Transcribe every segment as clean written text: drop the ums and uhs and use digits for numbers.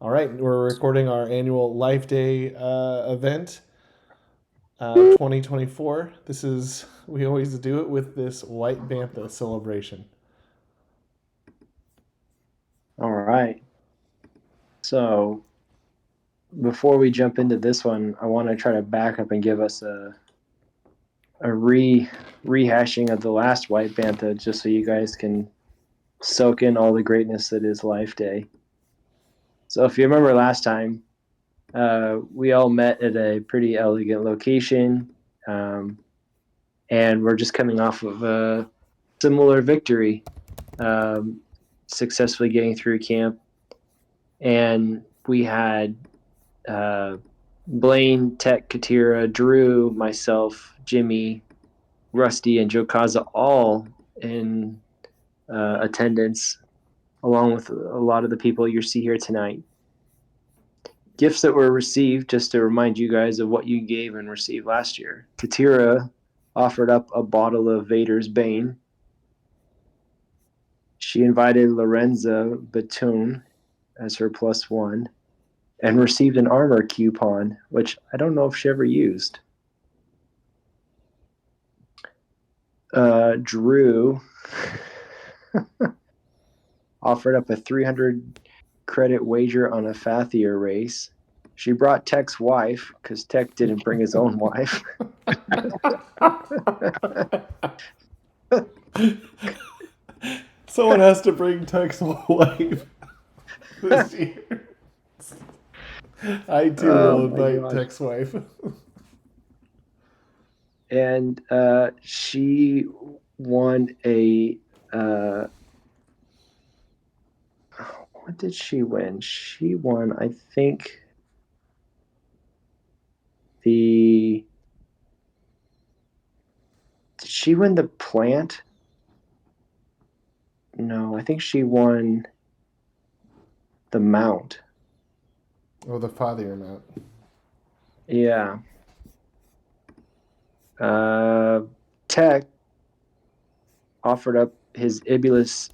All right, we're recording our annual Life Day event, 2024. We always do it with this white bantha celebration. All right. So before we jump into this one, I want to try to back up and give us a rehashing of the last White Bantha, just so you guys can soak in all the greatness that is Life Day. So if you remember last time, we all met at a pretty elegant location, and we're just coming off of a similar victory, successfully getting through camp, and we had Blaine, Tech, Katira, Drew, myself, Jimmy, Rusty, and Joe Kaza all in attendance, along with a lot of the people you see here tonight. Gifts that were received, just to remind you guys of what you gave and received last year. Katira offered up a bottle of Vader's Bane. She invited Lorenza Batune as her +1 and received an armor coupon, which I don't know if she ever used. Drew offered up a 300 credit wager on a Fathier race. She brought Tech's wife because Tech didn't bring his own wife. Someone has to bring Tech's wife this year. I too will invite Tech's wife. And she won a what did she win? She won, I think, did she win the plant? No, I think she won the mount. Oh, the father mount. Yeah. Tech offered up his Ibis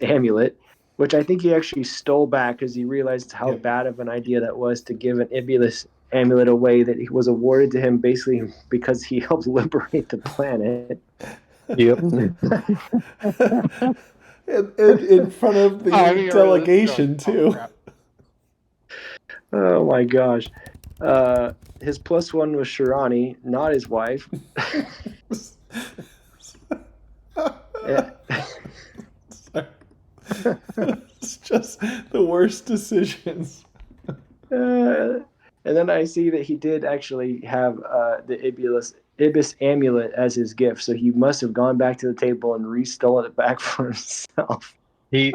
amulet, which I think he actually stole back because he realized how bad of an idea that was to give an Ibis amulet away that was awarded to him basically because he helped liberate the planet. Yep. in front of the delegation too. Oh my gosh. His +1 was Shirani, not his wife. It's just the worst decisions. And then I see that he did actually have the Ibis amulet as his gift, so he must have gone back to the table and restolen it back for himself. He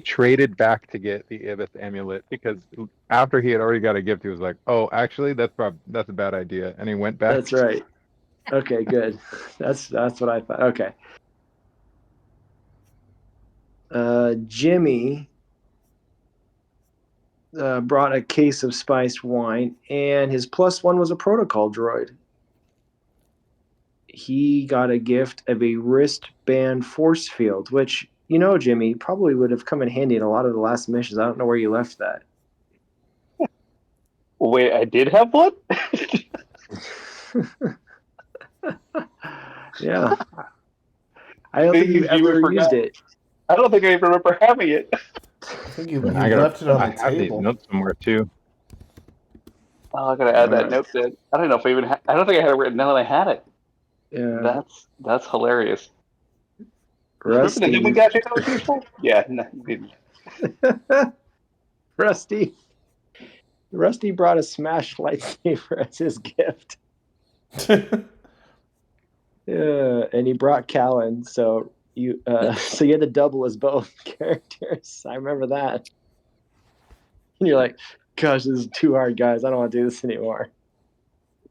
traded back to get the Ibis amulet because after he had already got a gift, he was like, "Oh, actually, that's a bad idea," and he went back. That's right. Okay, good. That's what I thought. Okay. Jimmy brought a case of spiced wine, and his +1 was a protocol droid. He got a gift of a wristband force field, which, Jimmy, probably would have come in handy in a lot of the last missions. I don't know where you left that. Wait, I did have one? Yeah. I don't think you've ever used it. I don't think I even remember having it. I think you left it on the table. I have these notes somewhere too. Oh, I gotta add that note then. I don't know if I don't think I had it written down that I had it. Yeah. That's hilarious. Rusty. Did we got you that was useful? Yeah, no, you didn't. Rusty brought a smash lightsaber as his gift. And he brought Callan, so you had to double as both characters. I remember that. And you're like, gosh, this is too hard, guys. I don't want to do this anymore. I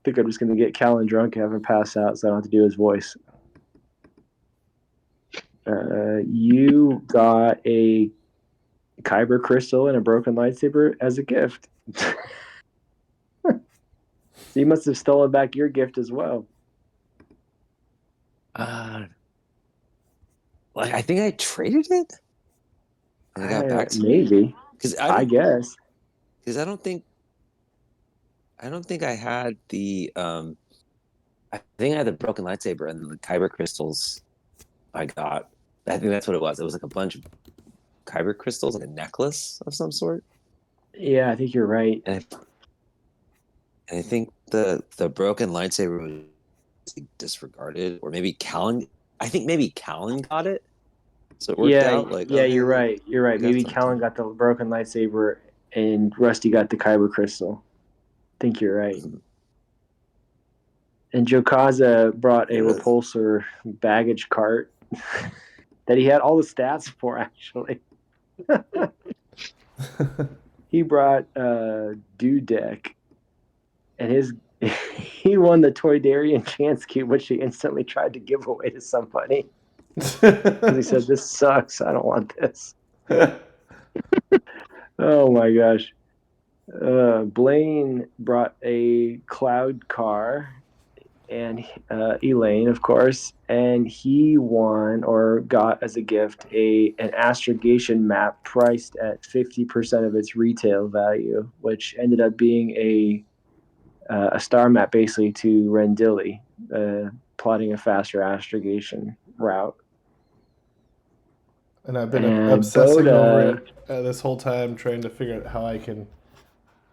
think I'm just going to get Callan drunk and have him pass out so I don't have to do his voice. You got a Kyber crystal and a broken lightsaber as a gift. So you must have stolen back your gift as well. I think I traded it. and it got back to me? Maybe. Because I guess. Because I don't think I had the I think I had the broken lightsaber and the kyber crystals I got. I think that's what it was. It was like a bunch of kyber crystals, like a necklace of some sort. Yeah, I think you're right. And I think the broken lightsaber was disregarded, or maybe Callan. I think maybe Callan got it, so it worked out. Like, Yeah, oh hey, you're look, right. You're right. I got Maybe something. Callan got the broken lightsaber and Rusty got the kyber crystal. I think you're right. Mhm. And Jokaza brought a Yeah. repulsor baggage cart that he had all the stats for, actually. He brought Dudek, and he won the Toydarian Chance Cube, which he instantly tried to give away to somebody. Because he said, "This sucks. I don't want this." Oh my gosh. Blaine brought a cloud car, and Elaine, of course, and he won or got as a gift an astrogation map priced at 50% of its retail value, which ended up being a star map basically to Rendili, plotting a faster astrogation route. And I've been And obsessing Bota, over it this whole time, trying to figure out how I can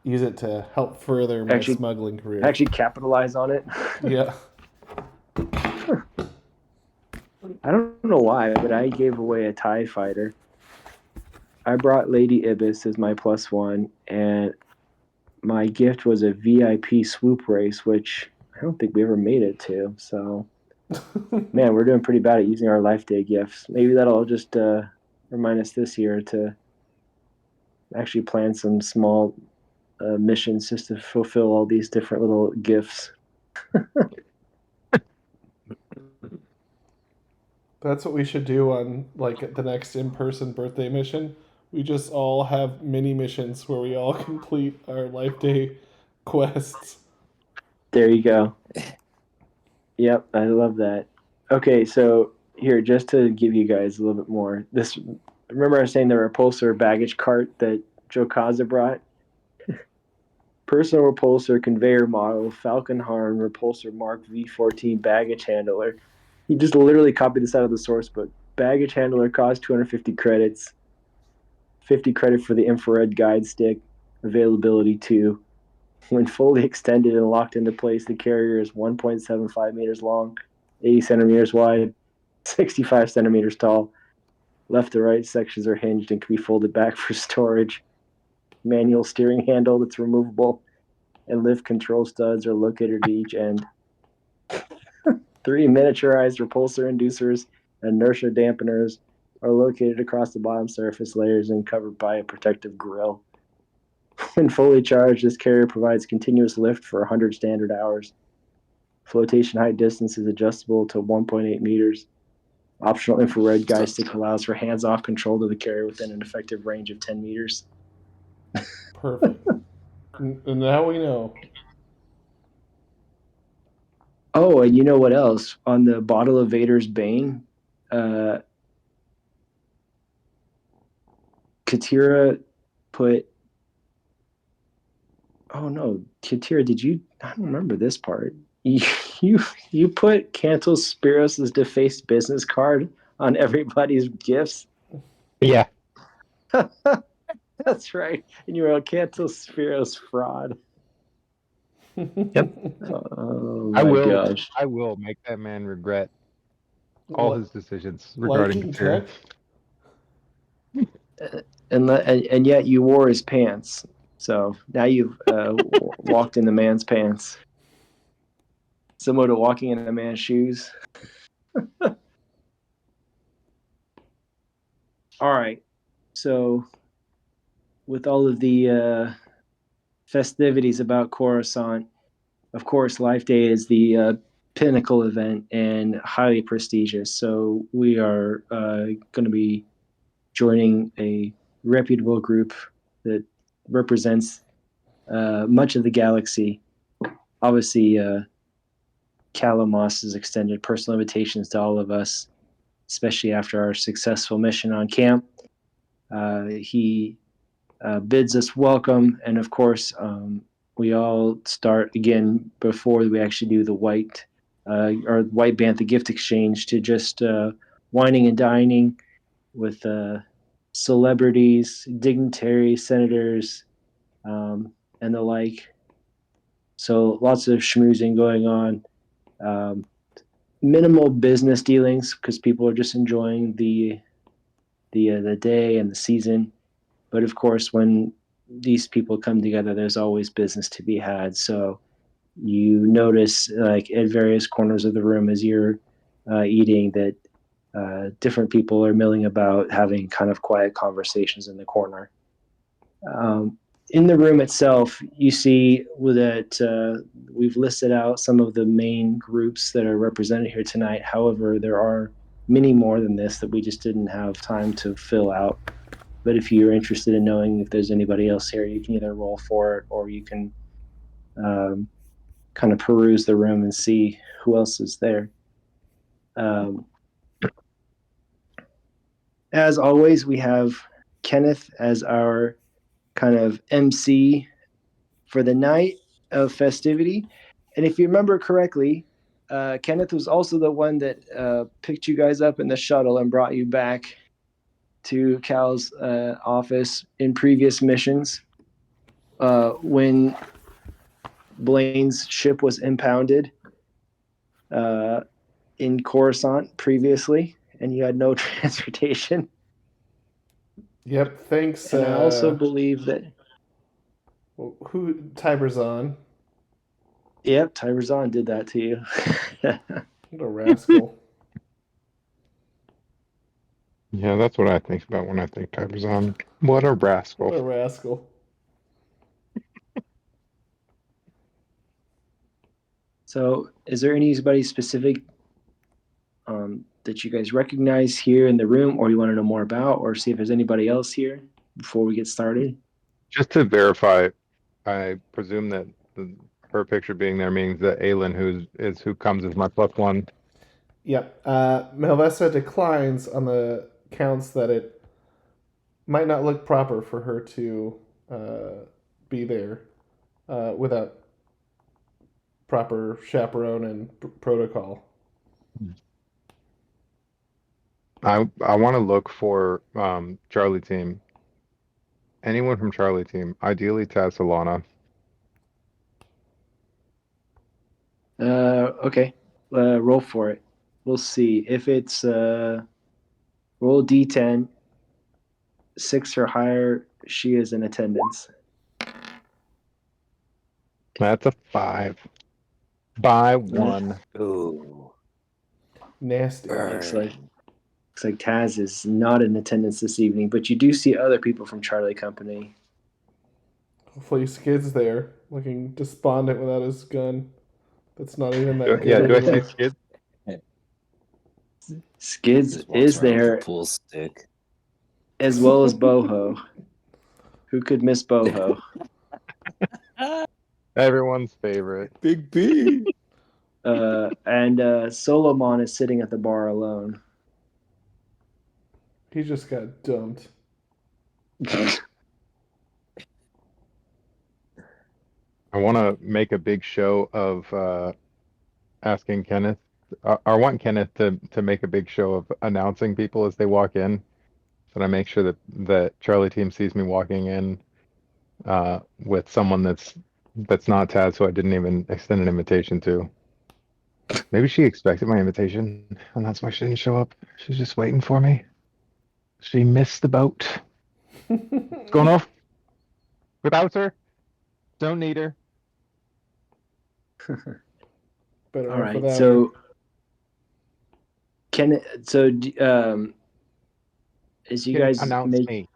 use it to help further my smuggling career. Actually capitalize on it. Yeah. I don't know why, but I gave away a TIE fighter. I brought Lady Ibis as my +1, and my gift was a VIP swoop race, which I don't think we ever made it to. So, man, we're doing pretty bad at using our Life Day gifts. Maybe that'll just remind us this year to actually plan some small missions just to fulfill all these different little gifts. That's what we should do on like the next in-person birthday mission. We just all have mini missions where we all complete our Life Day quests. There you go. Yep, I love that. Okay, so here, just to give you guys a little bit more. Remember I was saying the repulsor baggage cart that Jokaza brought? Personal repulsor conveyor model, Falcon Harn repulsor Mark V14 baggage handler. He just literally copied this out of the source book. Baggage handler costs 250 credits. 50 credit for the infrared guide stick. Availability 2. When fully extended and locked into place, the carrier is 1.75 meters long, 80 centimeters wide, 65 centimeters tall. Left to right sections are hinged and can be folded back for storage. Manual steering handle that's removable, and lift control studs are located at each end. 3 miniaturized repulsor inducers and inertia dampeners are located across the bottom surface layers and covered by a protective grille. When fully charged, this carrier provides continuous lift for 100 standard hours. Flotation height distance is adjustable to 1.8 meters. Optional infrared guide stick allows for hands-off control of the carrier within an effective range of 10 meters. Perfect. And now we know. Oh, and you know what else? On the bottle of Vader's Bane, Katira put... Oh no, Katira, did you... I don't remember this part. You put Cantal Spiros' defaced business card on everybody's gifts? Yeah. That's right. And you wrote Cantal Spiros fraud. Yep. Oh I my will. gosh. I will make that man regret all his decisions regarding Liking Katira. tech? And yet you wore his pants. So now you've walked in the man's pants. Similar to walking in a man's shoes. All right. So with all of the festivities about Coruscant, of course, Life Day is the pinnacle event and highly prestigious. So we are going to be joining a reputable group that represents much of the galaxy. Obviously, Calamos has extended personal invitations to all of us, especially after our successful mission on camp. He bids us welcome, and of course, we all start again before we actually do the white Bantha gift exchange to just wining and dining with celebrities, dignitaries, senators, and the like. So lots of schmoozing going on. Minimal business dealings because people are just enjoying the day and the season. But of course, when these people come together, there's always business to be had. So you notice, like at various corners of the room as you're eating, that different people are milling about, having kind of quiet conversations in the corner. In the room itself, you see that we've listed out some of the main groups that are represented here tonight. However, there are many more than this that we just didn't have time to fill out. But if you're interested in knowing if there's anybody else here, you can either roll for it or you can kind of peruse the room and see who else is there. As always, we have Kenneth as our kind of MC for the night of festivity. And if you remember correctly, Kenneth was also the one that picked you guys up in the shuttle and brought you back to Cal's office in previous missions when Blaine's ship was impounded in Coruscant previously, and you had no transportation. Yep, thanks. And I also believe that. Who Tiberzon? Yep, Tiberzon did that to you. What a rascal. Yeah, that's what I think about when I think Tiberzon. What a rascal. What a rascal. So, is there anybody specific that you guys recognize here in the room, or you want to know more about, or see if there's anybody else here before we get started? Just to verify, I presume that her picture being there means that Aelin, who comes as my +1. Yep. Melvessa declines on the counts that it might not look proper for her to be there without proper chaperone and protocol. I want to look for Charlie team. Anyone from Charlie team, ideally Taz Solana. Okay. Roll for it. We'll see if it's roll D10, 6 or higher. She is in attendance. That's a 5. By 1. Ooh. Nasty. Looks like Taz is not in attendance this evening, but you do see other people from Charlie Company. Hopefully Skid's there, looking despondent without his gun. That's not even that good. Yeah, do I see anymore. Skid? Skids Just walks is around with a there, pool stick. as well as Boho. Who could miss Boho? Everyone's favorite. Big B. And Solomon is sitting at the bar alone. He just got dumped. I want to make a big show of asking Kenneth. I want Kenneth to make a big show of announcing people as they walk in, so that I make sure that Charlie team sees me walking in with someone that's not Taz, who I didn't even extend an invitation to. Maybe she expected my invitation, and that's why she didn't show up. She's just waiting for me. She missed the boat. What's going off without her? Don't need her. Better All off right, without so as you guys Announce me.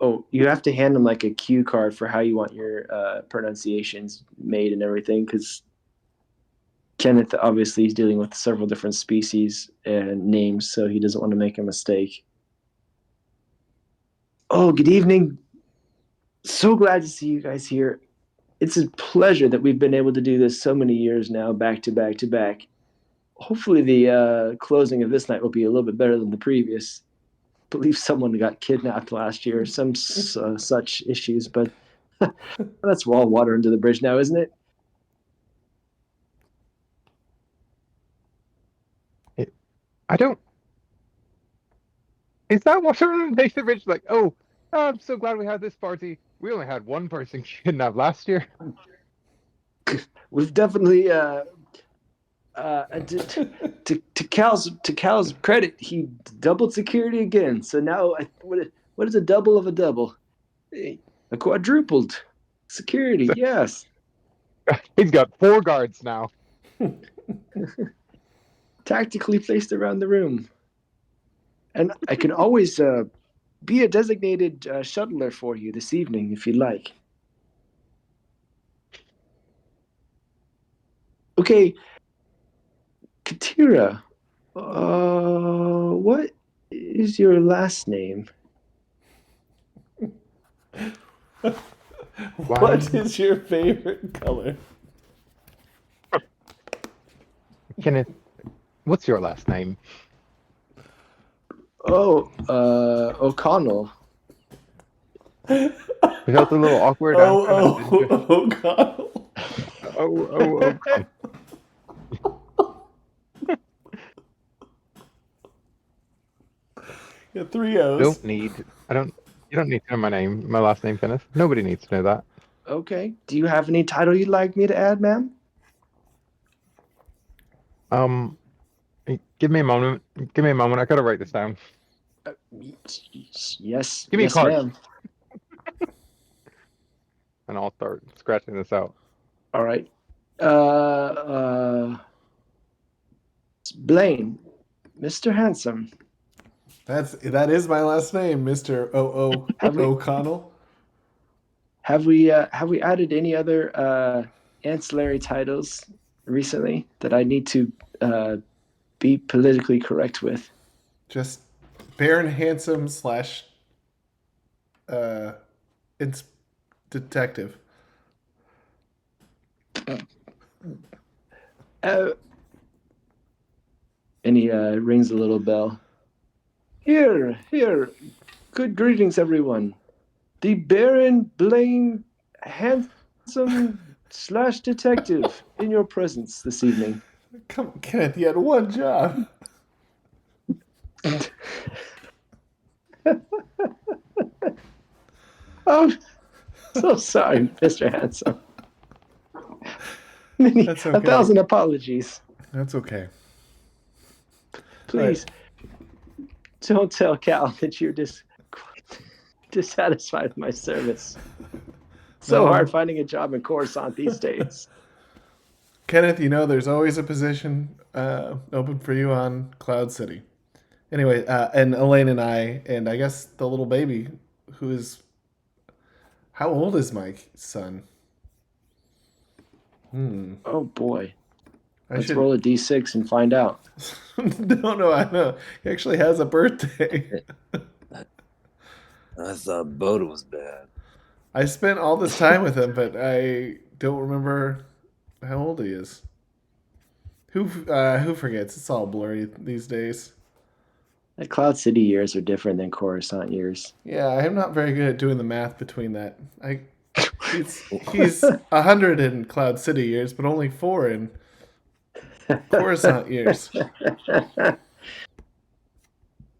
Oh, you have to hand him like a cue card for how you want your pronunciations made and everything, because Kenneth obviously is dealing with several different species and names, so he doesn't want to make a mistake. Oh, good evening. So glad to see you guys here. It's a pleasure that we've been able to do this so many years now, back to back to back. Hopefully the closing of this night will be a little bit better than the previous. believe someone got kidnapped last year, some such issues, but that's all water under the bridge now, isn't it? I don't. Is that what makes the rich like? Oh, I'm so glad we had this party. We only had one person kidnapped last year. We've definitely to Cal's credit, he doubled security again. So now, what is a double of a double? A quadrupled security. Yes, He's got 4 guards now. tactically placed around the room, and I can always be a designated shuttler for you this evening if you'd like. Okay, Katira, what is your last name? What is your favorite color? Kenneth, what's your last name? Oh, O'Connell. It felt a little awkward. Oh, God. Oh. Yeah, 3 O's. You don't need to know my last name, Kenneth. Nobody needs to know that. Okay. Do you have any title you'd like me to add, ma'am? Give me a moment. I gotta write this down. Yes. Give me a card. Ma'am. And I'll start scratching this out. All right. Blaine, Mr. Hansom. That is my last name, Mr. O'Connell. Have we added any other ancillary titles recently that I need to be politically correct with? Just Baron Hansom / detective. And he rings a little bell. Here. Good greetings, everyone. The Baron Blaine Hansom / detective in your presence this evening. Come on, Kenneth, you had one job. Oh, so sorry, Mr. Hansom. That's okay. 1,000 apologies. That's okay. Please don't tell Cal that you're dissatisfied with my service. So hard finding a job in Coruscant these days. Kenneth, there's always a position open for you on Cloud City. Anyway, and Elaine and I guess the little baby who is... How old is my son? Oh, boy. Let's roll a d6 and find out. No, I know. He actually has a birthday. I thought Bota was bad. I spent all this time with him, but I don't remember how old he is. Who forgets? It's all blurry these days. The Cloud City years are different than Coruscant years. Yeah, I'm not very good at doing the math between that. He's 100 in Cloud City years, but only 4 in Coruscant years.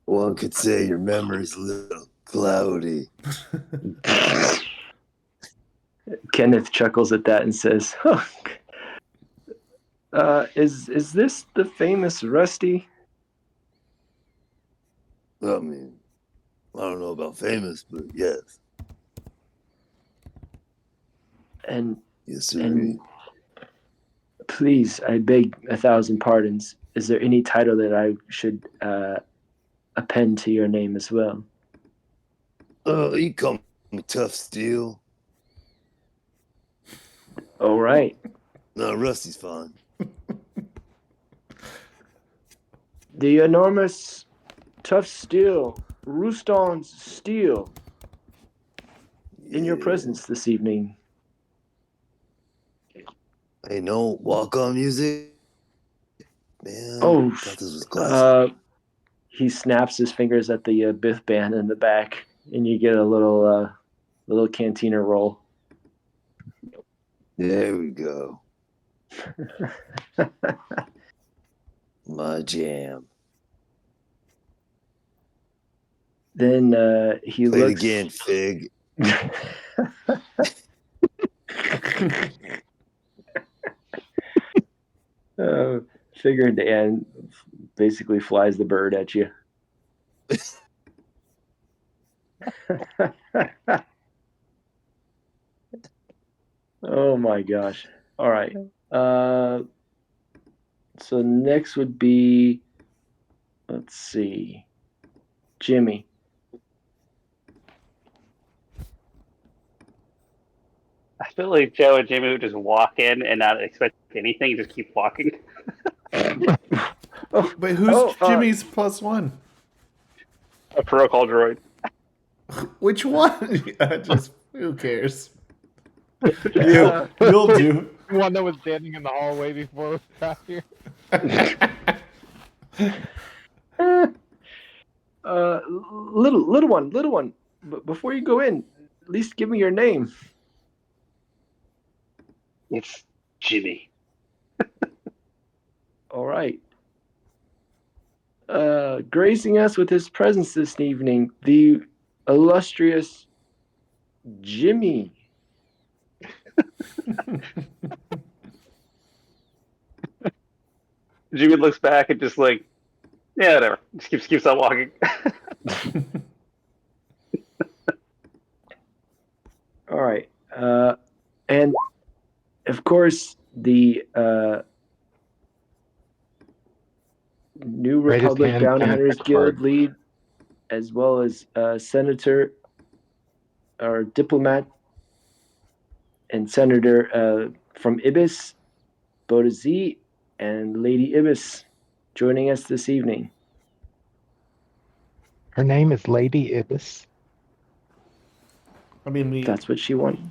One could say your memory's a little cloudy. Kenneth chuckles at that and says, is this the famous Rusty? I mean, I don't know about famous, but yes. And Yes, sir. And please, I beg 1,000 pardons. Is there any title that I should append to your name as well? You call me Tough Steele. All right. No, Rusty's fine. The enormous Tough Steele, Roostan's Steele, in your presence this evening. Hey, no walk-on music? Man, Oh, I thought this was classic. he snaps his fingers at the Biff band in the back, and you get a little cantina roll. There we go. My jam. Then he Play it looks again, Fig. Figure Dan basically flies the bird at you. Oh my gosh. All right. So next would be, let's see, Jimmy. I feel like Joe and Jimmy would just walk in and not expect anything, just keep walking. But who's Jimmy's +1? A protocol droid. Which one? Just who cares? You'll do. The one that was standing in the hallway before we got here. Little one. But before you go in, at least give me your name. It's Jimmy. All right. Gracing us with his presence this evening, the illustrious Jimmy. Jimmy looks back and just like, yeah, whatever. Just keeps on walking. All right. And of course, the New Greatest Republic hand Bounty Kenneth Hunters Expert. Guild lead, as well as Senator or diplomat and Senator from Ibis, Bota Z, and Lady Ibis joining us this evening. Her name is Lady Ibis. I mean, That's what she wanted.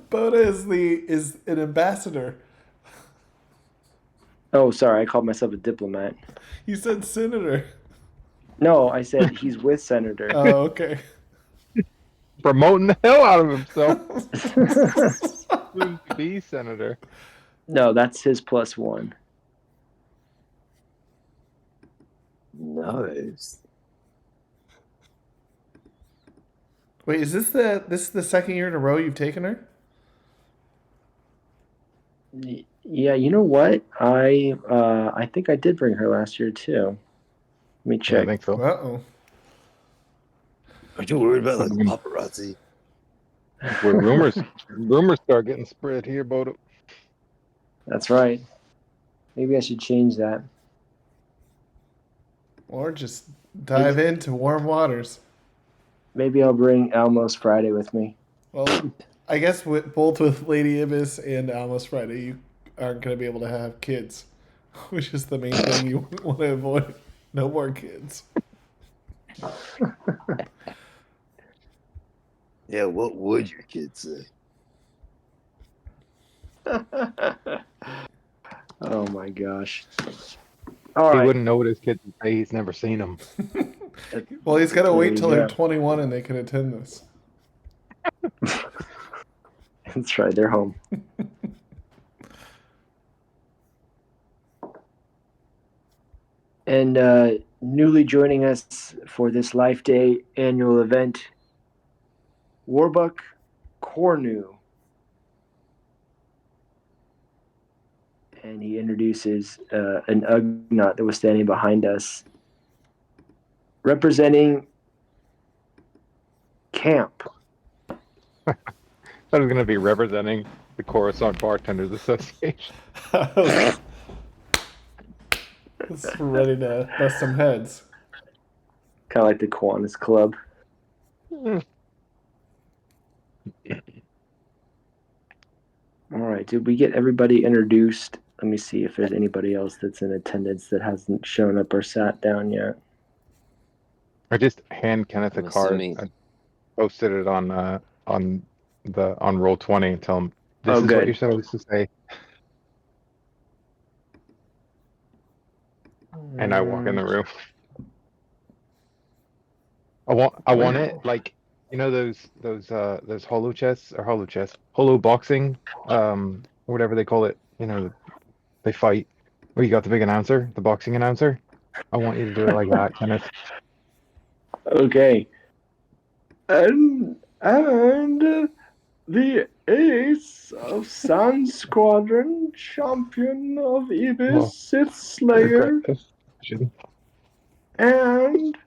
Bota is an ambassador. Oh, sorry, I called myself a diplomat. You said senator. No, I said he's with Senator. Oh, okay. Promoting the hell out of himself. Soon to be senator. No, that's his +1. Nice. Wait, is this the second year in a row you've taken her? Yeah, you know what? I think I did bring her last year too. Let me Yeah, check. I think so. Uh-oh. Are you worried about like paparazzi? Where rumors start getting spread here, Bota. That's right. Maybe I should change that. Or just dive into warm waters. Maybe I'll bring Almost Friday with me. Well, I guess both with Lady Ibis and Almost Friday, you aren't going to be able to have kids, which is the main thing you want to avoid. No more kids. Yeah, what would your kids say? Oh my gosh. All He right. wouldn't know what his kids would say. He's never seen them. Well, he's got to wait till Yeah. they're 21 and they can attend this. That's right, they're home. And newly joining us for this Life Day annual event, Warbuck Cornu. And he introduces an Ugnaught that was standing behind us, representing camp. I thought it was going to be representing the Coruscant Bartenders Association. It's ready to bust some heads. Kind of like the Kiwanis Club. All right, did we get everybody introduced? Let me see if there's anybody else that's in attendance that hasn't shown up or sat down yet. I just hand Kenneth a I'm card. assuming- I posted it on Roll20 and tell him this Oh, is good. what you're supposed to say. and I walk in the room. I want it like those holo chess or holo boxing, or whatever they call it. They fight where you got the big announcer, the boxing announcer. I want you to do it like that, Kenneth. Okay. And the ace of Sun Squadron, champion of Ibis, Well, Sith Slayer, regret this. and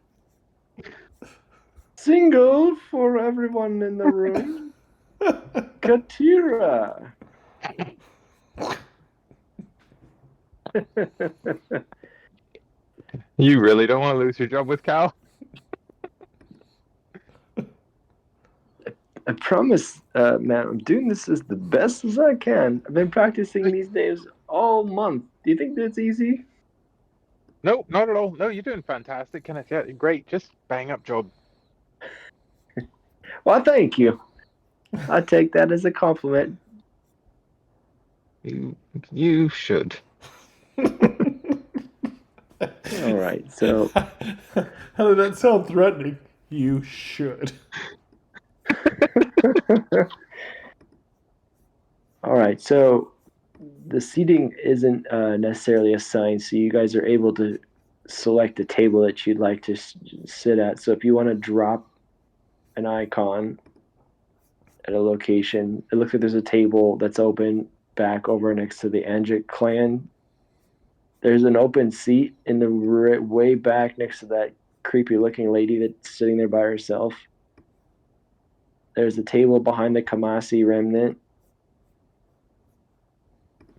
single for everyone in the room, Katira. You really don't want to lose your job with Cal? I promise, man, I'm doing this as the best as I can. I've been practicing these names all month. Do you think that's easy? No, not at all. No, you're doing fantastic, Kenneth. Yeah, great. Just bang up job. Well, thank you. I take that as a compliment. You should. All right, so How did that sound threatening? You should. all right, so the seating isn't necessarily assigned, so you guys are able to select a table that you'd like to sit at. So if you want to drop an icon at a location, it looks like there's a table that's open back over next to the Angic clan. There's an open seat in the way back next to that creepy looking lady that's sitting there by herself. There's a table behind the Kamasi remnant.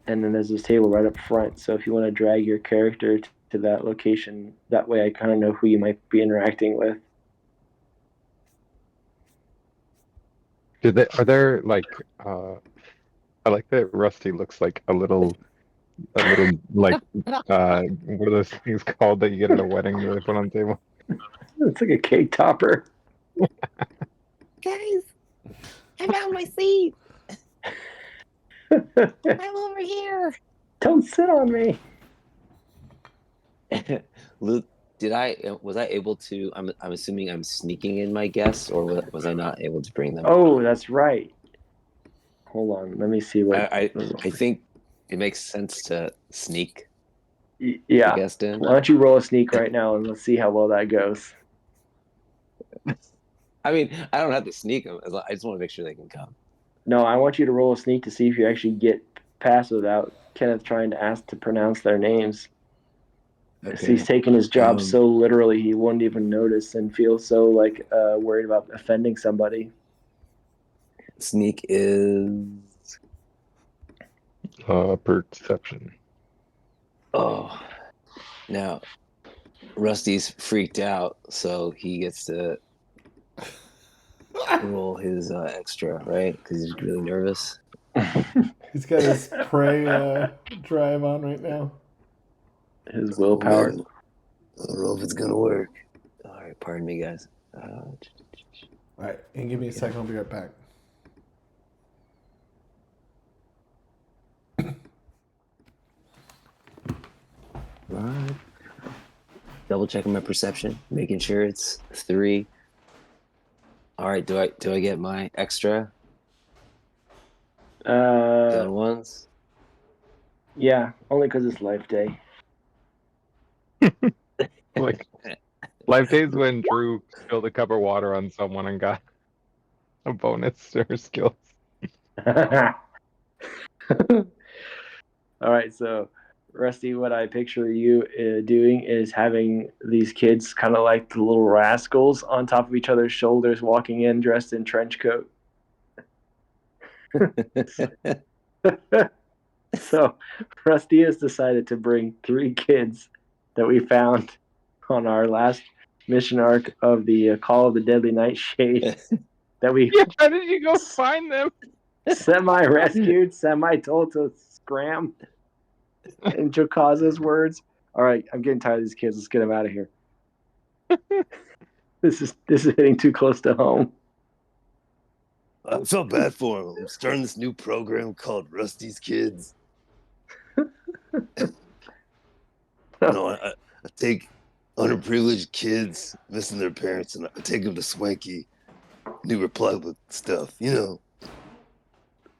And then there's this table right up front. So if you want to drag your character to that location, that way I kind of know who you might be interacting with. Are there like I like that Rusty looks like a little like what are those things called that you get at a wedding that they put on the table? It's like a cake topper. Guys, I found my seat. I'm over here. Don't sit on me. Luke, was I able to? I'm assuming I'm sneaking in my guests, or was I not able to bring them? Oh, that's right. Hold on, let me see what. I think it makes sense to sneak Yeah. the guest in. Why don't you roll a sneak right now and let's see how well that goes. I mean, I don't have to sneak them. I just want to make sure they can come. No, I want you to roll a sneak to see if you actually get past without Kenneth trying to ask to pronounce their names. Okay. He's taken his job so literally he wouldn't even notice and feel so like worried about offending somebody. Sneak is perception. Oh, now Rusty's freaked out, so he gets to roll his extra, right? Because he's really nervous. He's got his prey drive on right now. His willpower. I don't know if it's gonna work. All right, pardon me, guys. All right, and give me a second. I'll be right back. All right. Double checking my perception, making sure it's 3. All right, do I get my extra? Going once? Yeah, only because it's Life Day. Like Life Days when Drew spilled a cup of water on someone and got a bonus to her skills. All right, so Rusty, what I picture you doing is having these kids kind of like the little rascals on top of each other's shoulders, walking in dressed in trench coat. So Rusty has decided to bring 3 kids that we found on our last mission arc of the Call of the Deadly Nightshade that we how did you go find them? semi-rescued, semi-told to scram. In Jokaza's words. All right, I'm getting tired of these kids. Let's get them out of here. This is hitting too close to home. I felt bad for him. I'm starting this new program called Rusty's Kids. I take underprivileged kids missing their parents, and I take them to swanky New Republic stuff.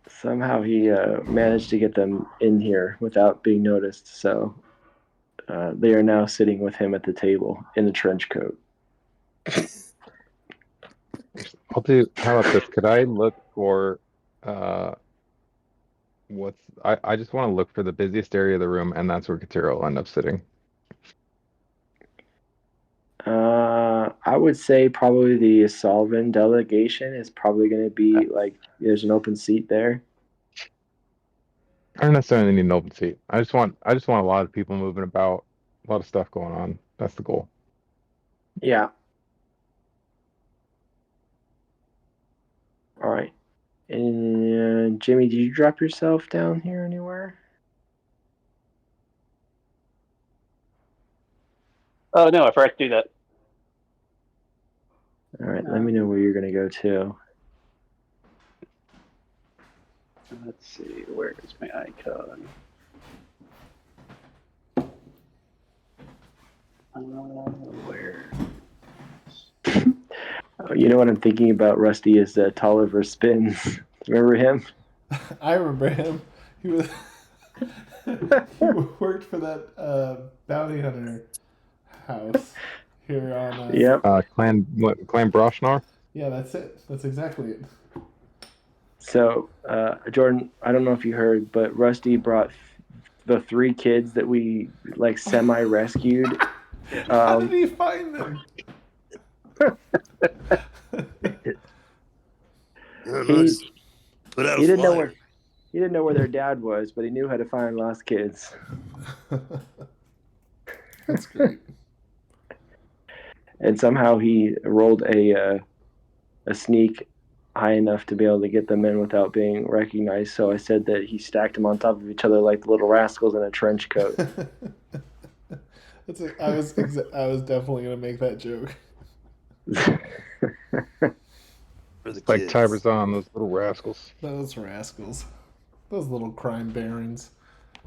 Somehow he managed to get them in here without being noticed. So they are now sitting with him at the table in the trench coat. I'll do. How about this? Could I look for I just want to look for the busiest area of the room, and that's where Katira will end up sitting. I would say probably the Solvin delegation is probably going to be like there's an open seat there. I don't necessarily need an open seat. I just want a lot of people moving about, a lot of stuff going on. That's the goal. Yeah. All right. And Jimmy, did you drop yourself down here anywhere? Oh no, I forgot to do that. All right, let me know where you're going to go to. Let's see, where is my icon? Where? You know what I'm thinking about, Rusty, is Tolliver Spins. Remember him? I remember him. He was he worked for that bounty hunter house here on. Yep. Clan Broshnar? Yeah, that's it. That's exactly it. So, Jordan, I don't know if you heard, but Rusty brought the 3 kids that we like semi-rescued. How did he find them? Put out He a didn't know flyer. he didn't know where their dad was, but he knew how to find lost kids. That's great. And somehow he rolled a sneak high enough to be able to get them in without being recognized. So I said that he stacked them on top of each other like the little rascals in a trench coat. I was definitely gonna make that joke. For the Like kids. Tiberzon, those little rascals. Those rascals. Those little crime barons.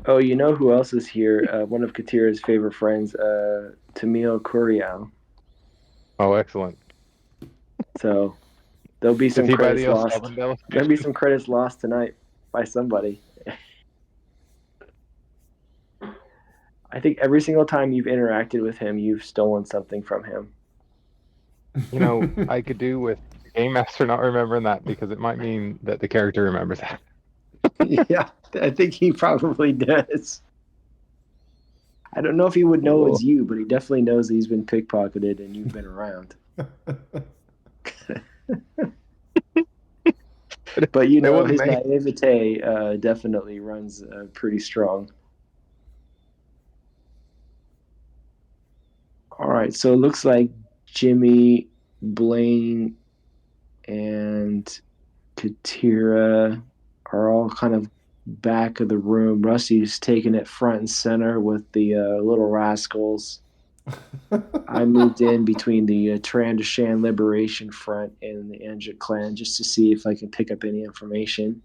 Oh, you know who else is here? One of Katira's favorite friends, Tamil Kuriao. Oh, excellent. So there'll be some Is he by credits the lost. Solvin delegation? There'll be some credits lost tonight by somebody. I think every single time you've interacted with him, you've stolen something from him. You know, I could do with Game Master not remembering that, because it might mean that the character remembers that. Yeah, I think he probably does. I don't know if he would know it's you, but he definitely knows that he's been pickpocketed and you've been around. But you know, his naivete definitely runs pretty strong. All right, so it looks like Jimmy, Blaine, and Katira are all kind of back of the room. Rusty's taking it front and center with the little rascals. I moved in between the Trandoshan Liberation Front and the Anjik clan just to see if I can pick up any information.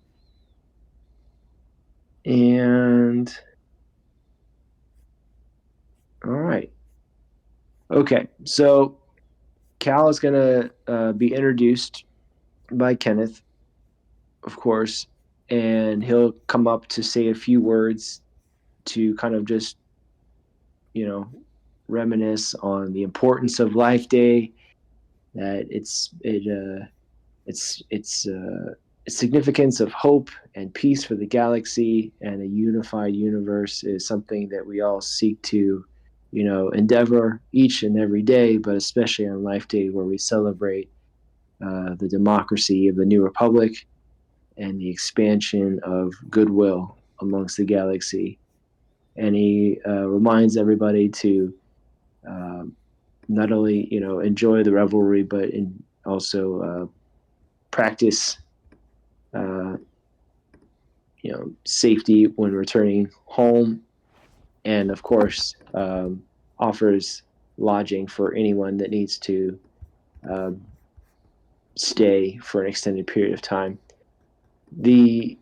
And all right. Okay, so Cal is going to be introduced by Kenneth, of course, and he'll come up to say a few words to kind of just, reminisce on the importance of Life Day, that its significance of hope and peace for the galaxy and a unified universe is something that we all seek to, endeavor each and every day, but especially on Life Day, where we celebrate the democracy of the New Republic and the expansion of goodwill amongst the galaxy. And he reminds everybody to not only enjoy the revelry, but also practice safety when returning home, and of course offers lodging for anyone that needs to stay for an extended period of time. The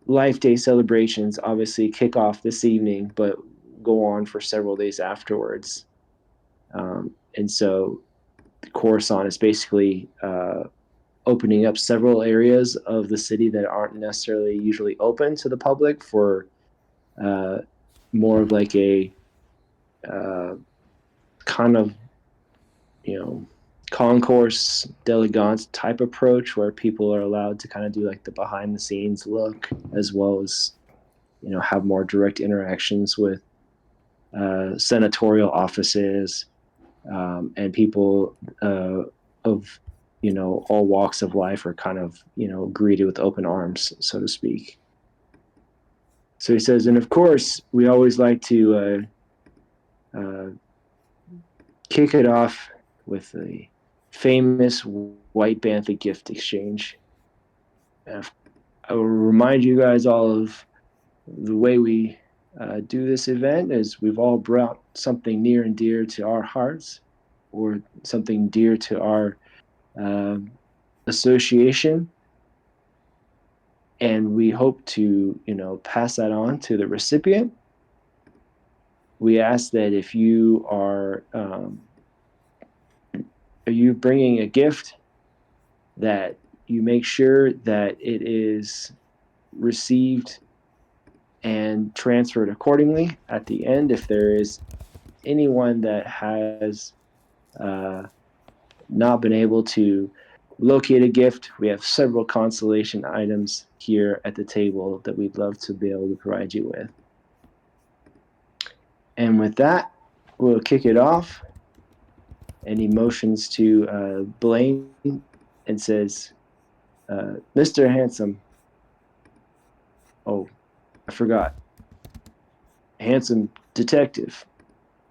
Life Day celebrations obviously kick off this evening, but go on for several days afterwards. And so Coruscant is basically opening up several areas of the city that aren't necessarily usually open to the public for more of like a kind of, concourse d'elegance type approach where people are allowed to kind of do like the behind the scenes look, as well as, have more direct interactions with senatorial offices and people of all walks of life are kind of greeted with open arms, so to speak. So he says, and of course we always like to kick it off with the famous White Bantha gift exchange. I will remind you guys all of the way we do this event is we've all brought something near and dear to our hearts, or something dear to our association, and we hope to pass that on to the recipient. We ask that if you are you bringing a gift, that you make sure that it is received and transferred accordingly at the end. If there is anyone that has not been able to locate a gift, we have several consolation items here at the table that we'd love to be able to provide you with. And with that, we'll kick it off. And he motions to Blaine and says, Mr. Hansom. Oh, I forgot. Handsome detective,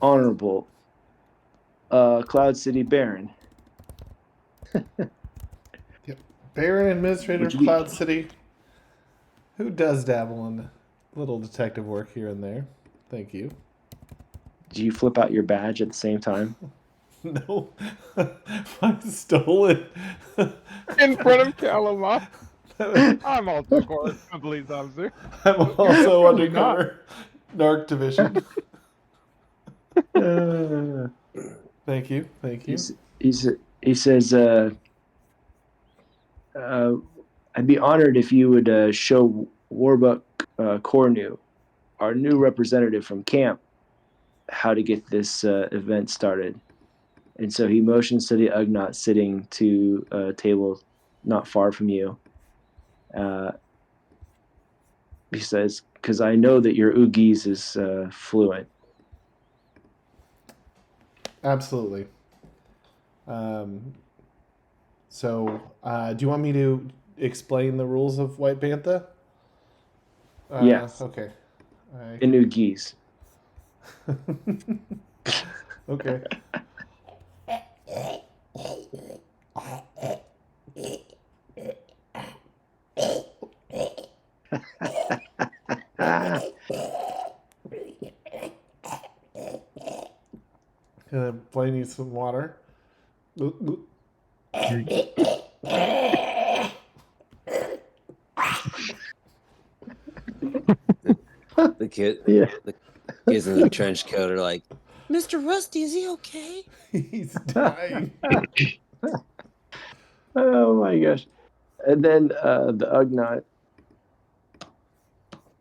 honorable Cloud City Baron. Yep. Baron Administrator of Cloud City, who does dabble in little detective work here and there. Thank you. Do you flip out your badge at the same time? No. I stole it. In front of Calamar. I'm also a police officer. I'm also Probably undercover. Narc division. Thank you. Thank you. He says, I'd be honored if you would show Warbuck Cornu, our new representative from camp, how to get this event started. And so he motions to the Ugnaught sitting to a table not far from you. He says, because I know that your Ugis is fluent. Absolutely. So, do you want me to explain the rules of White Bantha? Yes. Okay. In Ugis. Okay. Blaine needs some water. The kid, Yeah. the kids in the trench coat are like, Mr. Rusty, is he okay? He's dying. Oh my gosh. And then the Ugnaught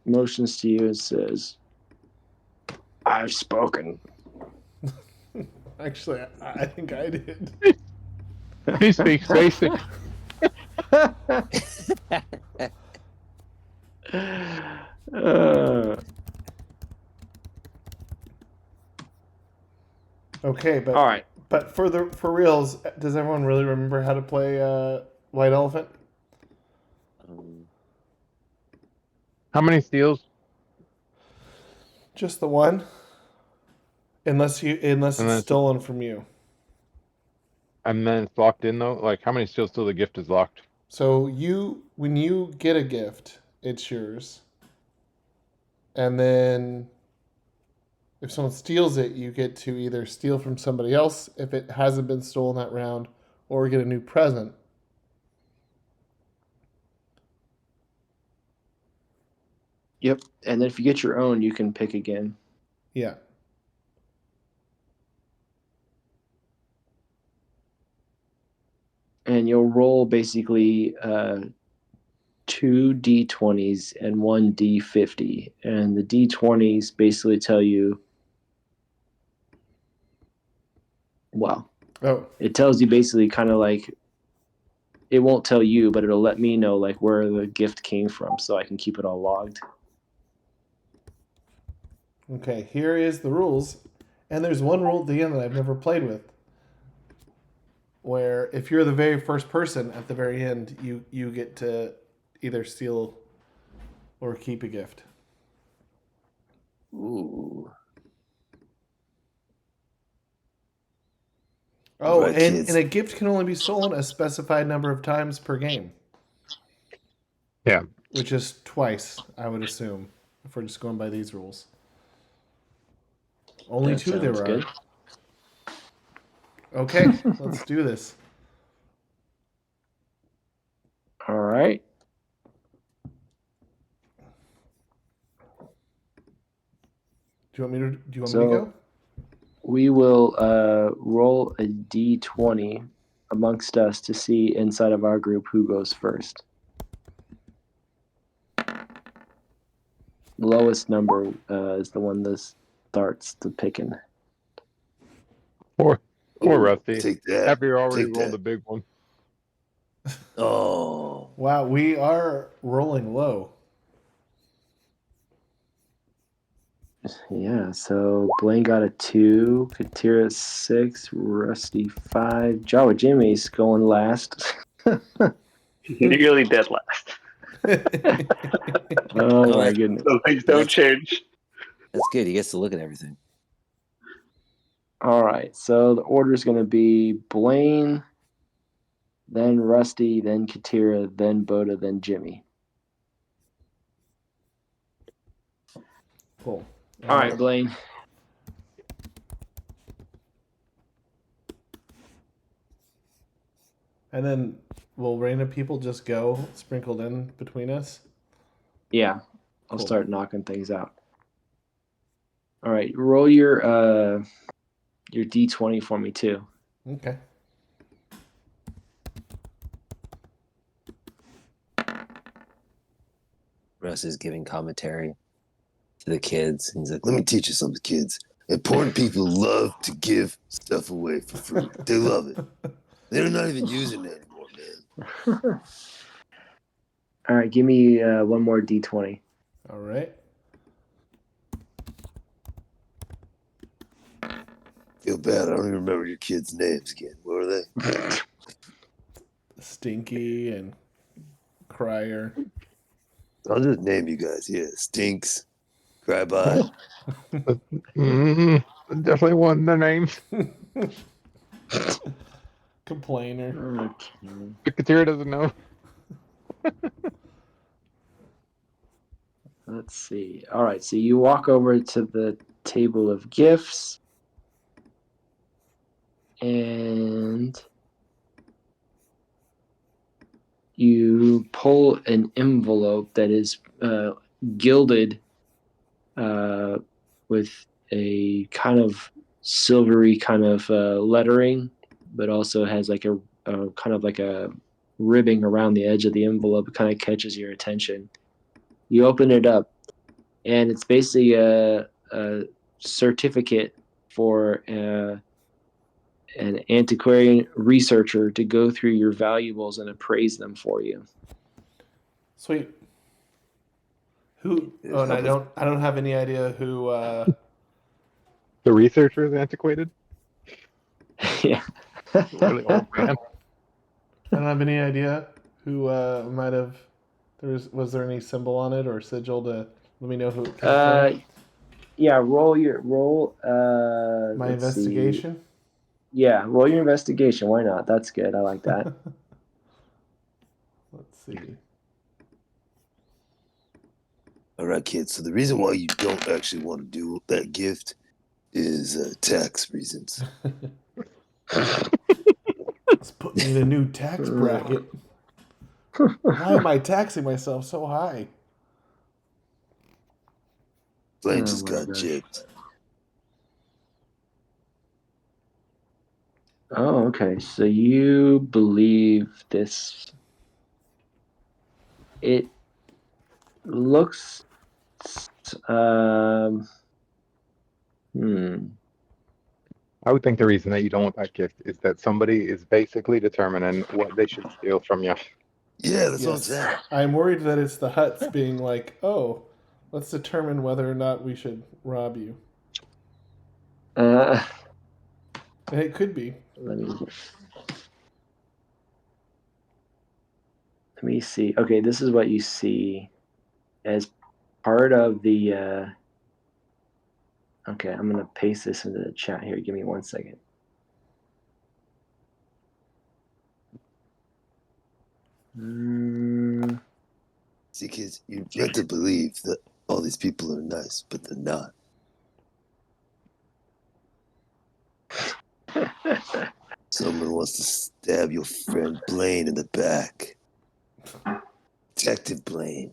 motions to you and says, I've spoken. Actually, I think I did. He speaks basic. Okay, but All right. But for reals, does everyone really remember how to play White Elephant? How many steals? Just the one, unless it's then stolen from you. And then it's locked in though? Like how many steals till the gift is locked? So when you get a gift, it's yours. And then if someone steals it, you get to either steal from somebody else if it hasn't been stolen that round, or get a new present. Yep. And then if you get your own, you can pick again. Yeah. And you'll roll basically 2 d20s and 1 d50. And the d20s basically tell you, well, it tells you basically kind of like, it won't tell you, but it'll let me know like where the gift came from so I can keep it all logged. Okay, here is the rules. And there's one rule at the end that I've never played with, where if you're the very first person at the very end, you get to either steal or keep a gift. Ooh. Oh, Right, and kids. a gift can only be stolen a specified number of times per game. Yeah. Which is twice, I would assume, if we're just going by these rules. Only That 2 there sounds are. good. Okay, let's do this. All right. Do you want me to So- go? We will roll a d20 amongst us to see inside of our group who goes first. Lowest number is the one that starts the picking. Poor Rusty. Take that. After you already Take rolled that. a big one. Oh. Wow, we are rolling low. Yeah, so Blaine got a 2, Katira 6, Rusty 5, Jawa Jimmy's going last. Nearly dead last. Oh my that- goodness. So things don't change. That's good. He gets to look at everything. All right, so the order is going to be Blaine, then Rusty, then Katira, then Bota, then Jimmy. Cool. All right, Blaine. And then will random people just go sprinkled in between us? Yeah, I'll Cool. start knocking things out. All right, roll your d20 for me too. Okay. Russ is giving commentary to the kids. He's like, Let me teach you something, kids. Important people love to give stuff away for free. They love it. They're not even using it anymore, man. All right, give me one more d20. All right. Feel bad. I don't even remember your kids' names again. What are they? Stinky and Crier. I'll just name you guys. Yeah, Stinks, Crybot. Definitely wasn't their names. Complainer. Okay. Katira doesn't know. Let's see. All right, so you walk over to the table of gifts, and you pull an envelope that is gilded with a kind of silvery kind of lettering, but also has like a kind of like a ribbing around the edge of the envelope. It kind of catches your attention. You open it up, and it's basically a certificate for an antiquarian researcher to go through your valuables and appraise them for you. Sweet. Who? Oh, and I don't have any idea who. The researcher is antiquated. Yeah. Really old man. I don't have any idea who might have. Was there any symbol on it or sigil to let me know who it came from? Yeah. Roll. My let's investigation. See. Yeah, roll your investigation. Why not? That's good. I like that. Let's see. All right, kids. So the reason why you don't actually want to do that gift is tax reasons. Let's put me in a new tax bracket. Why am I taxing myself so high? Blaine Oh just my got gosh. gypped. Oh, okay. So you believe this? It looks. Um. Hmm. I would think the reason that you don't want that gift is that somebody is basically determining what they should steal from you. Yeah, that's what I'm Yes. saying. I'm worried that it's the Huts being like, oh, let's determine whether or not we should rob you. Uh. And it could be. Let me see. Okay, this is what you see as part of the. Okay, I'm gonna paste this into the chat here. Give me 1 second. See, kids, you're meant to believe that all these people are nice, but they're not. Someone wants to stab your friend Blaine in the back. Detective Blaine.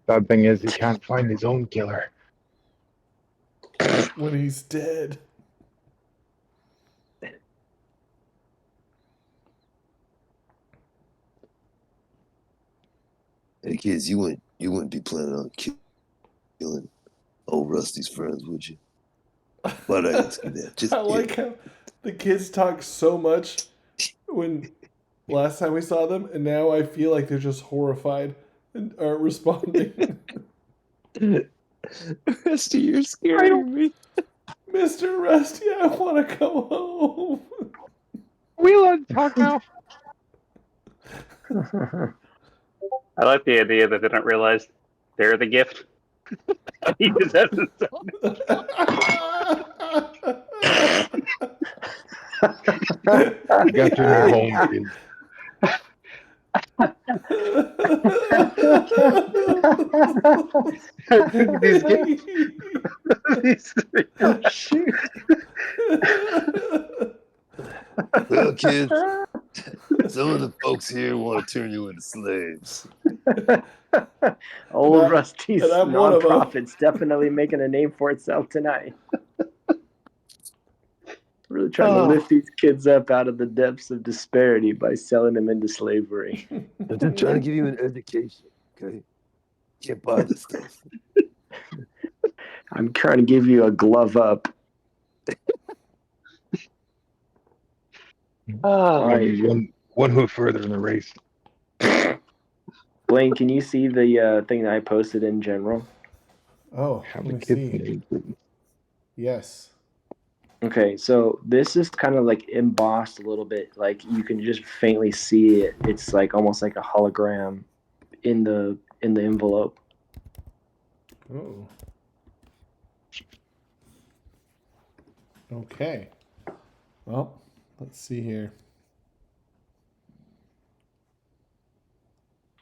Sad thing is, he can't find his own killer. When he's dead. Hey, kids, you wouldn't be planning on killing old Rusty's friends, would you? Why'd I ask you that? Just I like how the kids talk so much when last time we saw them, and now I feel like they're just horrified and aren't responding. Rusty, you're scaring me. Mr. Rusty, I want to go home. We let talk now. I like the idea that they don't realize they're the gift. He just hasn't done it. You got your new home, kids. These Shoot. Well, kids, some of the folks here want to turn you into slaves. Old And Rusty's and I'm one of 'em. nonprofit's definitely making a name for itself tonight. Really trying to lift these kids up out of the depths of disparity by selling them into slavery. I'm just trying to give you an education, okay? Can't buy this stuff. I'm trying to give you a glove up. All right. One hoof further in the race. Blaine, can you see the thing that I posted in general? Oh, Have let the me kids see. name, please. Yes. Okay, so this is kind of like embossed a little bit. Like you can just faintly see it. It's like almost like a hologram in the envelope. Oh. Okay. Well, let's see here.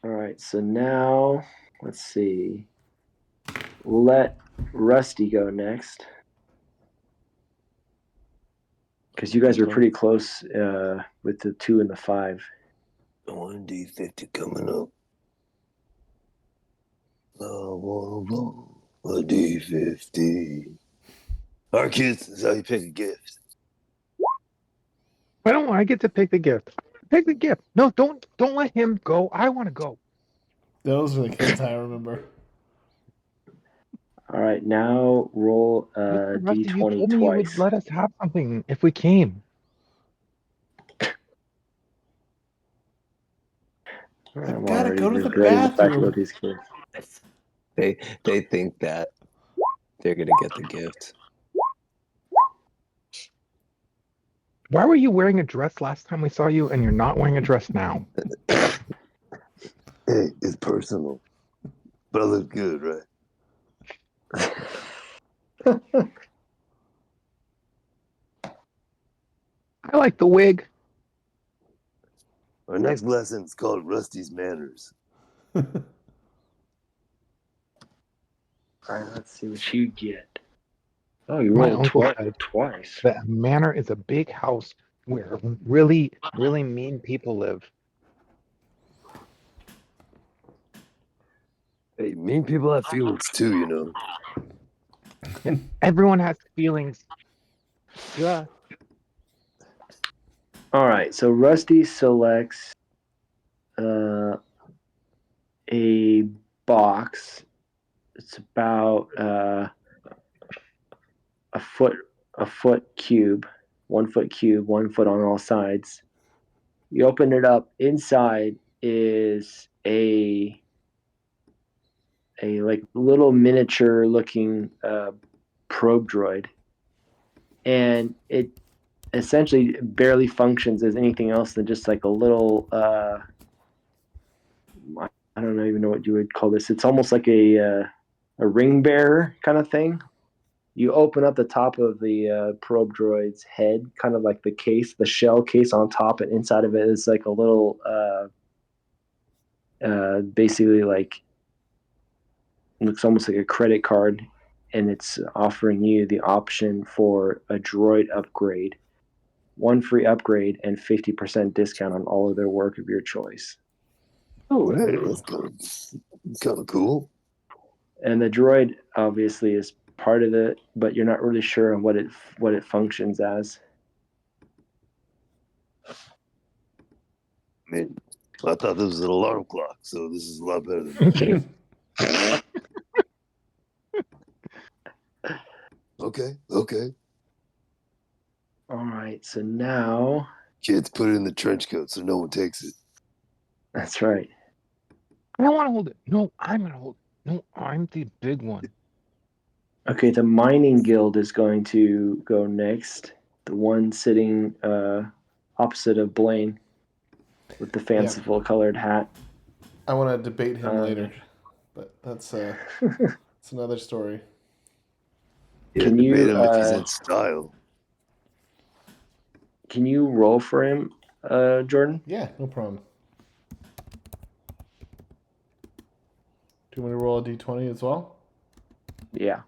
All right, so now let's see. We'll let Rusty go next because you guys are pretty close with the 2 and the 5. 1D50 coming up. I wanna roll a D50. All right, kids, this is how you pick a gift. Why don't I get to pick the gift? Pick the gift. No, don't let him go. I want to go. Those are the kids I remember. All right, now roll Mr. Rusty, you D20 told me you would twice. let us have something if we came. I've got to go to the regretting the fact bathroom. about these kids. They think that they're gonna get the gift. Why were you wearing a dress last time we saw you and you're not wearing a dress now? Hey, it's personal. But I look good, right? I like the wig. Our next lesson is called Rusty's Manners. All right, let's see what you get. Oh, you My rolled uncle said twice. that a manor is a big house where really, really mean people live. Hey, mean people have feelings too, you know. Everyone has feelings. Yeah. All right, so Rusty selects a box. It's about a foot cube, 1 foot cube, 1 foot on all sides. You open it up. Inside is a like little miniature looking probe droid, and it essentially barely functions as anything else than just like a little I don't even know what you would call this. It's almost like a ring bearer kind of thing. You open up the top of the probe droid's head, kind of like the case, the shell case on top, and inside of it is like a little basically like looks almost like a credit card, and it's offering you the option for a droid upgrade, 1 free upgrade, and 50% discount on all of their work of your choice. Oh, hey, that's kind of cool. And the droid obviously is part of it, but you're not really sure on what it functions as. I mean, I thought this was an alarm clock, so this is a lot better than Okay. All right, so now Kids, put it in the trench coat so no one takes it. that's right. I don't want to hold it. No, I'm gonna hold it. No, I'm the big one. Okay, the mining guild is going to go next. The one sitting opposite of Blaine with the fanciful colored hat. I want to debate him later, but that's another story. Yeah, Can debate you him if he's in style. can you roll for him, Jordan? Yeah, no problem. Do you want me to roll a d20 as well? Yeah.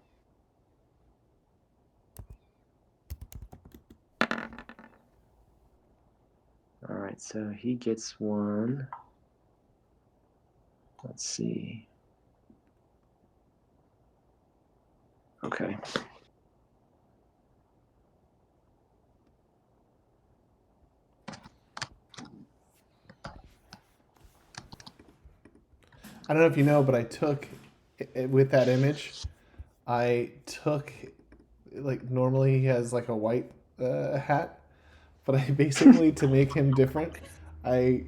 All right, so he gets one. Let's see. Okay. I don't know if you know, but I took with that image. I took like normally he has like a white hat, but I basically to make him different, I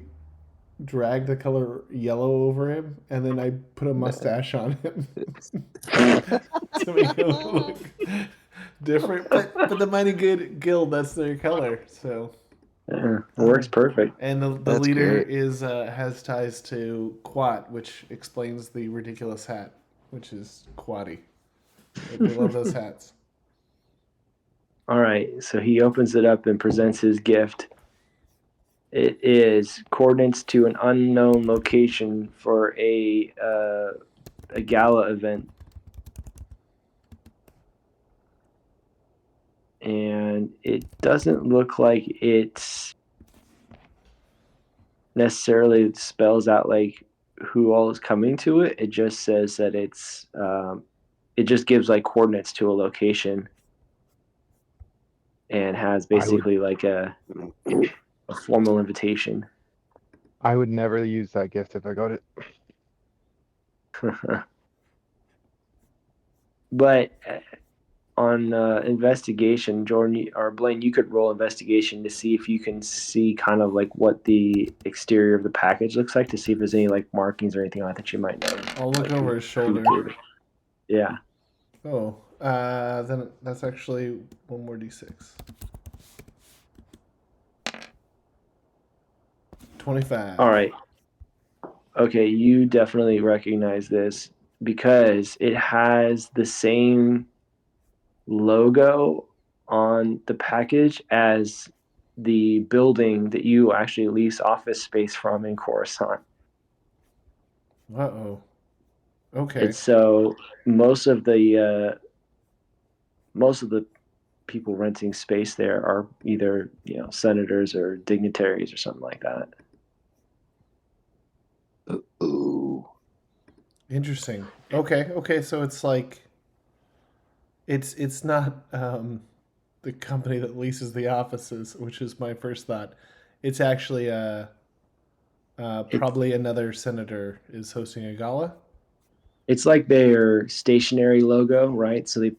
dragged the color yellow over him, and then I put a mustache on him to make him look different. But the Mighty Good Guild, that's their color, so. It works perfect. And the That's leader great. is has ties to Quat, which explains the ridiculous hat, which is Quatty. They love those hats. All right, so he opens it up and presents his gift. It is coordinates to an unknown location for a gala event, and it doesn't look like it's necessarily spells out like who all is coming to it. It just says that it's it just gives like coordinates to a location and has basically like a formal invitation. I would never use that gift if I got it. But on investigation, Jordan or Blaine, you could roll investigation to see if you can see kind of like what the exterior of the package looks like, to see if there's any like markings or anything like that you might know. I'll look like, over his shoulder. Yeah. Oh, then that's actually one more d6. 25. All right. Okay, you definitely recognize this because it has the same logo on the package as the building that you actually lease office space from in Coruscant. Uh-oh. Okay. And so most of the people renting space there are either senators or dignitaries or something like that. Ooh. Interesting. Okay, so it's like it's not the company that leases the offices, which is my first thought. It's actually probably another senator is hosting a gala. It's like their stationary logo, right? So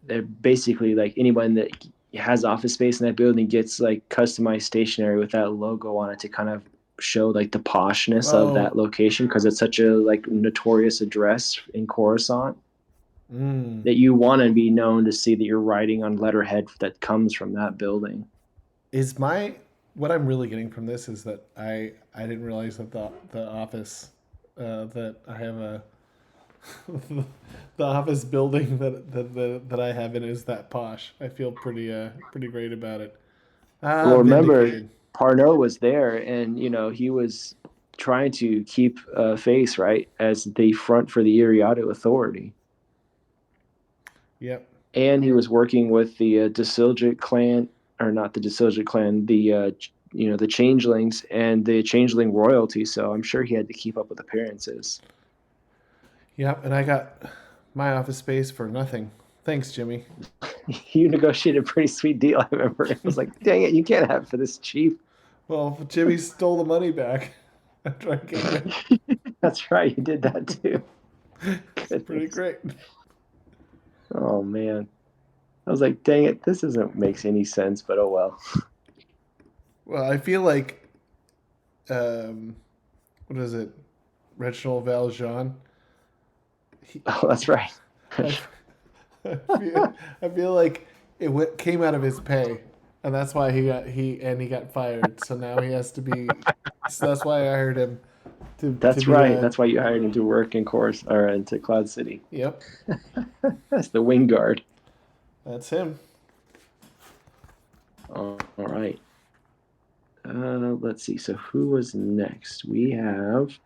they're basically like anyone that has office space in that building gets like customized stationery with that logo on it to kind of show like the poshness of that location, because it's such a like notorious address in Coruscant that you want to be known to see that you're writing on letterhead that comes from that building. Is what I'm really getting from this is that I didn't realize that the office that I have a the office building that I have in is that posh. I feel pretty great about it. Well, remember, Vindicated. Parnot was there, and he was trying to keep face, right, as the front for the Eriadu Authority. Yep. And he was working with the Desilgic clan, or not the Desilgic clan, the Changelings and the Changeling royalty. So I'm sure he had to keep up with appearances. Yep, and I got my office space for nothing. Thanks, Jimmy. You negotiated a pretty sweet deal, I remember. It was like, dang it, you can't have it for this cheap. Well, Jimmy stole the money back after I gave it. That's right, you did that too. It's pretty great. Oh man, I was like, dang it, this doesn't make any sense, but oh well. Well, I feel like, what is it, Reginald Valjean? Oh, that's right. I feel like it came out of his pay, and that's why he got fired. So now he has to be. So that's why I hired him. That's right. That's why you hired him to work in into Cloud City. Yep. That's the wing guard. That's him. All right. Let's see. So who was next? We have.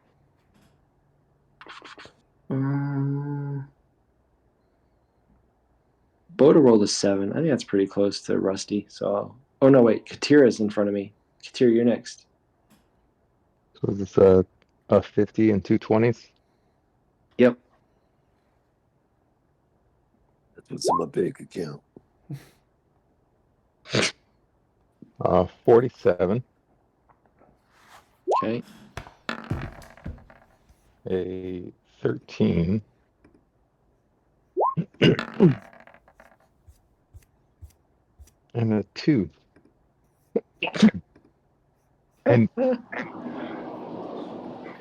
Bota rolled a 7. I think that's pretty close to Rusty. So, oh no, wait, Katira's in front of me. Katira, you're next. So is this a 50 and 220s? Yep. That's what's in my bank account. 47. Okay. A 13. And a 2. And could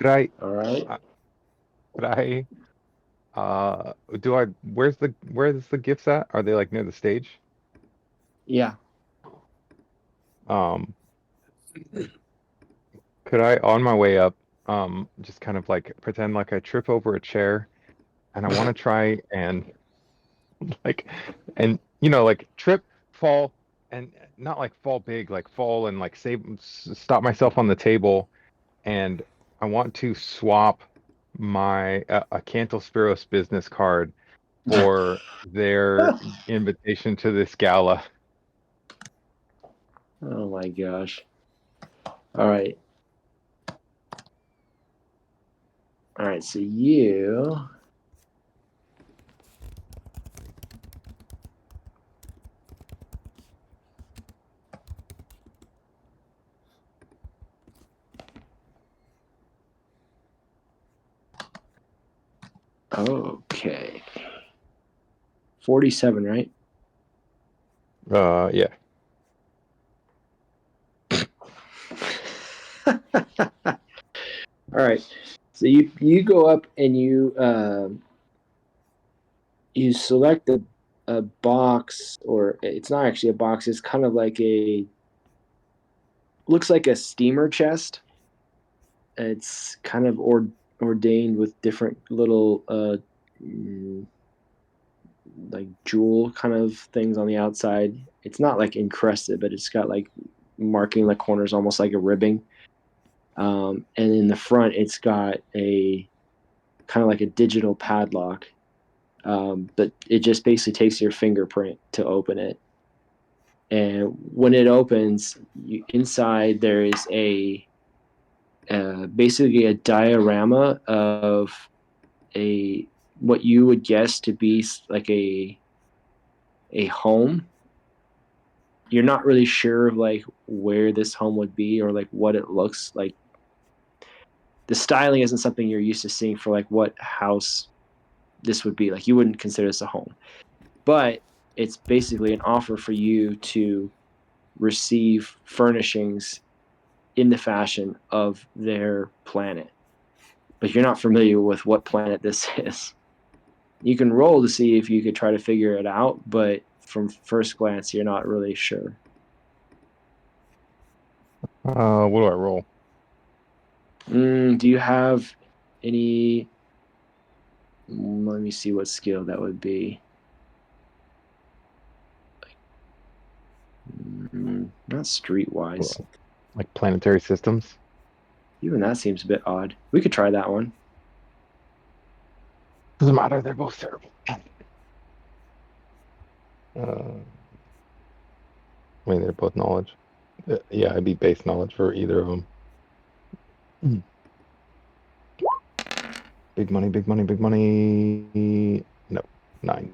I? All right. Could I? Where's the gifts at? Are they like near the stage? Yeah. Could I, on my way up, just kind of like pretend like I trip over a chair, and I want to try and like trip, fall, and not like fall big, like fall and like stop myself on the table, and I want to swap my a Cantalspiros business card for their invitation to this gala. Oh my gosh. All right. All right, so you. Okay. 47, right? Yeah. All right. So you go up and you select a box, or it's not actually a box. It's kind of like looks like a steamer chest. It's kind of ordained with different little like jewel kind of things on the outside. It's not like encrusted, but it's got like marking the corners almost like a ribbing. And in the front, it's got a kind of like a digital padlock, but it just basically takes your fingerprint to open it. And when it opens, inside there is basically a diorama of what you would guess to be like a home, you're not really sure of like where this home would be or like what it looks like. The styling isn't something you're used to seeing for like what house this would be. Like you wouldn't consider this a home, but it's basically an offer for you to receive furnishings in the fashion of their planet. But you're not familiar with what planet this is. You can roll to see if you could try to figure it out, but from first glance, you're not really sure. What do I roll? Do you have any? Let me see what skill that would be. Not streetwise. Like planetary systems? Even that seems a bit odd. We could try that one. Doesn't matter, they're both terrible. I mean, they're both knowledge. Yeah, it'd be base knowledge for either of them. Big money, big money, big money. No, 9.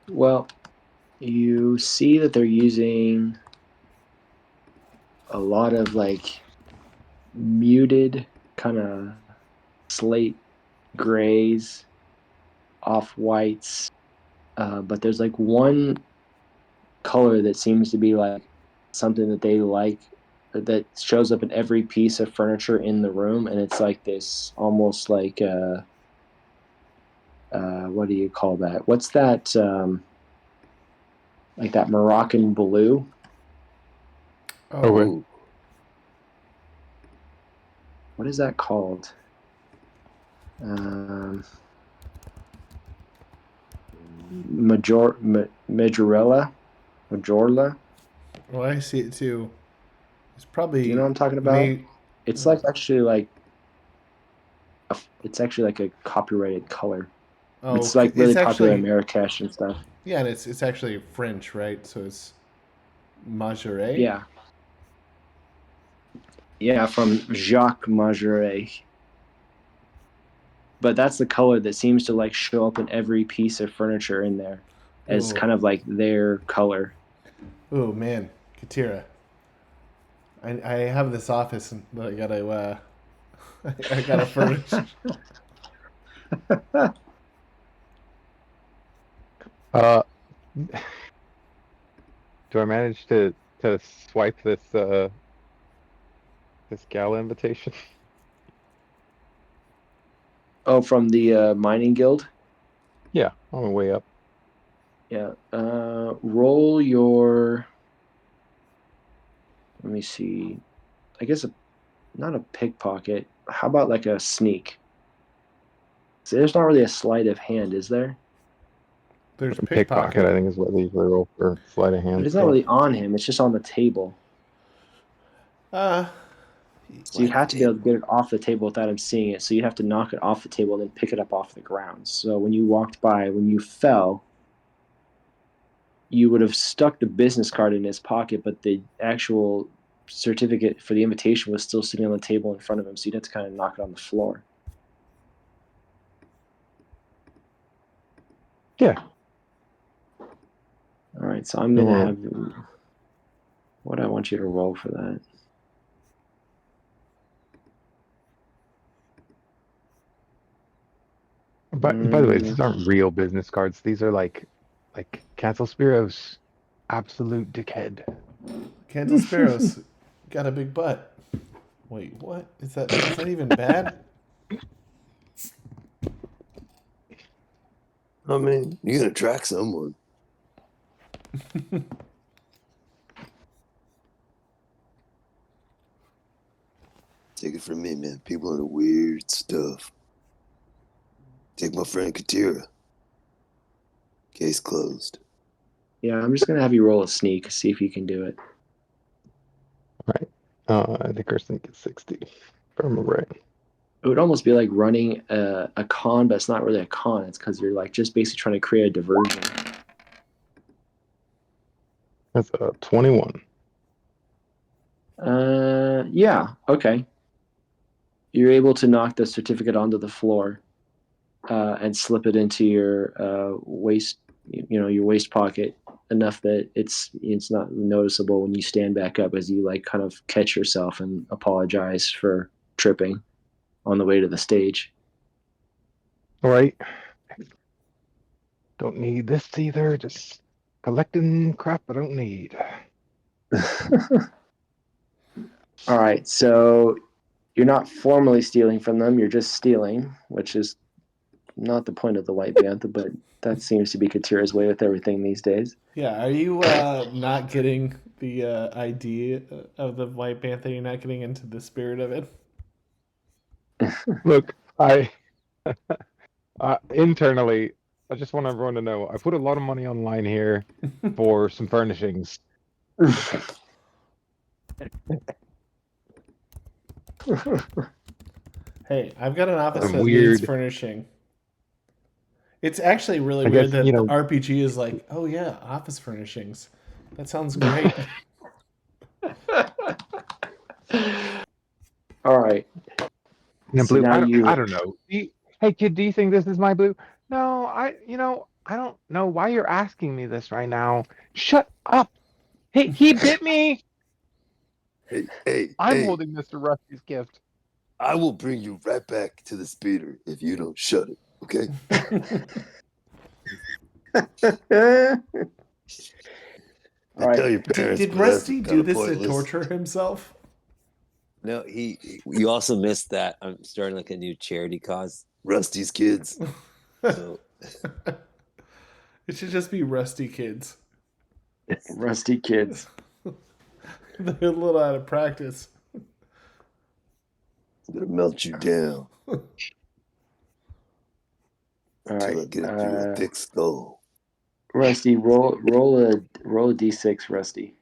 Well, you see that they're using a lot of like muted kind of slate grays, off whites, but there's like one color that seems to be like something that they like that shows up in every piece of furniture in the room, and it's like this almost like what do you call that? What's that? Like that Moroccan blue. Okay. What is that called? Majorella? Well, I see it too. It's probably. Do you know what I'm talking about? It's like actually like. It's actually like a copyrighted color. Oh, it's like really it's popular actually, in Marrakesh and stuff. Yeah, and it's actually French, right? So it's Majoré. Yeah. Yeah, from Jacques Majoré. But that's the color that seems to like show up in every piece of furniture in there as kind of like their color. Oh man, Katira. I have this office, but I gotta I gotta furnish. Do I manage to swipe this this gala invitation? Oh, from the mining guild? Yeah, on the way up. Yeah. Roll your. Let me see. I guess not a pickpocket. How about like a sneak? So there's not really a sleight of hand, is there? There's a pickpocket, I think, is what they usually roll for sleight of hand. But it's not really on him. It's just on the table. So you'd have to be able to get it off the table without him seeing it. So you'd have to knock it off the table and then pick it up off the ground. So when you walked by, when you fell, you would have stuck the business card in his pocket, but the actual certificate for the invitation was still sitting on the table in front of him. So you'd have to kind of knock it on the floor. Yeah. All right. So I'm going to have. What do I want you to roll for that? By the way, these aren't real business cards. These are like Cancel Spiro's absolute dickhead. Cancel Spiro's got a big butt. Wait, what? Is that even bad? I mean, you're gonna track someone. Take it from me, man. People are weird stuff. Take my friend Katira. Case closed. Yeah, I'm just going to have you roll a sneak, see if you can do it. All right. I think our sneak is 60, if I remember right. It would almost be like running a con, but it's not really a con. It's because you're like just basically trying to create a diversion. That's a 21. Yeah, okay. You're able to knock the certificate onto the floor. and slip it into your waist, your waist pocket, enough that it's not noticeable when you stand back up, as you like kind of catch yourself and apologize for tripping on the way to the stage. All right. Don't need this either. Just collecting crap I don't need. All right, so you're not formally stealing from them, you're just stealing, which is not the point of the white bantha, but that seems to be Katira's way with everything these days. Yeah, are you not getting the idea of the white bantha? You're not getting into the spirit of it? Look, internally, I just want everyone to know I put a lot of money online here for some furnishings. Hey, I've got an office Some that weird- needs furnishing. It's actually really I weird guess, that the RPG is like, oh yeah, office furnishings. That sounds great. All right. And So blue, now I don't know. Hey kid, do you think this is my blue? No, I don't know why you're asking me this right now. Shut up. Hey, he bit me. Hey, I'm holding Mr. Rusty's gift. I will bring you right back to the speeder if you don't shut it, okay? All right. Tell your parents. Did but that's Rusty kinda do this pointless. to torture himself? No, you also missed that I'm starting like a new charity cause. Rusty's kids. So It should just be Rusty Kids. Rusty kids. They're a little out of practice. I'm gonna melt you down All until I right. get it through your thick skull. Rusty, roll a d6, Rusty.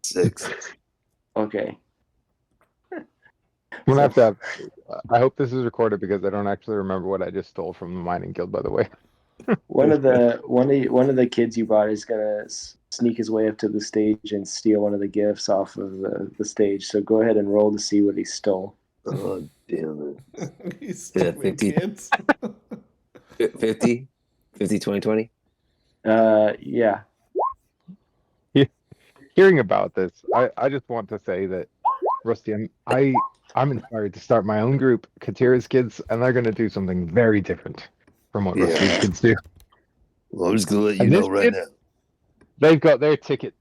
Six. Okay. I'm gonna have to have. I hope this is recorded because I don't actually remember what I just stole from the mining guild. By the way, One of the kids you brought is gonna sneak his way up to the stage and steal one of the gifts off of the stage. So go ahead and roll to see what he stole. Oh, damn it. He's stealing 50. kids. 50, 2020. Yeah. hearing about this, I just want to say that Rusty, I'm inspired to start my own group, Katira's Kids, and they're gonna do something very different from what Rusty's Yeah. kids do. Well, I'm just gonna let you And know this right kid- now. They've got their ticket.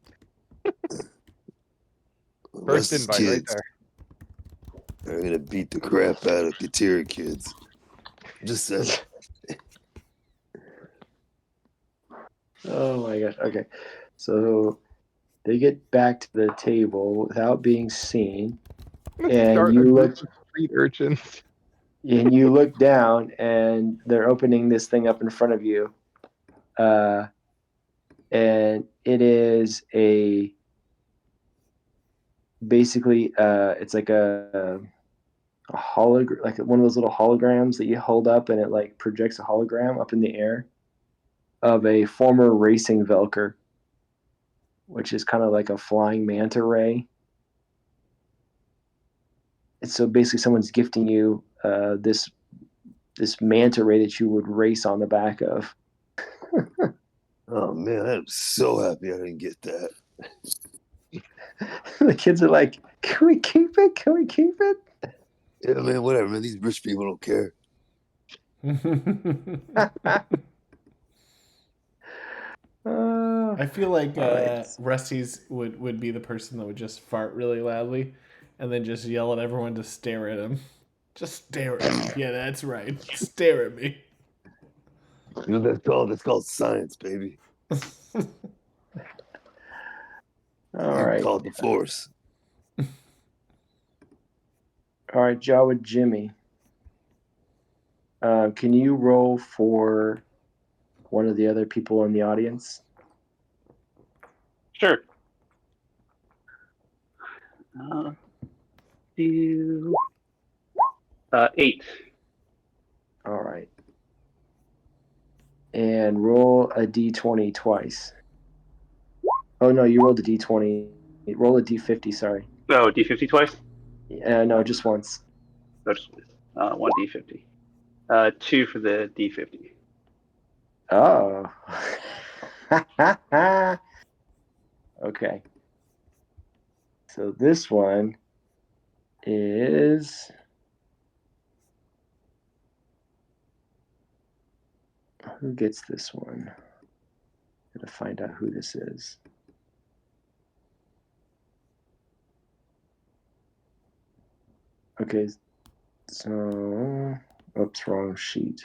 First Rusty's invite right kids there. are gonna beat the crap out of Katira kids. Just saying. Oh my gosh. Okay. So they get back to the table without being seen, and Start you a look group of street urchins. and you look down, and they're opening this thing up in front of you, and it is basically it's like a hologram, like one of those little holograms that you hold up, and it like projects a hologram up in the air of a former racing Velker, which is kind of like a flying manta ray. And so basically someone's gifting you this manta ray that you would race on the back of. Oh man, I'm so happy I didn't get that. The kids are like, can we keep it? Can we keep it? Yeah, man, whatever, man. These rich people don't care. I feel like Alright. Rusty's would be the person that would just fart really loudly and then just yell at everyone to stare at him. Just stare at me. Yeah, that's right. Stare at me. You know that's called science, baby. All right. Called the force. All right, Jawa Jimmy. Can you roll for one of the other people in the audience? Sure. 8. All right. And roll a d20 twice. Oh, no, you rolled a d20. Roll a d50, sorry. Oh, D50 twice? No, just once. That's 1d50. 2 for the d50. Oh. Okay. So this one is. Who gets this one? Gotta find out who this is. Okay, so. Oops, wrong sheet.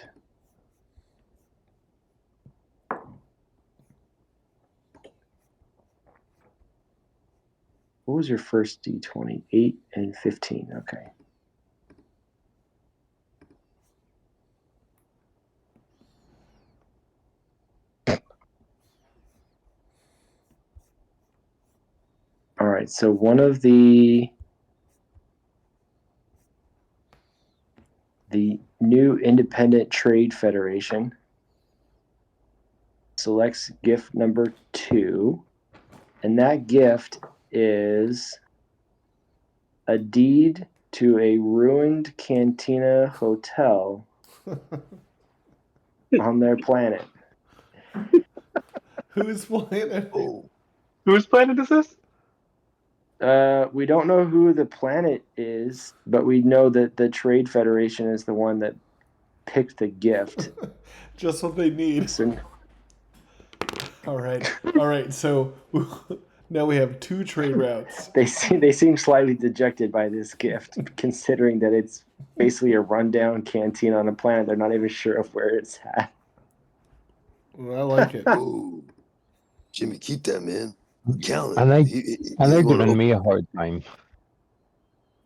What was your first d20? 8 and 15. Okay. All right, so one of the new Independent Trade Federation selects gift number 2, and that gift is a deed to a ruined cantina hotel on their planet. Who's playing it? Oh, Whose planet is this? We don't know who the planet is, but we know that the Trade Federation is the one that picked the gift. Just what they need. So, All right. So now we have 2 trade routes. they seem slightly dejected by this gift, considering that it's basically a rundown canteen on a planet. They're not even sure of where it's at. Well, I like it. oh, Jimmy, keep that, man. Count it. And they're wanna giving open- me a hard time.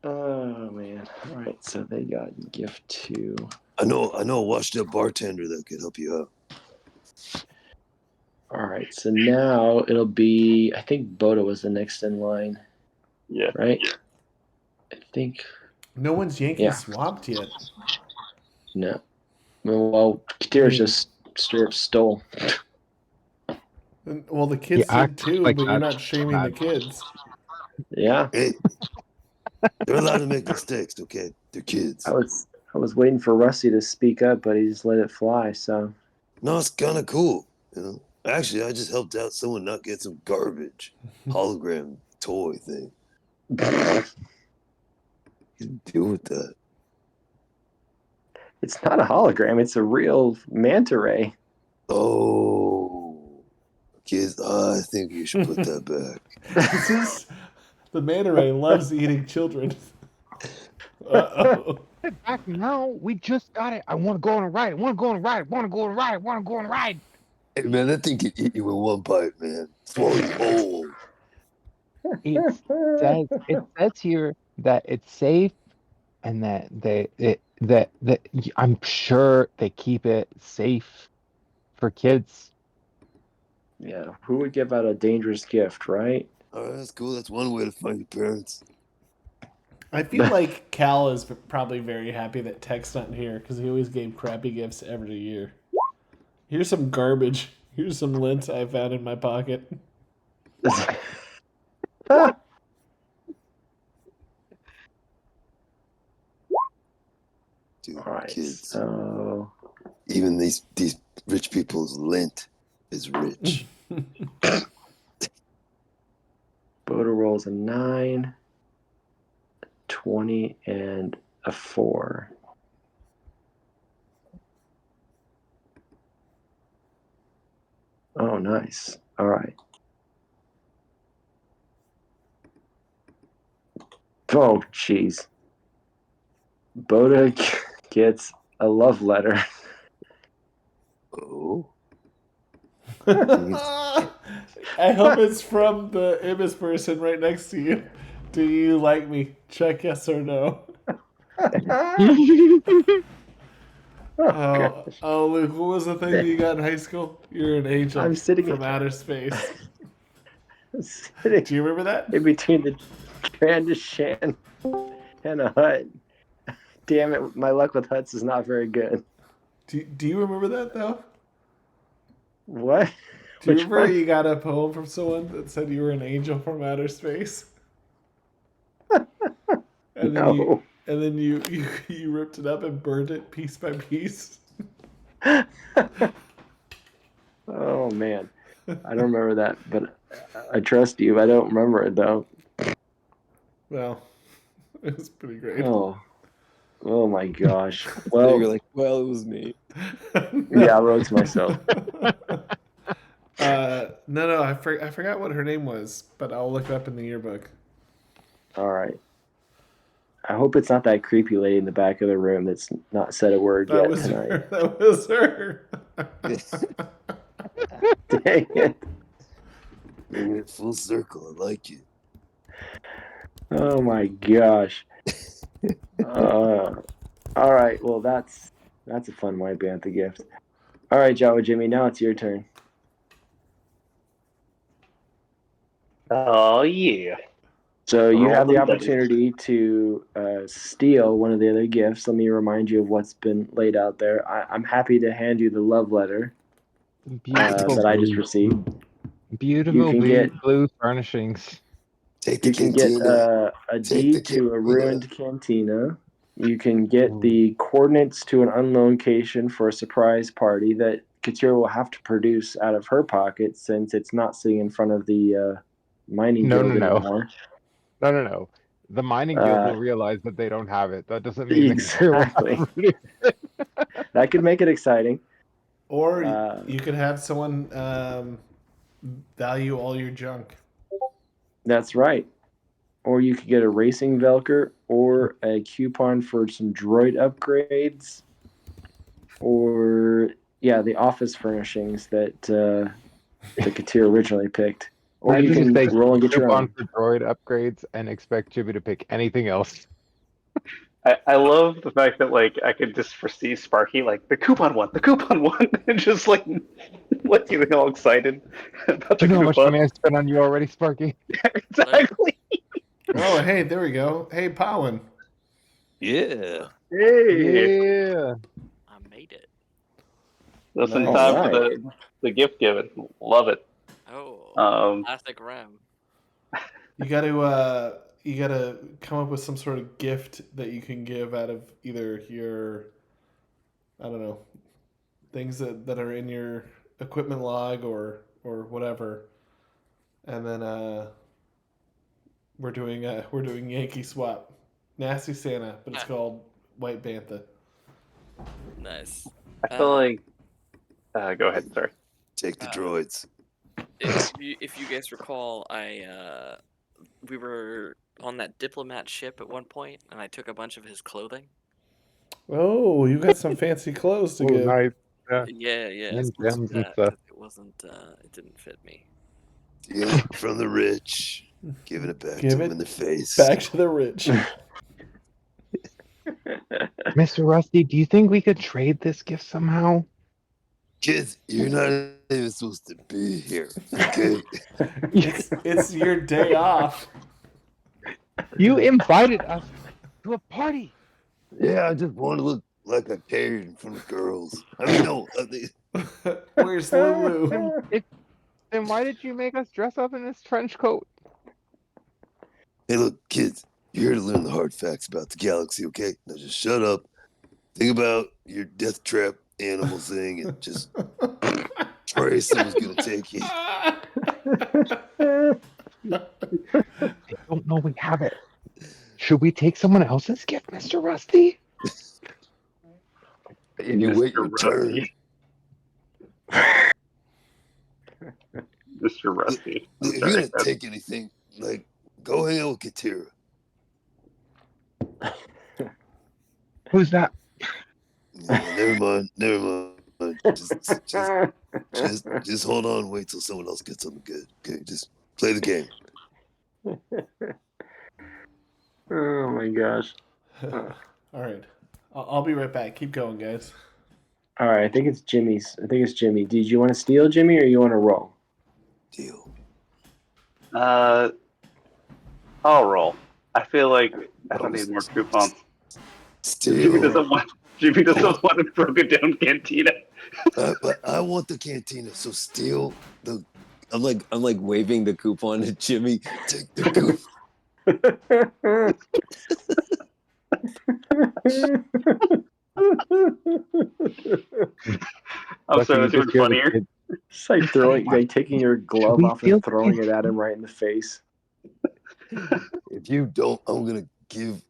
Oh man! All right, so they got gift 2. I know a washed-up bartender that could help you out. All right, so now it'll be. I think Bota was the next in line, Yeah. right? I think No one's Yankee Yeah. swapped yet. no. Well, Katira's just straight up stole. Well, the kids Yeah, did too, like but you're that. not shaming the kids. Yeah, Hey, they're allowed to make mistakes, okay? They're kids. I was waiting for Rusty to speak up, but he just let it fly. So No, it's kind of cool, you know. Actually, I just helped out someone not get some garbage hologram toy thing. You can deal with that. it's not a hologram; it's a real manta ray. Oh, kids, I think you should put that back. This is the manta ray loves eating children. Uh-oh. Back now, we just got it. I want to go on a ride. I want to go on a ride. I want to go on a ride. I want to go on a ride. Hey, man, that thing can eat you with one bite, man. Swallow you whole. It says here that it's safe and that I'm sure they keep it safe for kids. Yeah, who would give out a dangerous gift, right? All right, that's cool. That's one way to find your parents. I feel like Cal is probably very happy that Tech's not here because he always gave crappy gifts every year. Here's some garbage. Here's some lint I found in my pocket. Dude, All right, kids. so Even these rich people's lint is rich. Bota rolls a 9, 20, and a 4. Oh, nice. All right. Oh, jeez. Bota gets a love letter. Oh, I hope it's from the Ibis person right next to you. Do you like me? Check yes or no. Oh, Luke, what was the thing you got in high school? You're an angel I'm sitting from in- outer space. Sitting Do you remember that? in between the Trandishan and a hut. Damn it, my luck with huts is not very good. Do you remember that, though? What? Do you Which remember one? you got a poem from someone that said you were an angel from outer space? And and then No. you ripped it up and burned it piece by piece. Oh man, I don't remember that, but I trust you. I don't remember it though. Well, it was pretty great. Oh my gosh. So Well, you're like, well, it was me. yeah, I wrote to myself. No, I forgot what her name was, but I'll look it up in the yearbook. All right. I hope it's not that creepy lady in the back of the room that's not said a word That yet was tonight. her. That was her. Dang it. Bringing it full circle. I like it. Oh my gosh. All right. Well, that's a fun White Bantha gift. All right, Jawa Jimmy. Now it's your turn. Oh yeah. So you Roll have the them dice. opportunity to steal one of the other gifts. Let me remind you of what's been laid out there. I'm happy to hand you the love letter Beautiful that I just blue- received. Beautiful You can blue, get- blue furnishings. Take the You can get cantina. a Take the deed to a cantina. ruined cantina. You can get Ooh. the coordinates to an unknown location for a surprise party that Katira will have to produce out of her pocket since it's not sitting in front of the mining No, guild no. anymore. No. The mining guild will realize that they don't have it. That doesn't mean Exactly. they That could make it exciting. Or Uh, you could have someone value all your junk. That's right. Or you could get a racing Velker or a coupon for some droid upgrades. Or, yeah, the office furnishings that the Katira originally picked. Or I you just can say roll and get your coupon own. for droid upgrades and expect Jimmy to pick anything else. I love the fact that like I could just foresee Sparky like the coupon one, and just like getting all excited about Do the you know how much coupon. money I spent on you already, Sparky? Exactly. Oh, hey, there we go. Hey, Pawan. Yeah. Hey, Yeah. I made it. just in Nice. time All for right. the gift giving. Love it. Oh, classic Ram. You gotta come up with some sort of gift that you can give out of either your, I don't know, things that are in your equipment log or whatever, and then we're doing Yankee swap, nasty Santa, but it's called White Bantha. Nice. I feel like. Go ahead. Sorry. Take the droids. If you guys recall, we were on that diplomat ship at one point, and I took a bunch of his clothing. Oh, you got some fancy clothes to Oh, give. nice. Yeah. Yeah. And So let's gems do and that, stuff. 'cause it wasn't. It didn't fit me. Steal it from the rich. Giving it back Give to them it in the face. Back to the rich. Mr. Rusty, do you think we could trade this gift somehow? Kids, you're not even supposed to be here. Okay? It's your day off. You invited us to a party. Yeah, I just want to look like I cared in front of girls. I mean, no. Where's Lulu? Then why did you make us dress up in this trench coat? Hey, look, kids, you're here to learn the hard facts about the galaxy, okay? Now just shut up. Think about your death trap animal thing and just pray someone's going to take you. I don't know we have it. Should we take someone else's gift, Mr. Rusty? If you wait your Mr. turn. Mr. Rusty. I'm If you're sorry. going to take anything, like, go hang out with Katira. Who's that? Never mind. Just hold on and wait till someone else gets something good. Okay, just play the game. Oh my gosh. All right. I'll be right back. Keep going, guys. All right, I think it's Jimmy's. I think it's Jimmy. Did you want to steal, Jimmy, or you want to roll? Deal. I'll roll. I feel like I don't need more coupons. Jimmy Steal. doesn't want a broken down cantina. But I want the cantina, so steal the. I'm like waving the coupon at Jimmy. Take the goof. I'm Lucky sorry, you that's even just hear the funnier. kid. It's like taking your glove we off steal and the throwing it at him right in the face. If you don't, I'm gonna give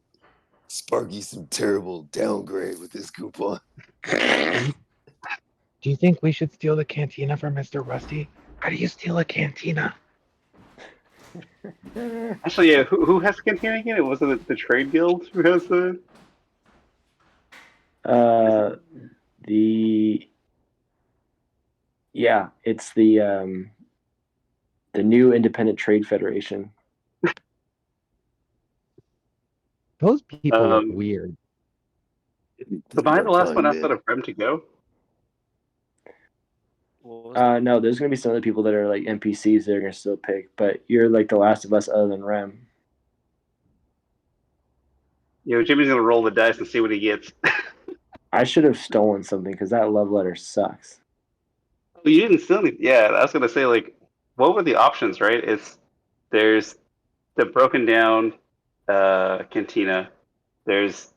Sparky some terrible downgrade with this coupon. Do you think we should steal the cantina from Mr. Rusty? How do you steal a cantina? Actually, yeah, who has the cantina again? It wasn't the trade guild who has the. It's the new Independent Trade Federation. Those people are weird. So behind the last one man. outside of Rem to go. No, there's gonna be some other people that are like NPCs that are gonna still pick, but you're like the last of us other than Rem. Jimmy's gonna roll the dice and see what he gets. I should have stolen something because that love letter sucks. Oh, you didn't steal anything. Yeah, I was gonna say, like, what were the options? Right? There's the broken down cantina. There's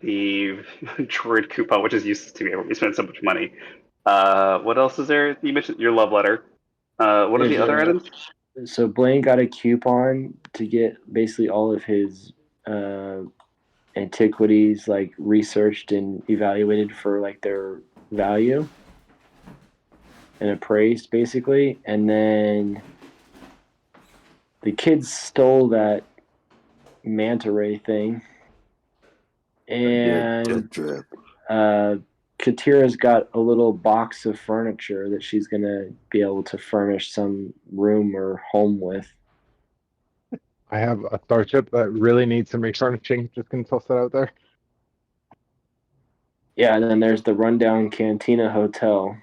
the droid coupon, which is useless to me. We spent so much money. What else is there? You mentioned your love letter. What are the other items? So Blaine got a coupon to get basically all of his antiquities like researched and evaluated for like their value and appraised basically, and then the kids stole that manta ray thing, and Katira's got a little box of furniture that she's gonna be able to furnish some room or home with. I have a starship that really needs some refurnishing. Just gonna toss that out there. Yeah, and then there's the rundown Cantina Hotel.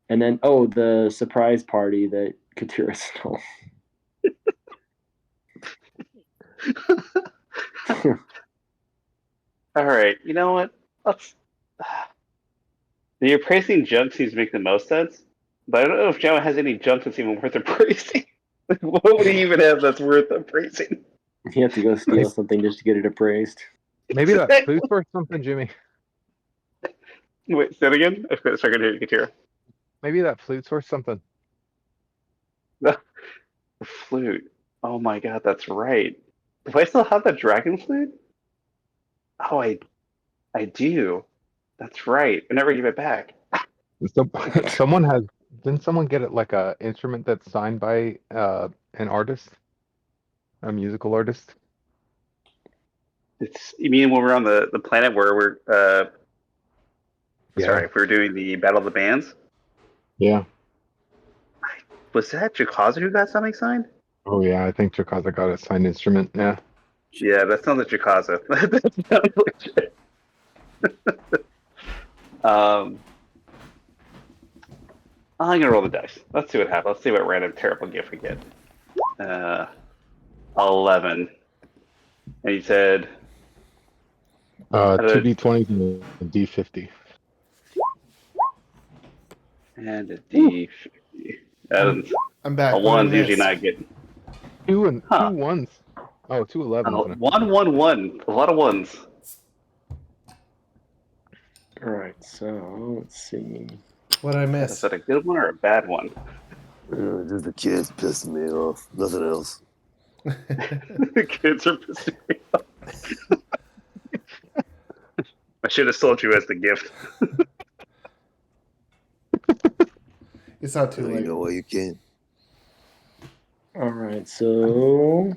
And then, the surprise party that Katira stole. All right, you know what? The appraising junk seems to make the most sense, but I don't know if Jawa has any junk that's even worth appraising. What would he even have that's worth appraising? You have to go steal something just to get it appraised. Maybe that flute's worth something, Jimmy. Wait, say that again? I started to hear Katira. Maybe that flute's worth something. The flute. Oh my god, that's right. Do I still have that dragon flute? Oh, I do. That's right. I never give it back. So, didn't someone get it like a instrument that's signed by an artist, a musical artist? You mean when we're on the planet where we're Yeah. sorry, if we're doing the Battle of the Bands? Yeah. Was that Jakaza who got something signed? Oh yeah, I think Chakaza got a signed instrument. Yeah. Yeah, that sounds like Jakaza. That sounds legit. I'm gonna roll the dice. Let's see what happens. Let's see what random terrible gift we get. 11. And you said 2d20 and a d50. and a D50. I'm back. A What did I one's usually miss? not good. Two ones. Oh, 2 11s. 1, 1, 1. A lot of ones. All right, so let's see. What did I Is miss? that a good one or a bad one? Just the kids pissing me off. Nothing else. The kids are pissing me off. I should have sold you as the gift. It's not too late. You know what? You can. All right, so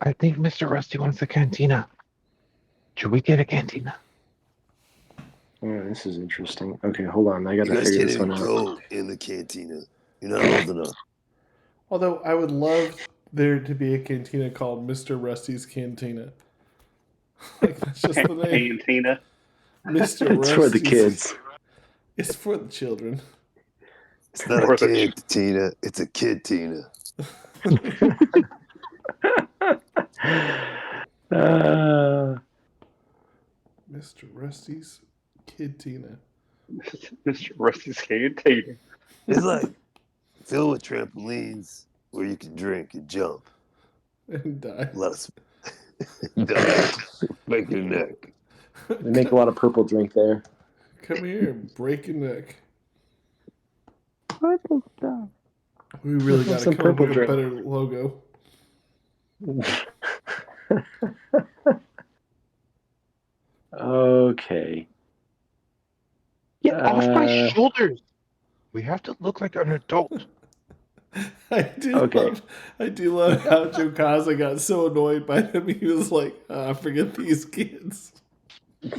I think Mr. Rusty wants a cantina. Should we get a cantina? this is interesting. Okay, hold on. I got You to guys figure can't this even one out. go in the cantina. You're not old enough. Although I would love there to be a cantina called Mr. Rusty's Cantina. Like that's just the name. Cantina. Mr. It's Rusty's. for the kids. It's for the children. It's not a cantina. It's a kid Tina. Mr. Rusty's Kid Tina. Mr. Rusty's Cantina. It's like filled with trampolines where you can drink and jump. And die. Let's die. Break your neck. They make a lot of purple drink there. Come here, break your neck. Purple stuff. We really got to Some come up purple with a drink. better logo. Okay. Get off my Uh, shoulders! We have to look like an adult. I do love how Jokaza got so annoyed by them. He was like, forget these kids.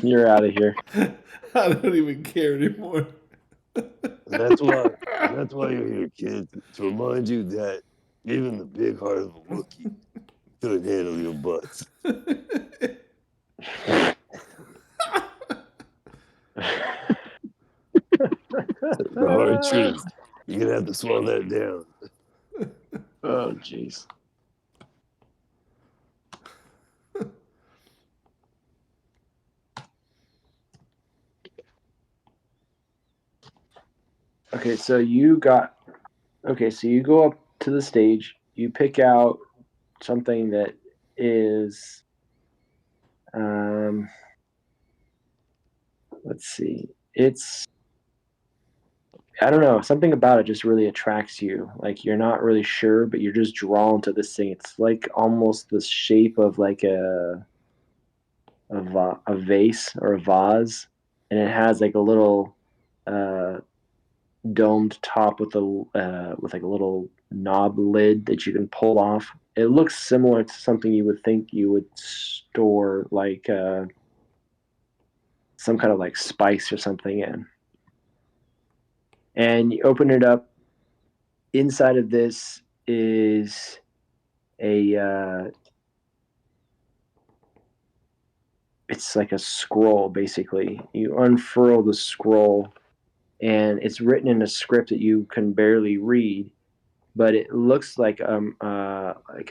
You're out of here. I don't even care anymore. That's why you're here, kid. To remind you that even the big heart of a Wookiee couldn't handle your butts. The hard truth. You're gonna have to swallow that down. Oh, jeez. Okay, so you go up to the stage, you pick out something that is let's see. I don't know, something about it just really attracts you. Like you're not really sure, but you're just drawn to this thing. It's like almost the shape of like a vase or a vase, and it has like a little domed top with like a little knob lid that you can pull off. It looks similar to something you would think you would store like some kind of like spice or something in. And you open it up. Inside of this is it's like a scroll, basically. You unfurl the scroll, and it's written in a script that you can barely read, but it looks like a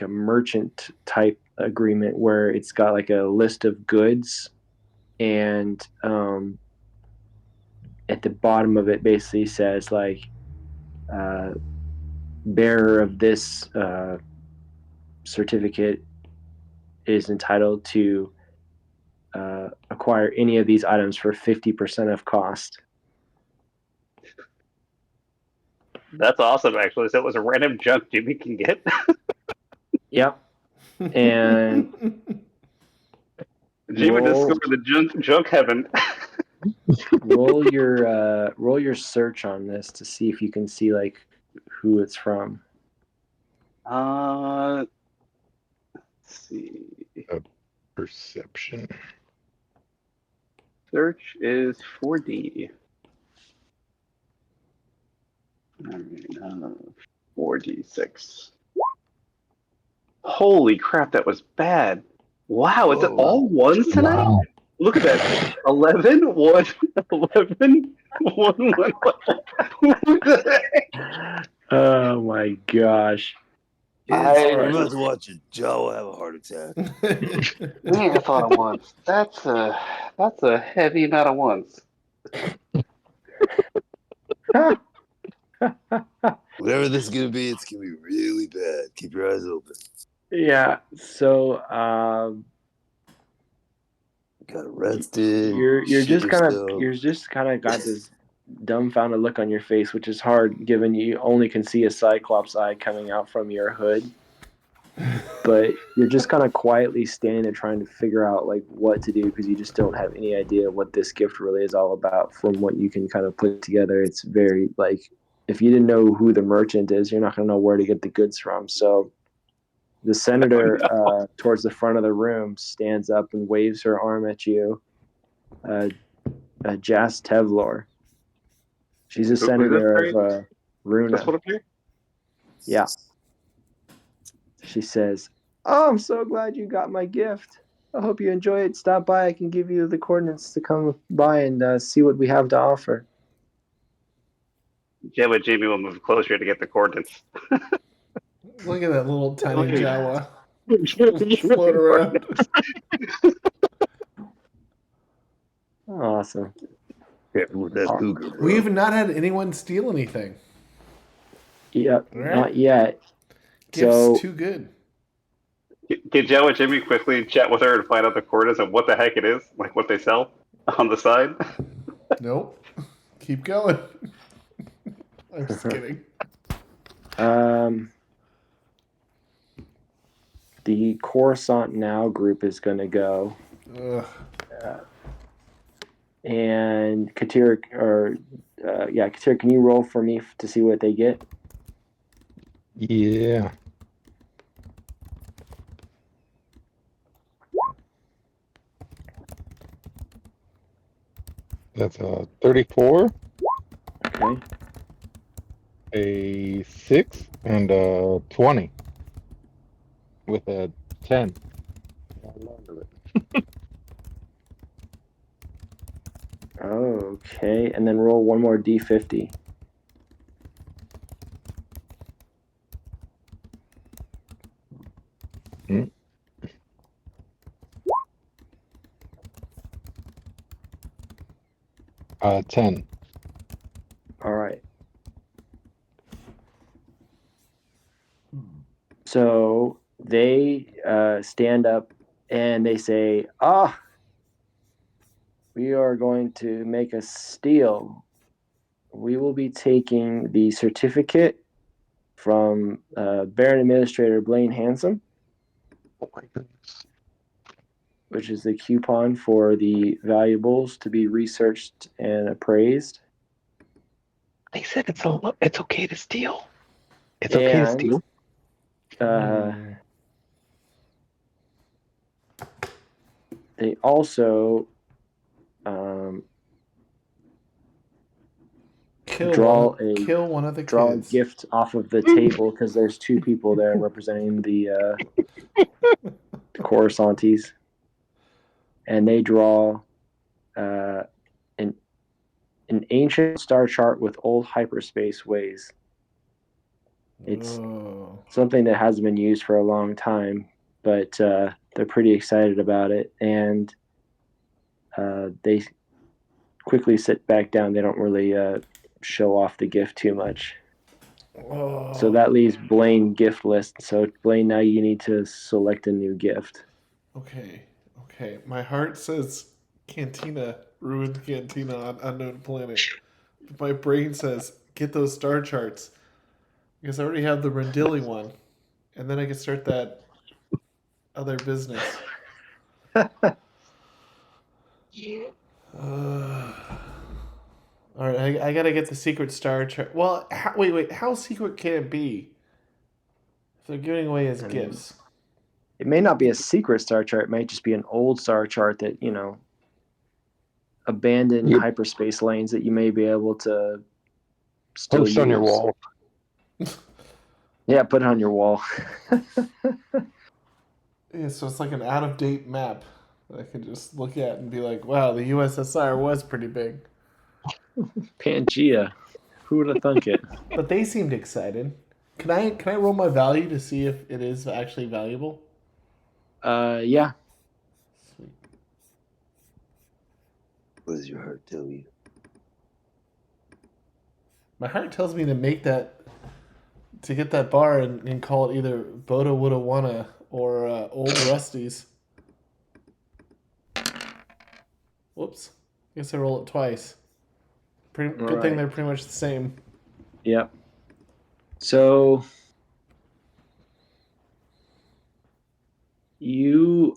merchant type agreement where it's got like a list of goods, and at the bottom of it basically says like bearer of this certificate is entitled to acquire any of these items for 50% of cost. That's awesome, actually. So it was a random junk Jimmy can get. Yep. And Jimmy discovered the junk heaven. roll your search on this to see if you can see like who it's from. Let's see. Perception. Search is 4D. All right, 4D6. Holy crap, that was bad. Wow, it's all ones tonight? Wow. Look at that. 11, 1, 11, 1, 1. Oh my gosh. We're about to watch a Jawa have a heart attack. Man, that's a lot of ones. That's a heavy amount of ones. Whatever this is gonna be, it's gonna be really bad. Keep your eyes open. Yeah, so Got arrested. you're shit just yourself. kind of got this dumbfounded look on your face, which is hard given you only can see a cyclops eye coming out from your hood. But you're just kind of quietly standing there trying to figure out like what to do because you just don't have any idea what this gift really is all about. From what you can kind of put together, it's very like if you didn't know who the merchant is, you're not going to know where to get the goods from. So the senator towards the front of the room stands up and waves her arm at you. Jas Tevlor. She's a senator of Runa. That's what I'm hearing? Yeah. She says, "Oh, I'm so glad you got my gift. I hope you enjoy it. Stop by. I can give you the coordinates to come by and see what we have to offer." Yeah, but Jamie will move closer to get the coordinates. Look at that little tiny Jawa float around. Awesome. Careful with that cougar, bro. We have not had anyone steal anything. Yep, Right. not yet. Gift's So too good. Can Jawa and Jimmy quickly chat with her and find out the coordinates of what the heck it is, like what they sell on the side? Nope. Keep going. I'm just kidding. The Coruscant Now group is going to go. Ugh. And Katira, Katira, can you roll for me to see what they get? Yeah. That's a 34, Okay. a 6, and a 20 with a 10. Okay, and then roll one more d50. Mm. Uh, 10. All right. So they stand up and they say, we are going to make a Steele. We will be taking the certificate from Baron Administrator Blaine Hansom, Oh my goodness. which is the coupon for the valuables to be researched and appraised. They said it's okay to steal. It's okay to And steal. they also draw one of the a kids. gift off of the table because there's two people there representing the Coruscantes, and they draw an ancient star chart with old hyperspace ways. It's something that hasn't been used for a long time, but they're pretty excited about it, and they quickly sit back down. They don't really show off the gift too much. So that leaves Blaine gift list. So Blaine, now you need to select a new gift. Okay. My heart says Cantina, ruined Cantina on unknown planet. But my brain says get those star charts. Because I already have the Rendili one. And then I can start that other business. All right, I gotta get the secret star chart. Well, wait, how secret can it be? If they're giving away as gifts. It may not be a secret star chart. It might just be an old star chart that, abandoned hyperspace lanes that you may be able to still Post on your use. wall. Yeah, put it on your wall. Yeah, so it's like an out-of-date map that I can just look at and be like, wow, the USSR was pretty big. Pangea. Who would have thunk it? But they seemed excited. Can I roll my value to see if it is actually valuable? Yeah. Sweet. What does your heart tell you? My heart tells me to get that bar and call it either Bota Woulda Wanna or Old Rusty's. Whoops. Guess I roll it twice. Good thing they're pretty much the same. Yep. So you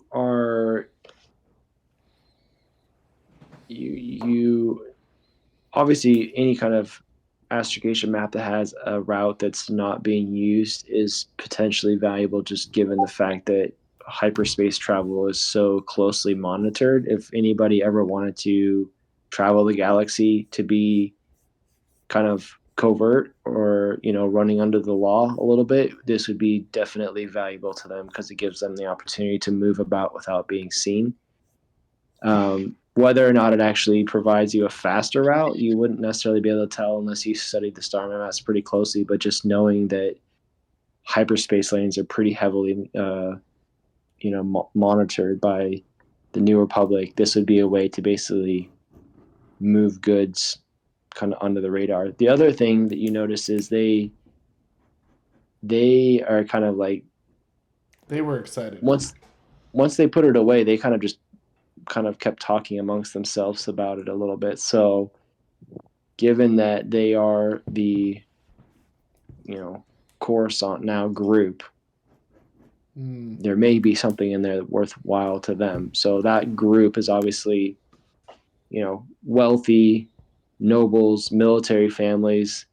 obviously any kind of astrogation map that has a route that's not being used is potentially valuable, just given the fact that hyperspace travel is so closely monitored. If anybody ever wanted to travel the galaxy to be kind of covert or running under the law a little bit, this would be definitely valuable to them because it gives them the opportunity to move about without being seen. Whether or not it actually provides you a faster route, you wouldn't necessarily be able to tell unless you studied the star maps pretty closely. But just knowing that hyperspace lanes are pretty heavily monitored by the New Republic, this would be a way to basically move goods kind of under the radar. The other thing that you notice is they are kind of like They were excited. Once they put it away, they kind of kept talking amongst themselves about it a little bit. So, given that they are the, Coruscant now group, there may be something in there worthwhile to them. So that group is obviously, wealthy nobles, military families.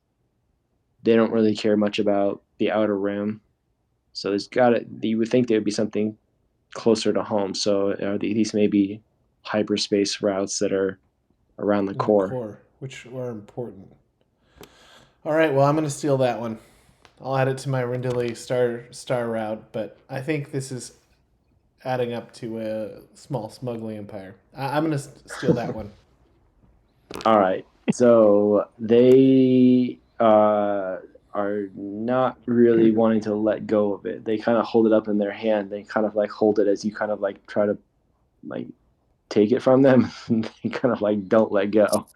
They don't really care much about the outer rim. So you would think there would be something closer to home. So these may be hyperspace routes that are around the core. Which are important. All right, well, I'm going to steal that one. I'll add it to my Rendili star route, but I think this is adding up to a small smuggling empire. I'm going to steal that one. All right. So they are not really wanting to let go of it. They kind of hold it up in their hand. They kind of like hold it as you kind of like try to like take it from them. They kind of like don't let go.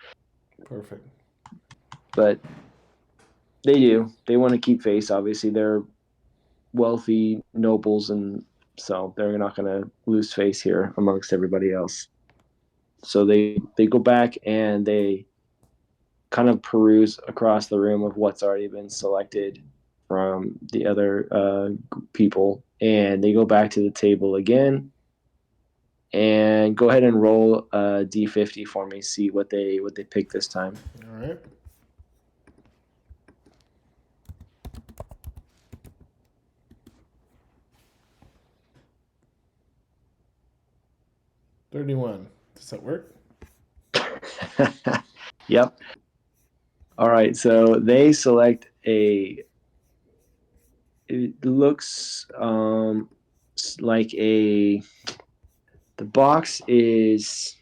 Perfect. But they do. They want to keep face. Obviously, they're wealthy nobles, and so they're not going to lose face here amongst everybody else. So they go back and they kind of peruse across the room of what's already been selected from the other people, and they go back to the table again. And go ahead and roll a d50 for me. See what they pick this time. All right. $31. Does that work? Yep. All right. So they select a. It looks like a. The box is.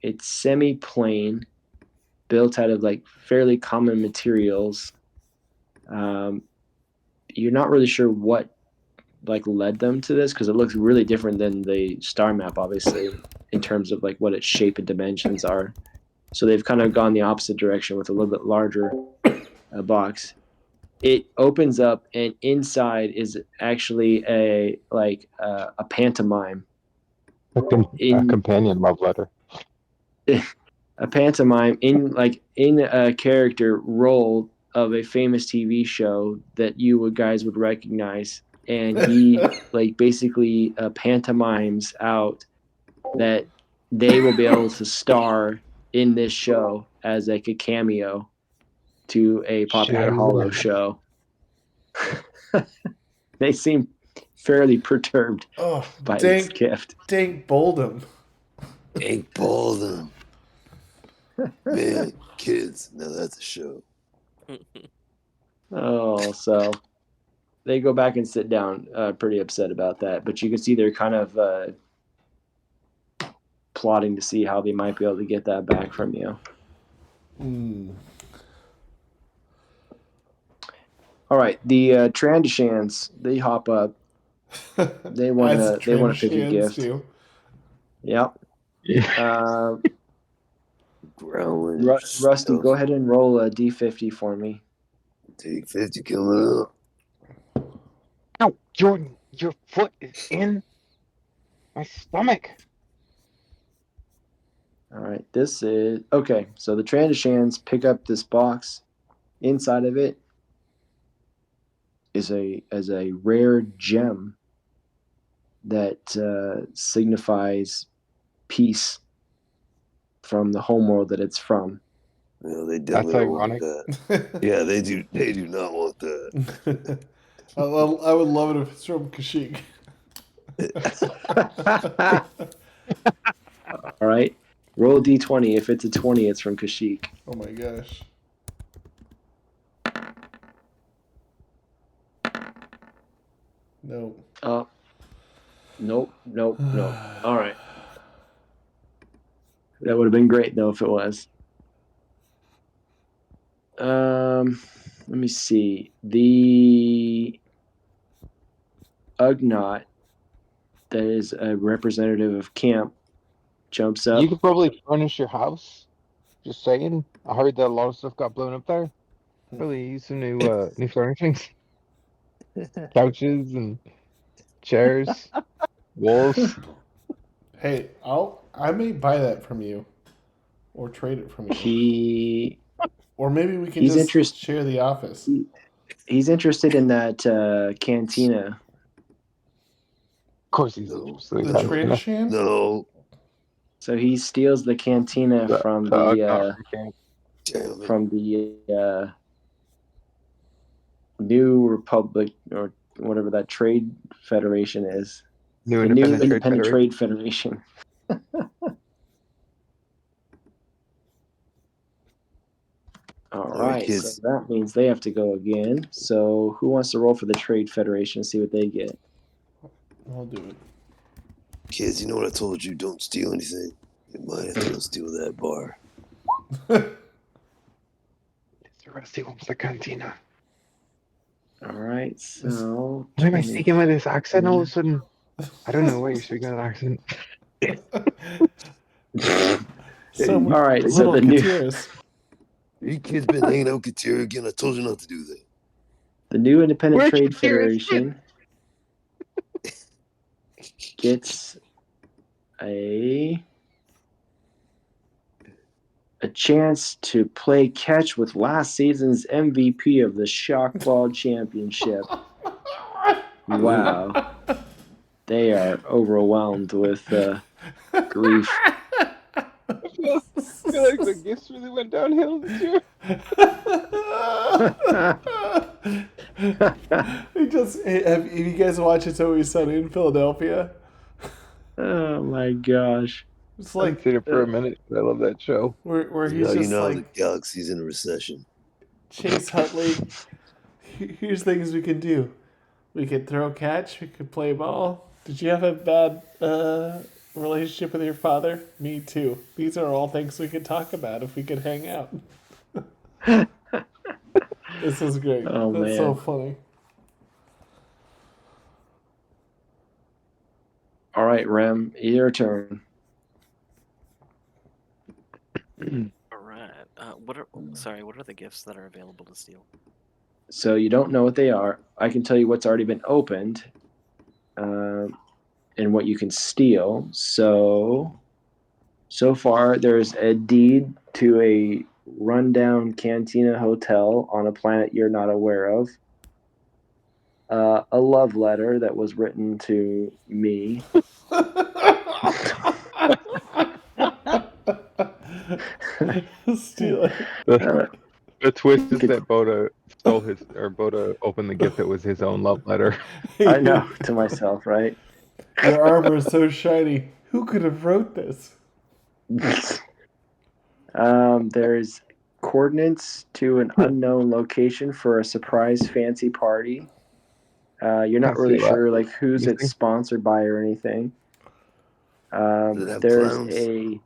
It's semi-plain, built out of like fairly common materials. You're not really sure what like led them to this because it looks really different than the star map, obviously, in terms of like what its shape and dimensions are. So they've kind of gone the opposite direction with a little bit larger box. It opens up, and inside is actually a pantomime. A companion love letter. A pantomime in a character role of a famous TV show that you guys would recognize, and he like basically pantomimes out that they will be able to star in this show as like a cameo to a popular Hollow show. They seem fairly perturbed by this gift. Dank Boldham. Dank Boldham. Man, kids, now that's a show. Oh, so they go back and sit down, pretty upset about that. But you can see they're kind of plotting to see how they might be able to get that back from you. All right, the Trandashans, they hop up. They want to pick a gift. Yep. Rusty, go ahead and roll a d50 for me. Take 50 coming up. No, Jordan, your foot is in my stomach. All right, this is okay. So the Trandashans pick up this box. Inside of it is a rare gem that signifies peace from the homeworld that it's from. Well, they definitely want that. Yeah, they do. They do not want that. I would love it if it's from Kashyyyk. All right, roll a d20. If it's a 20, it's from Kashyyyk. Oh my gosh. No. Nope. All right. That would have been great though if it was. Let me see. The Ugnaught, that is a representative of camp, jumps up. You could probably furnish your house. Just saying. I heard that a lot of stuff got blown up there. Really use some new furnishings. Couches and chairs, walls. Hey, I may buy that from you, or trade it from you, or maybe we can just share the office. He's interested in that cantina. Of course he's interested in The cantina. trader shan? No. So he steals the cantina from the New Republic, or whatever that trade federation is. New the New Independent Independent Trade Federation. All right, so that means they have to go again. So who wants to roll for the Trade Federation and see what they get? I'll do it. Kids, you know what I told you? Don't steal anything. You might have to go steal that bar. Mr. Rusty wants the cantina. All right, so... Why am I speaking with this accent all of a sudden? I don't know why you're speaking with an accent. All right, so the Katiras. You kids been hanging out with Katira again? I told you not to do that. The New Independent Trade Federation gets a chance to play catch with last season's MVP of the Shockball Championship. Wow. They are overwhelmed with grief. I feel like the gifts really went downhill this year. Have you guys watched It's Always Sunny in Philadelphia? Oh my gosh. It's like, I've seen it for a minute, but I love that show. Where he's just like, the galaxy's in a recession. Chase Hutley, here's things we can do. We could throw catch, we could play ball. Did you have a bad relationship with your father? Me too. These are all things we could talk about if we could hang out. This is great. Oh, That's man. so funny. All right, Rem, your turn. All right. What are the gifts that are available to steal? So you don't know what they are. I can tell you what's already been opened, and what you can steal. So far, there's a deed to a rundown cantina hotel on a planet you're not aware of. A love letter that was written to me. Steal it. The twist is that Bota opened the gift that was his own love letter. I know, to myself, right? Your armor is so shiny. Who could have wrote this? There's coordinates to an unknown location for a surprise fancy party. You're not really sure like who's it's sponsored by or anything. There's clowns?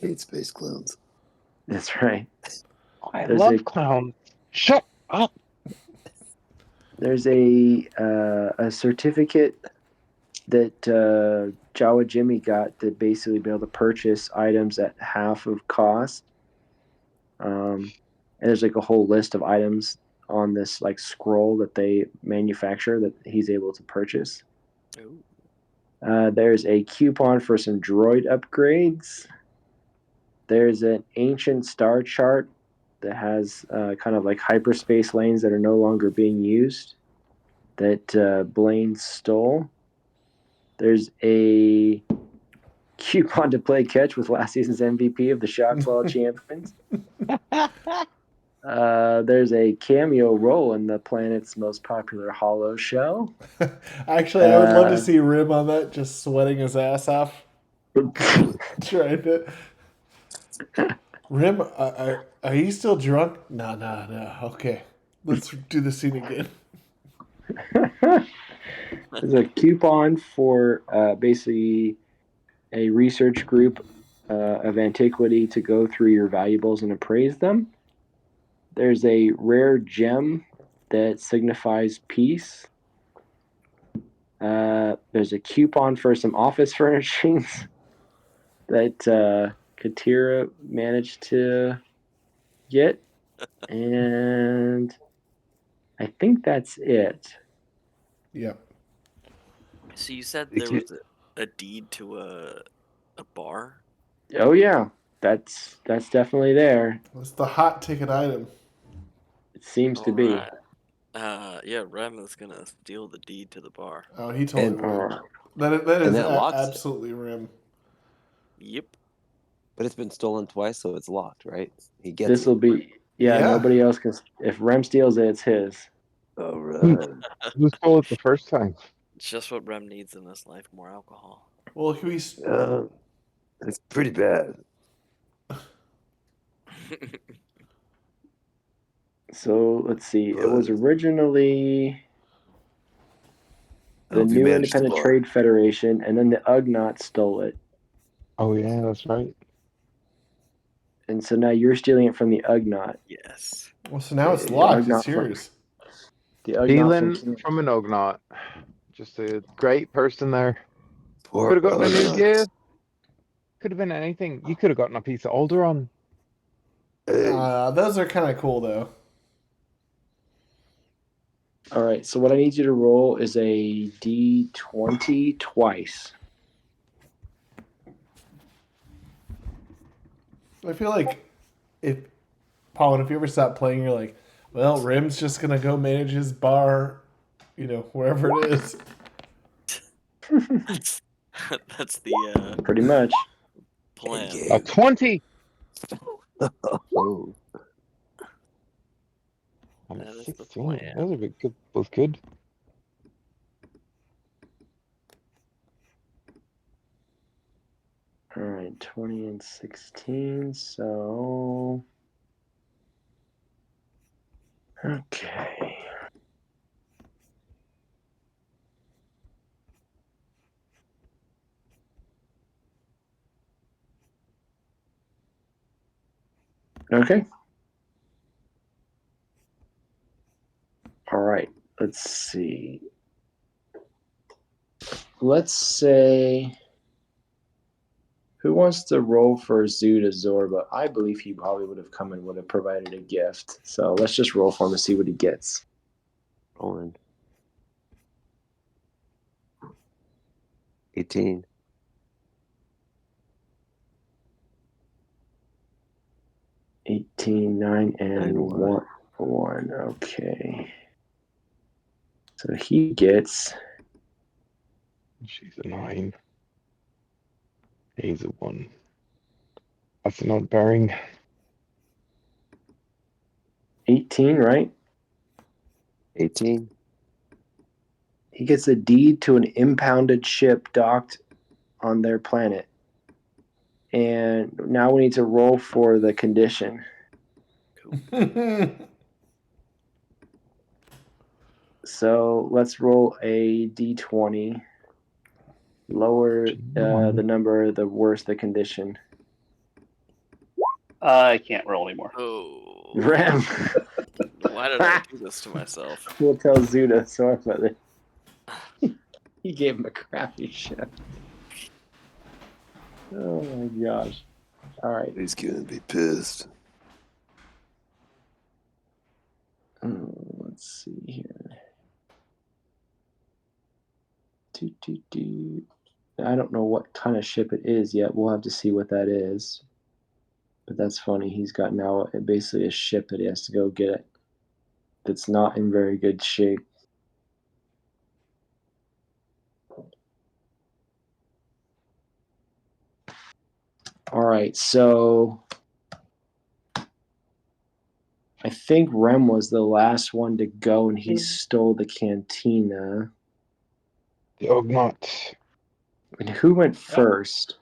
Hate space clowns. That's right. I love clowns. Shut up. There's a certificate that Jawa Jimmy got to basically be able to purchase items at half of cost. And there's like a whole list of items on this like scroll that they manufacture that he's able to purchase. Ooh. There's a coupon for some droid upgrades. There's an ancient star chart that has kind of like hyperspace lanes that are no longer being used that Blaine stole. There's a coupon to play catch with last season's MVP of the Shockball Champions. There's a cameo role in the planet's most popular holo show. Actually, I would love to see Rim on that, just sweating his ass off. Trying to... Rim, are you still drunk? No. Okay. Let's do the scene again. There's a coupon for basically a research group of antiquity to go through your valuables and appraise them. There's a rare gem that signifies peace. There's a coupon for some office furnishings that Katira managed to get. And I think that's it. Yep. So you said They there can't- was a deed to a bar? Oh yeah, that's definitely there. It's the hot ticket item. It seems to be. Alright. Yeah, Rem is gonna steal the deed to the bar. Oh, he totally And- would. Uh, That And is that locks it. absolutely Rim. Yep. But it's been stolen twice, so it's locked, right? He gets this will it. be. Yeah, Yeah. nobody else can. If Rem steals it, it's his. All right. Who stole it the first time? It's just what Rem needs in this life, more alcohol. Well, It's pretty bad. So let's see. It was But- originally I the hope you New managed the Independent bar. Trade Federation, and then the Ugnaught stole it. Oh yeah, that's right. And so now you're stealing it from the Ugnaught. Yes. well, so now it's The locked. Ugnaught It's yours. The Ugnaught Stealing from from an Ugnaught. Just a great person there. Poor Could have gotten a new Ugnaught. gear. Could have been anything. You could have gotten a piece of Alderon. Hey, Those are kind of cool, though. All right. So what I need you to roll is a D20 twice. I feel like if Pawan, if you ever stop playing, you're like, well, Rim's just gonna go manage his bar, wherever it is. That's the Pretty much. plan. Hey, A 20. oh, I'm That is the 16. plan. Those are good. Both good. All right. 20 and 16. So. Okay. Okay. All right. Let's see. Let's say. Who wants to roll for Zoo to Zorba? I believe he probably would have come and would have provided a gift. So let's just roll for him and see what he gets. rolling. 18. 18, 9, and 9, 1. 1. Okay. So he gets She's a 9. He's a 1. That's not bearing. 18, right? 18. He gets a deed to an impounded ship docked on their planet. And now we need to roll for the condition. So let's roll a d20. Lower the number, the worse the condition. I can't roll anymore. Oh. Ram. Why did I do this to myself? We'll tell Zuda. Sorry about it. He gave him a crappy ship. Oh my gosh. All right. He's gonna be pissed. Let's see here. I don't know what kind of ship it is yet. We'll have to see what that is. But that's funny. He's got now basically a ship that he has to go get that's not in very good shape. All right, so I think Rem was the last one to go, and he stole the cantina. The Ugnaught. And who went first?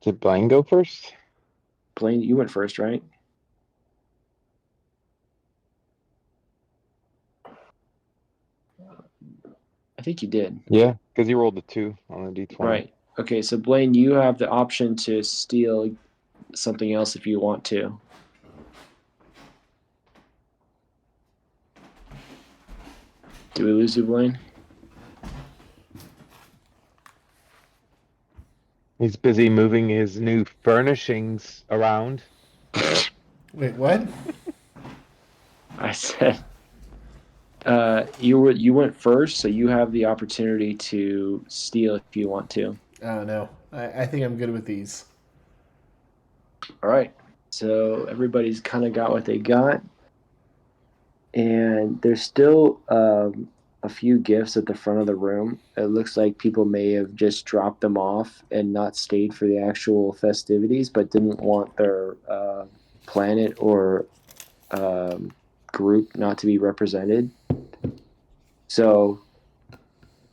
Did Blaine go first? Blaine, you went first, right? I think you did. Yeah, because he rolled a 2 on the D20. Right. Okay, so Blaine, you have the option to steal something else if you want to. Do we lose you, Blaine? He's busy moving his new furnishings around. Wait, what? I said you went first, so you have the opportunity to steal if you want to. Oh no, I think I'm good with these. All right. So everybody's kind of got what they got, and there's still a few gifts at the front of the room. It looks like people may have just dropped them off and not stayed for the actual festivities, but didn't want their planet or group not to be represented. So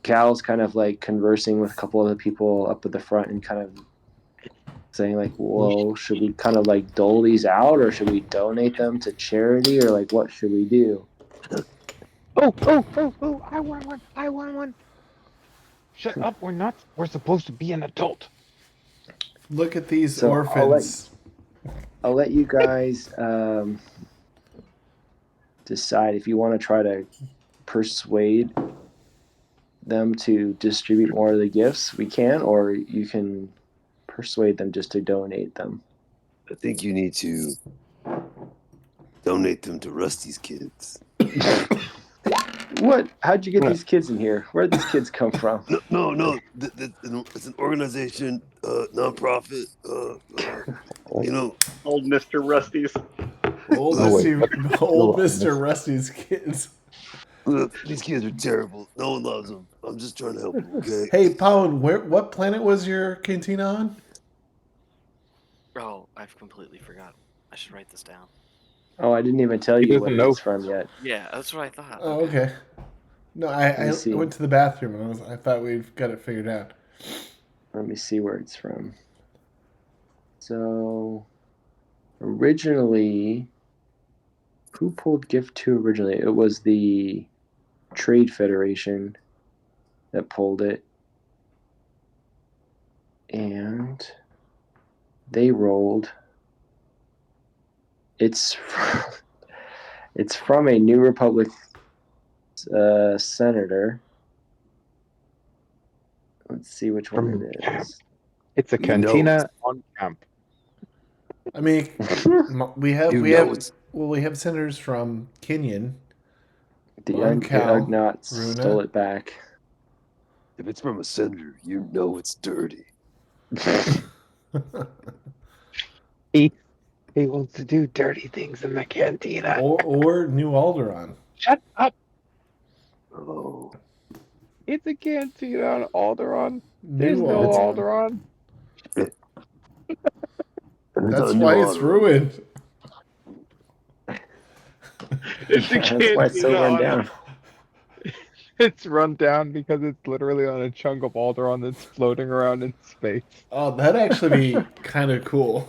Cal's kind of like conversing with a couple of the people up at the front and kind of saying like, well, should we kind of like dole these out, or should we donate them to charity, or like what should we do? Oh, I want one. I want one. Shut up. We're supposed to be an adult. Look at these So orphans. I'll let you guys decide if you want to try to persuade them to distribute more of the gifts. We can, or you can persuade them just to donate them. I think you need to donate them to Rusty's kids. What? How'd you get these kids in here? Where'd these kids come from? No. It's an organization, nonprofit. Old Mr. Rusty's. Old Mr. Rusty's kids. Look, these kids are terrible. No one loves them. I'm just trying to help them, okay? Hey, Pawan, what planet was your cantina on? Oh, I've completely forgot. I should write this down. Oh, I didn't even tell He you what doesn't know. it's from yet. Yeah, that's what I thought. Oh, okay. No, I see. went to the bathroom and I thought we've got it figured out. Let me see where it's from. So, originally, who pulled Gift 2 originally? It was the Trade Federation that pulled it. And they rolled. It's from a New Republic senator. Let's see which one it is. It's a cantina on camp. I mean, we have senators from Kenyan. The Cal, Ugnaught stole it back. If it's from a senator, you know it's dirty. He wants to do dirty things in the cantina. Or New Alderaan. Shut up. Oh. It's a cantina on Alderaan. There's no Alderaan. That's why it's ruined. It's a That's why it's so run down. It's run down because it's literally on a chunk of Alderaan that's floating around in space. Oh, that'd actually be kind of cool.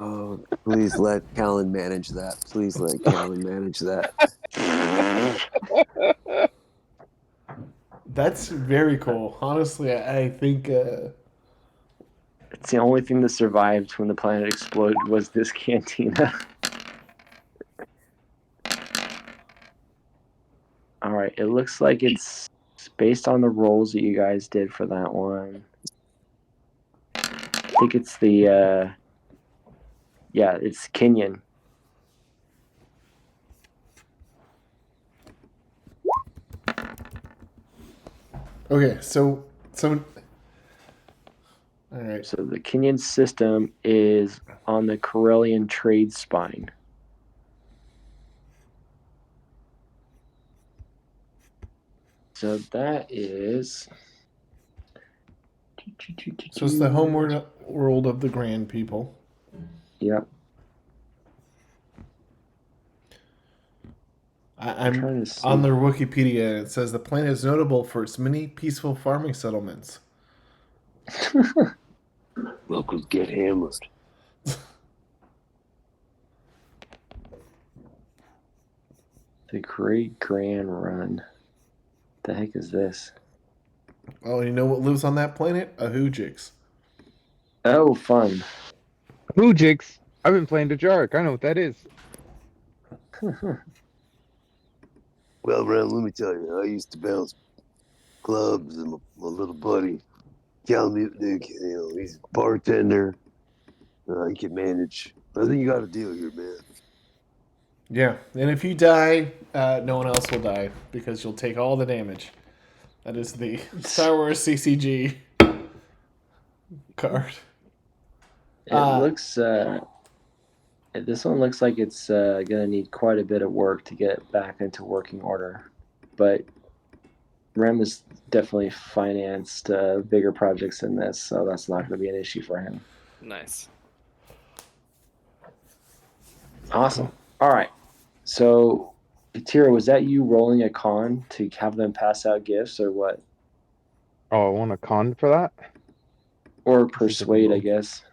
Oh, please let Callan manage that. Please let Callan manage that. That's very cool. Honestly, I think it's the only thing that survived when the planet exploded was this cantina. All right, it looks like it's based on the rolls that you guys did for that one. I think it's the it's Kenyan. okay, so all right. So the Kenyan system is on the Corellian trade spine. So that is. So it's the homeward world of the Grand People. Yep. I'm on their Wikipedia, and it says the planet is notable for its many peaceful farming settlements. Locals get hammered. The Great Grand Run. The heck is this? Oh, you know what lives on that planet? A Hoojix. Oh, fun. Hoojix. I've been playing Dejarik. I know what that is. Well, Ren, let me tell you, I used to bounce clubs, and my little buddy, Cal Mutnick, he's a bartender. He can manage I think you got a deal here, man. Yeah, and if you die, no one else will die because you'll take all the damage. That is the Star Wars CCG card. It looks. This one looks like it's gonna need quite a bit of work to get back into working order, but Rem has definitely financed bigger projects than this, so that's not going to be an issue for him. Nice. Awesome. All right. So, Katira, was that you rolling a con to have them pass out gifts, or what? Oh, I want a con for that? Or persuade, I guess.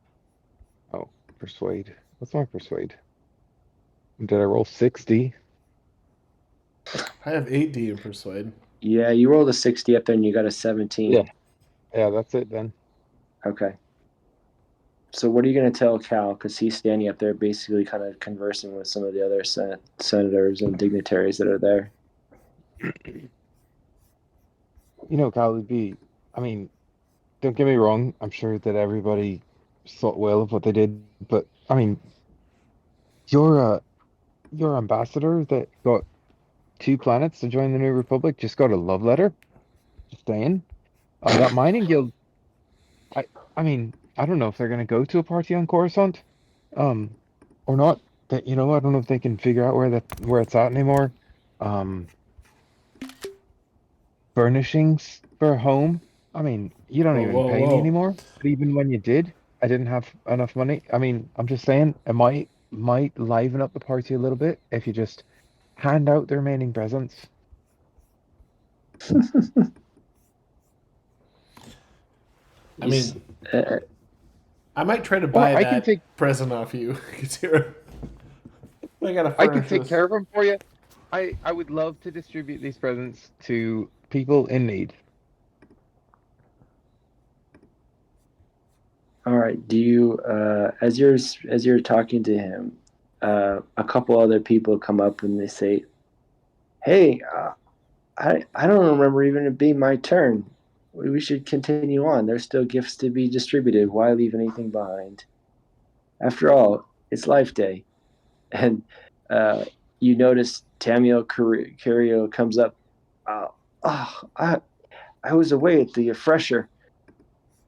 Oh, persuade. What's my persuade? Did I roll 60? I have 8D in persuade. Yeah, you rolled a 60 up there and you got a 17. Yeah, that's it then. Okay. So what are you going to tell Cal? Because he's standing up there basically kind of conversing with some of the other senators and dignitaries that are there. You know, Cal, I mean, don't get me wrong, I'm sure that everybody thought well of what they did, but I mean, your ambassador that got 2 planets to join the New Republic just got a love letter. Just saying. That mining guild, I mean, I don't know if they're gonna go to a party on Coruscant, or not. That I don't know if they can figure out where it's at anymore. Furnishings for a home. I mean, you don't even pay me anymore. But even when you did, I didn't have enough money. I mean, I'm just saying, it might liven up the party a little bit if you just hand out the remaining presents. I mean, I might try to buy that present off you, Katira. I can take care of them for you. I would love to distribute these presents to people in need. All right. Do you, as you're talking to him, a couple other people come up and they say, "Hey, I don't remember even it being my turn. We should continue on. There's still gifts to be distributed. Why leave anything behind? After all, it's Life Day." And you notice Tamiel Curio comes up. I was away at the refresher.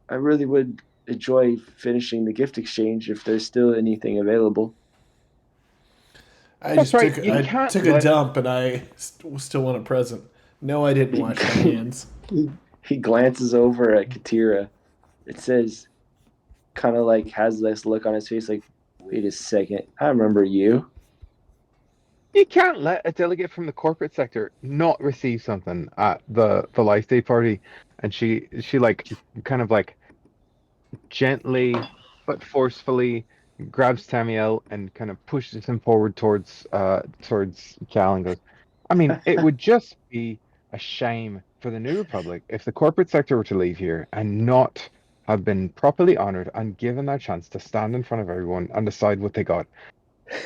I really would enjoy finishing the gift exchange if there's still anything available. I took a dump and I still want a present. No, I didn't wash my hands. He glances over at Katira. It says, kind of like has this look on his face like, wait a second, I remember you. You can't let a delegate from the corporate sector not receive something at the Life Day party. And she like kind of like gently but forcefully grabs Tamiel and kind of pushes him forward towards Cal and goes, I mean, it would just be a shame for the New Republic if the corporate sector were to leave here and not have been properly honored and given their chance to stand in front of everyone and decide what they got.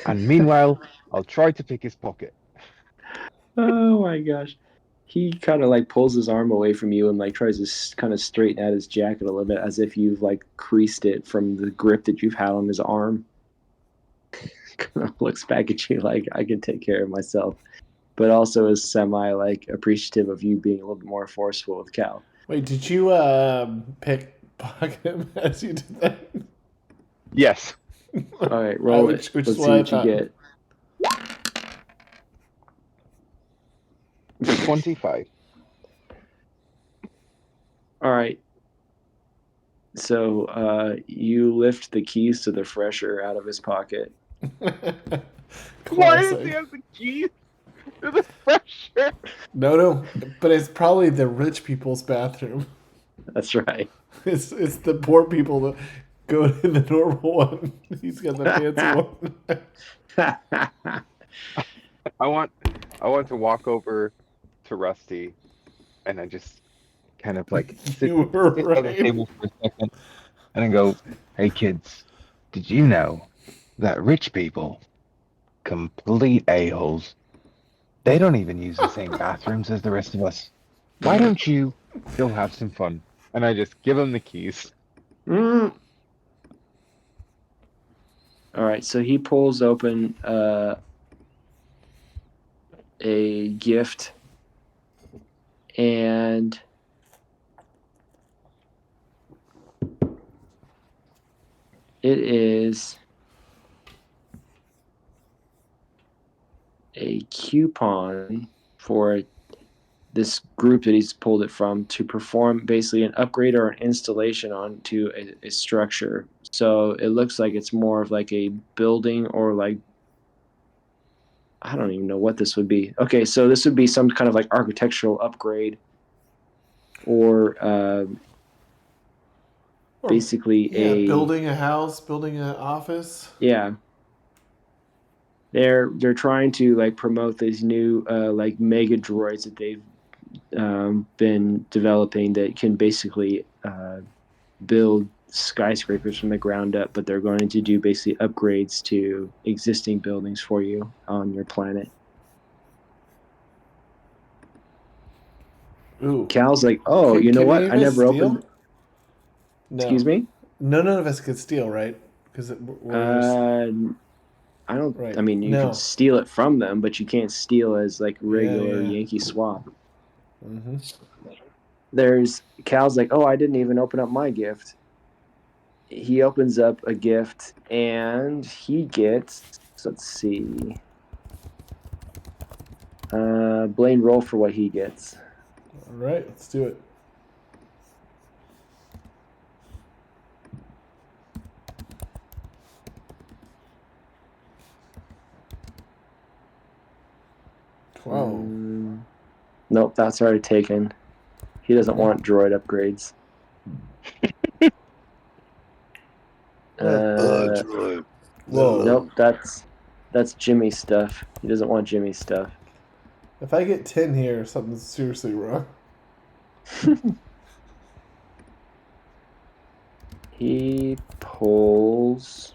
And meanwhile, I'll try to pick his pocket. Oh my gosh. He kind of like pulls his arm away from you and like tries to kind of straighten out his jacket a little bit as if you've like creased it from the grip that you've had on his arm. Kind of looks back at you like, I can take care of myself. But also is semi like appreciative of you being a little bit more forceful with Cal. Wait, did you pickpocket him as you did that? Yes. All right, roll it. Let's see what you get. 25. All right. So you lift the keys to the fresher out of his pocket. Why does he have the keys to the fresher? No, but it's probably the rich people's bathroom. That's right. It's the poor people that go in the normal one. He's got the fancy one. I want to walk over to Rusty, and I just kind of like sit at the table for a second, and I go, "Hey kids, did you know that rich people, complete a-holes, they don't even use the same bathrooms as the rest of us? Why don't you go have some fun?" And I just give them the keys. All right, so he pulls open a gift, and it is a coupon for this group that he's pulled it from to perform basically an upgrade or an installation onto a structure. So it looks like it's more of like a building, or like, I don't even know what this would be. Okay, so this would be some kind of like architectural upgrade, or Or, basically building a house, building an office. yeah. They're trying to like promote these new like mega droids that they've been developing that can basically build skyscrapers from the ground up, but they're going to do basically upgrades to existing buildings for you on your planet. Ooh. Cal's like, oh, Can- you know can what? any of I us never steal? opened. No. Excuse me? None of us could steal, right? Because I don't. right. I mean, you No. can steal it from them, but you can't steal as like regular Yeah. Yankee swap. Mm-hmm. There's Cal's like, oh, I didn't even open up my gift. He opens up a gift and he gets. Let's see. Blaine, roll for what he gets. All right, let's do it. Wow. Nope, that's already taken. He doesn't want droid upgrades. Droid. Whoa. Nope, that's Jimmy's stuff. He doesn't want Jimmy's stuff. If I get 10 here, something's seriously wrong. He pulls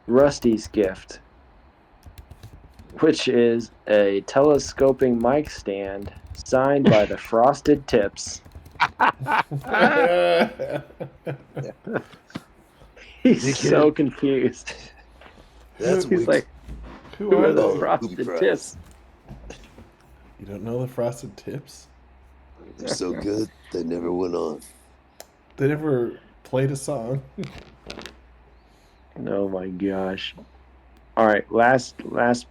Rusty's gift, which is a telescoping mic stand signed by the Frosted Tips. He's so confused. That's He's weak. like, Who who are are the they? Frosted Fries. Tips? You don't know the Frosted Tips? They're so good, they never went on. They never played a song. Oh my gosh. All right, last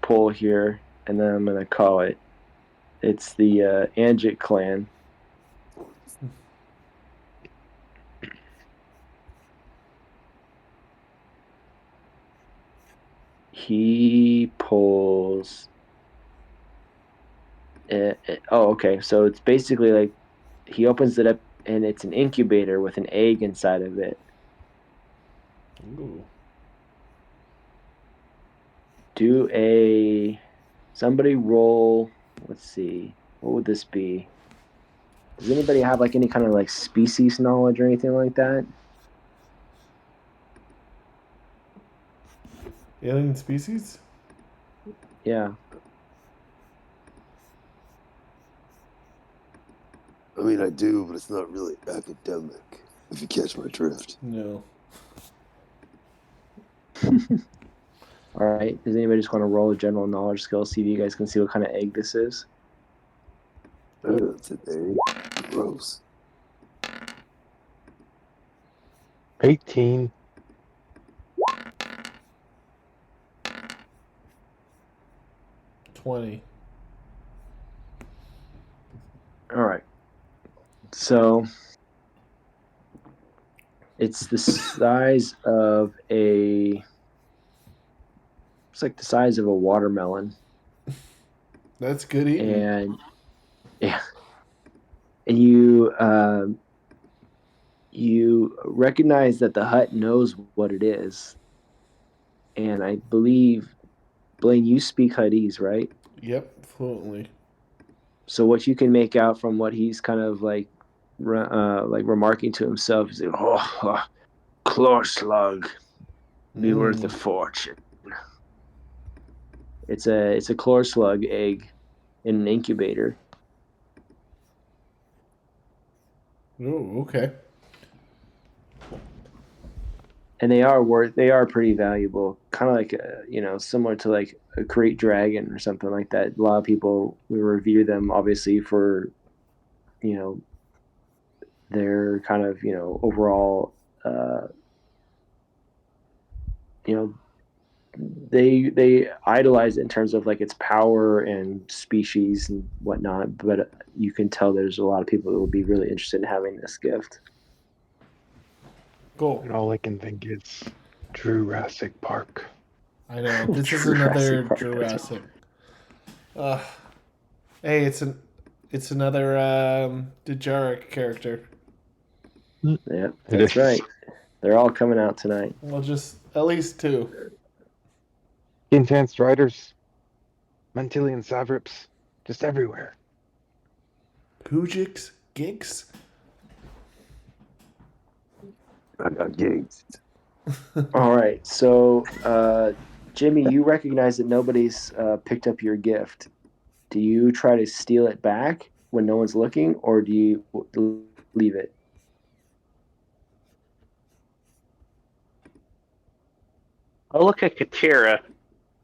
pull here, and then I'm gonna call it. It's the Anjik clan. He pulls. Oh, okay. So it's basically like he opens it up, and it's an incubator with an egg inside of it. Ooh. Somebody roll. Let's see. What would this be? Does anybody have like any kind of like species knowledge or anything like that? Alien species? Yeah. I mean, I do, but it's not really academic, if you catch my drift. No. All right. Does anybody just want to roll a general knowledge skill? See if you guys can see what kind of egg this is. It's an egg. Gross. 18. $20. All right. So it's the size of a. It's like the size of a watermelon. That's good eating. And yeah, and you recognize that the hut knows what it is, and I believe, Blaine, you speak Huttese, right? Yep, fluently. So what you can make out from what he's kind of like remarking to himself is, oh, claw slug, be worth a fortune. It's a claw slug egg in an incubator. Oh, okay. And they are pretty valuable, kind of like similar to like a great dragon or something like that. A lot of people we revere them obviously for you know their kind of overall uh, you know they idolize it in terms of like its power and species and whatnot. But you can tell there's a lot of people that will be really interested in having this gift. Cool. And all I can think is Jurassic Park. I know. This is Jurassic another Park, that's Jurassic. Hey, it's another Dejarik character. Yeah, It that's is. right. They're all coming out tonight. Well, just at least 2. Enhanced Riders, Mantilian Savrips, just everywhere. Pujix, Gigs. I got gigs. All right, so Jimmy, you recognize that nobody's picked up your gift. Do you try to steal it back when no one's looking, or do you leave it? I'll look at Katira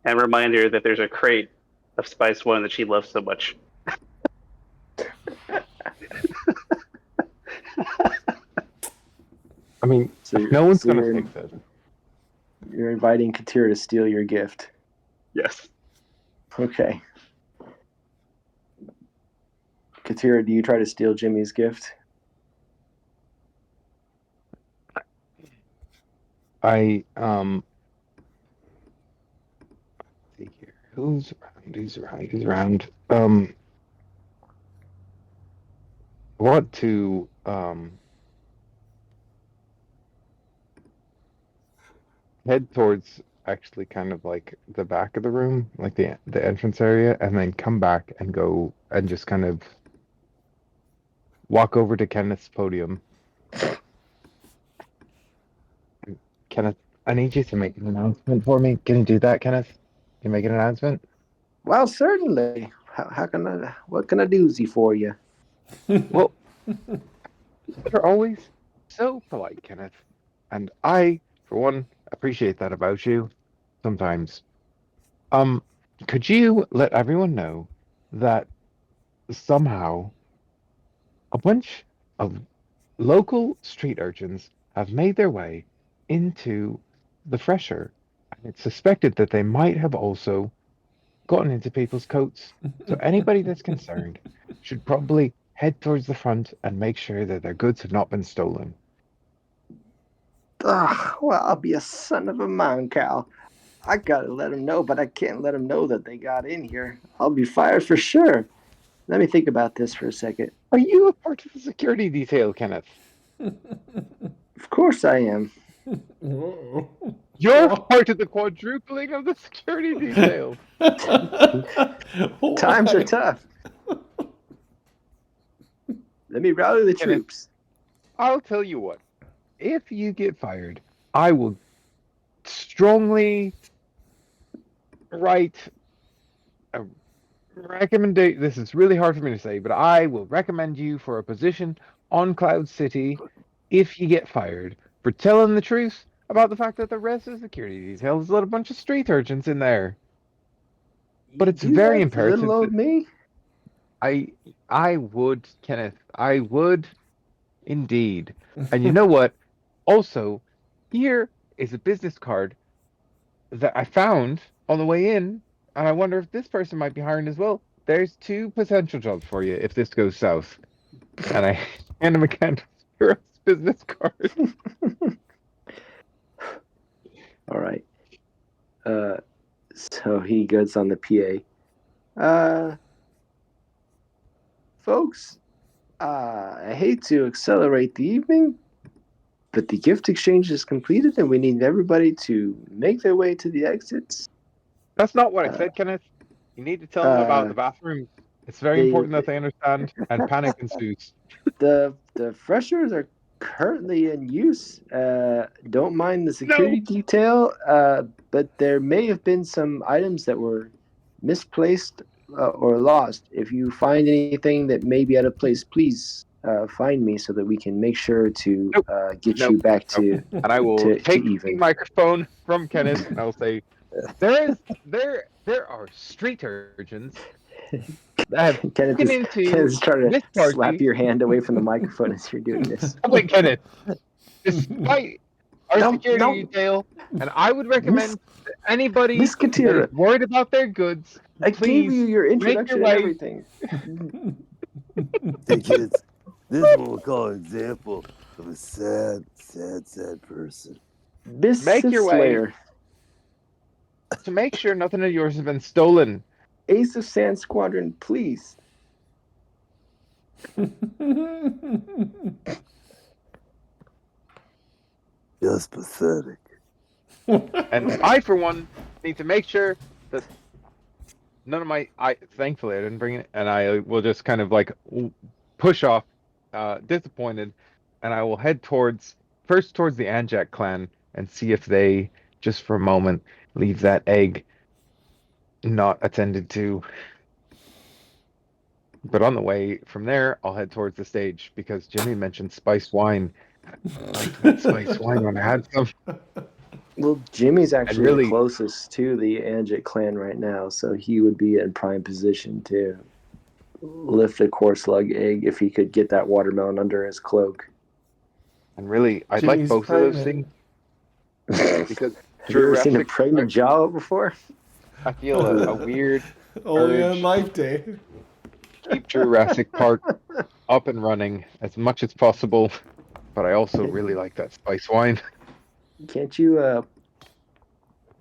and remind her that there's a crate of Spice One that she loves so much. I mean, So no one's so going to take that. You're inviting Katira to steal your gift. Yes. Okay. Katira, do you try to steal Jimmy's gift? I see here. Who's around? I want to head towards actually kind of like the back of the room, like the entrance area, and then come back and go and just kind of walk over to Kenneth's podium. Kenneth, I need you to make an announcement for me. Can you do that, Kenneth? Can you make an announcement? Well, certainly. How can I? What can I do for you? Well, you're always so polite, Kenneth. And I, for one, appreciate that about you sometimes. Could you let everyone know that somehow a bunch of local street urchins have made their way into the fresher, and it's suspected that they might have also gotten into people's coats. So anybody that's concerned should probably head towards the front and make sure that their goods have not been stolen. Well, I'll be a son of a man, Cal. I gotta let them know, but I can't let them know that they got in here. I'll be fired for sure. Let me think about this for a second. Are you a part of the security detail, Kenneth? Of course I am. Whoa. You're part of the quadrupling of the security detail. Times are Why? tough. Let me rally the Kenneth, troops. I'll tell you what. If you get fired, I will strongly write a recommendation. This is really hard for me to say, but I will recommend you for a position on Cloud City if you get fired for telling the truth about the fact that the rest of the security details let a bunch of street urchins in there. But it's You very that for little imperative old that me? I would, Kenneth. I would indeed. And you know what? Also, here is a business card that I found on the way in, and I wonder if this person might be hiring as well. There's 2 potential jobs for you if this goes south. And I hand him a Cantor's business card. All right. So he goes on the PA. Folks, I hate to accelerate the evening, but the gift exchange is completed and we need everybody to make their way to the exits. That's not what I said, Kenneth. You need to tell them about the bathroom. It's very important that they understand, and panic ensues. The freshers are currently in use. Don't mind the security detail, but there may have been some items that were misplaced or lost. If you find anything that may be out of place, please find me so that we can make sure to Nope. get Nope. you back to And I will to take the even. microphone from Kenneth and I will say, there are street urchins that have Kenneth broken is into trying to this slap party. your hand away from the microphone as you're doing this. I'm like, Kenneth, despite our No, security no. detail, and I would recommend that anybody Miss that is Katira, worried about their goods, I gave please you your make introduction your and way. everything. Hey kids, this is what we'll call an example of a sad person. Make your way Slayer, to make sure nothing of yours has been stolen. Ace of Sand Squadron, please. Just pathetic. And I, for one, need to make sure that none of my. Thankfully, I didn't bring it, and I will just kind of like push off, disappointed, and I will head towards the Anjak clan and see if they, just for a moment, leave that egg not attended to. But on the way from there, I'll head towards the stage because Jimmy mentioned spiced wine. I liked that spiced wine when I had some. Well, Jimmy's actually really- the closest to the Anjik clan right now, so he would be in prime position to lift a core slug egg if he could get that watermelon under his cloak. And really, I'd Jimmy's like both of those pregnant. things because Have you ever seen a Jurassic pregnant Jawa before? I feel a weird Only urge on Life Day. to keep Jurassic Park up and running as much as possible, but I also really like that spice wine. Can't you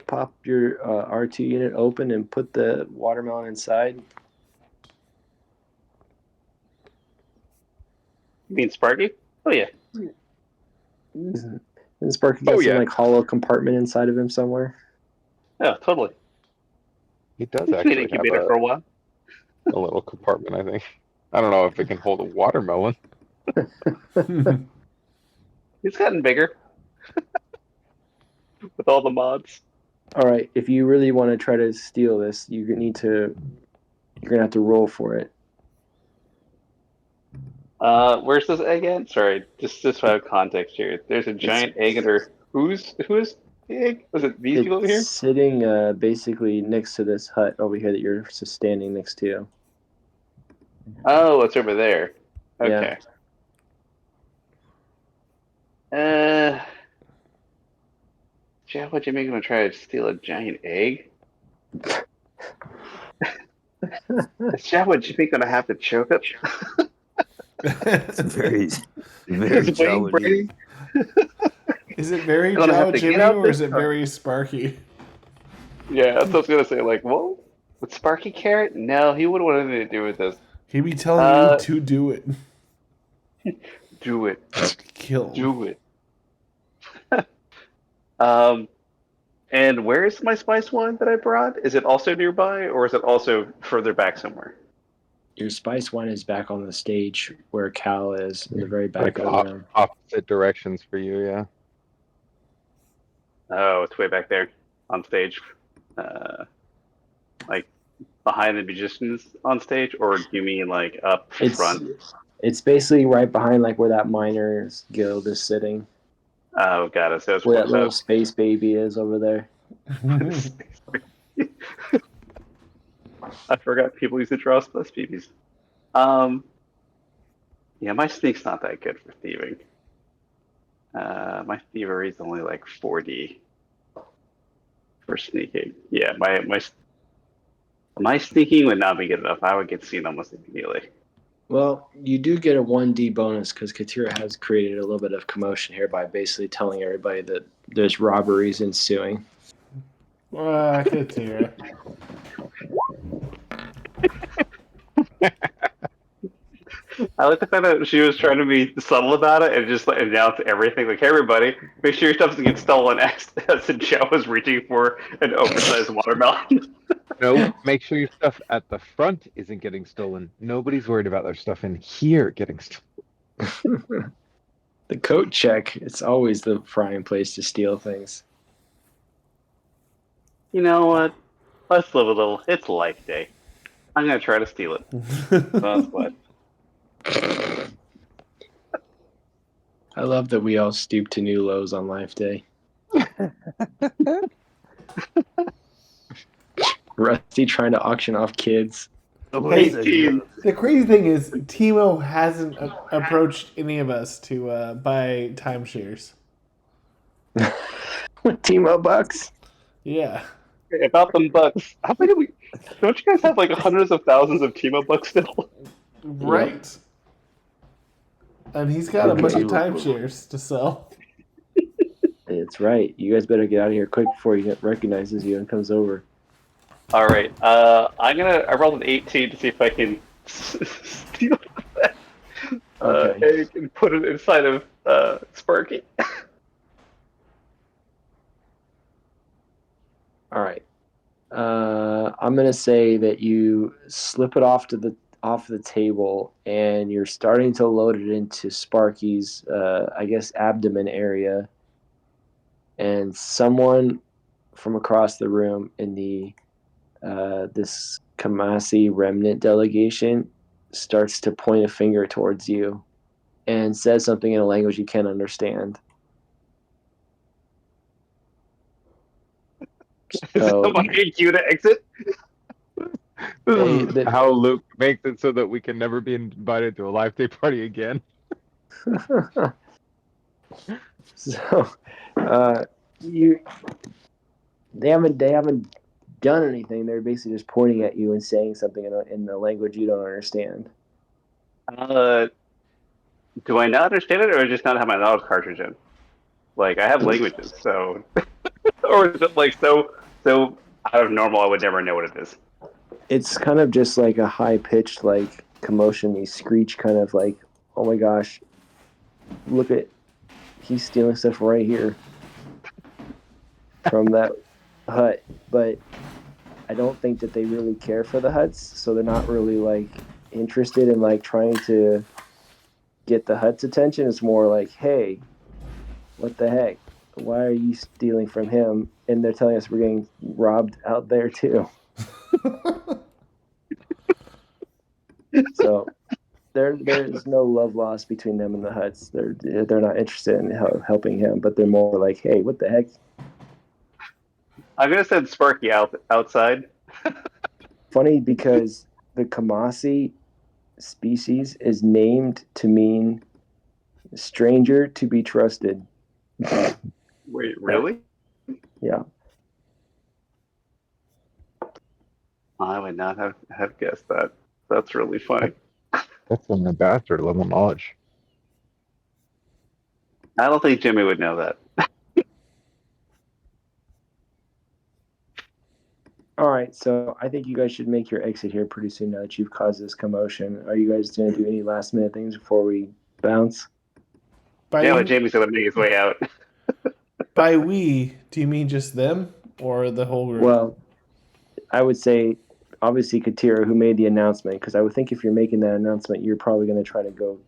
pop your R2 unit open and put the watermelon inside? You mean Sparky? Oh yeah. And Sparky got Oh, some yeah. like hollow compartment inside of him somewhere. Yeah, totally. It does It's been actually have incubator for a while. a little compartment, I think. I don't know if it can hold a watermelon. It's gotten bigger with all the mods. All right, if you really want to try to steal this, you're gonna have to roll for it. Where's this egg at? Sorry, just to have context here. There's a giant egg under who's the egg? Was it these people over here? It's sitting basically next to this hut over here that you're standing next to. Oh, it's over there. Yeah. Okay. Jawa Jimmy gonna try to steal a giant egg? Is Jawa Jimmy gonna have to choke it? It's very Is Wayne Jawa Brady? Is it very Gonna have Jawa to get Jimmy out or this is it time. very Sparky? Yeah, that's what I was gonna say. Like, well, would Sparky Carrot? No, he wouldn't want anything to do with this. He'd be telling you to do it. Do it. Kill him. Do it. And where's my spice wine that I brought? Is it also nearby, or is it also further back somewhere? Your spice wine is back on the stage where Cal is in the very back Like of the room. opposite directions for you, yeah. Oh, it's way back there on stage, like behind the musicians on stage, or do you mean like up front? It's basically right behind like where that miners guild is sitting. Oh, got it. So it's Where that close little up. space baby is over there. I forgot people used to draw space babies. Yeah, my sneak's not that good for thieving. My thievery is only like 40 for sneaking. Yeah, my sneaking would not be good enough. I would get seen almost immediately. Well, you do get a 1D bonus because Katira has created a little bit of commotion here by basically telling everybody that there's robberies ensuing. Katira. I like the fact that she was trying to be subtle about it and just like announce everything. Like, hey, everybody, make sure your stuff doesn't get stolen as Joe was reaching for an oversized watermelon. No, make sure your stuff at the front isn't getting stolen. Nobody's worried about their stuff in here getting stolen. The coat check, it's always the prime place to steal things. You know what? Let's live a little. It's Life Day. I'm going to try to steal it. That's what. I love that we all stoop to new lows on Life Day. Rusty trying to auction off kids. Hey, 18. the crazy thing is, Timo hasn't approached any of us to buy timeshares. Timo bucks. Yeah. About them bucks. How many do we? Don't you guys have like hundreds of thousands of Timo bucks still? Right. And he's got a bunch of timeshares to sell. It's right. You guys better get out of here quick before he recognizes you and comes over. All right. I rolled an 18 to see if I can steal that. Okay. And put it inside of Sparky. All right. I'm gonna say that you slip it off the table, and you're starting to load it into Sparky's, I guess, abdomen area. And someone from across the room in the this Kamasi remnant delegation starts to point a finger towards you and says something in a language you can't understand. So, Someone need you to exit. This is They- how Luke makes it so that we can never be invited to a Life Day party again. so they haven't done anything. They're basically just pointing at you and saying something in a language you don't understand. Do I not understand it, or just not have my knowledge cartridge in? Like I have languages, so or is it like so out of normal? I would never know what it is. It's kind of just like a high pitched like commotion. These screech kind of like, oh my gosh, look at, he's stealing stuff right here from that hut. But I don't think that they really care for the huts, so they're not really like interested in like trying to get the hut's attention. It's more like, hey, what the heck? Why are you stealing from him? And they're telling us we're getting robbed out there too. So there's no love lost between them and the huts. They're not interested in helping him, but they're more like, hey, what the heck? I'm gonna send Sparky outside. Funny because the Kamasi species is named to mean stranger to be trusted. Wait, really? Yeah. I would not have guessed that. That's really funny. That's some ambassador level knowledge. I don't think Jimmy would know that. All right, so I think you guys should make your exit here pretty soon now that you've caused this commotion. Are you guys going to do any last minute things before we bounce? Yeah, but Jamie's gonna make his way out. By we, do you mean just them or the whole group? Well, I would say obviously Katira, who made the announcement, because I would think if you're making that announcement, you're probably going to try to go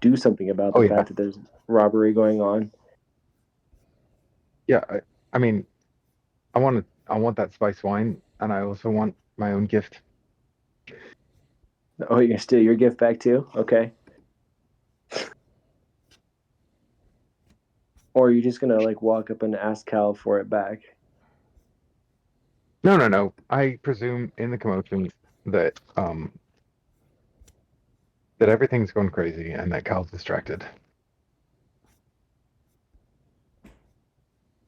do something about the fact that there's robbery going on. Yeah, I mean, I want that spice wine, and I also want my own gift. Oh, you're going to steal your gift back too? Okay. Or you're just going to like walk up and ask Cal for it back? No. I presume in the commotion that that everything's going crazy and that Cal's distracted.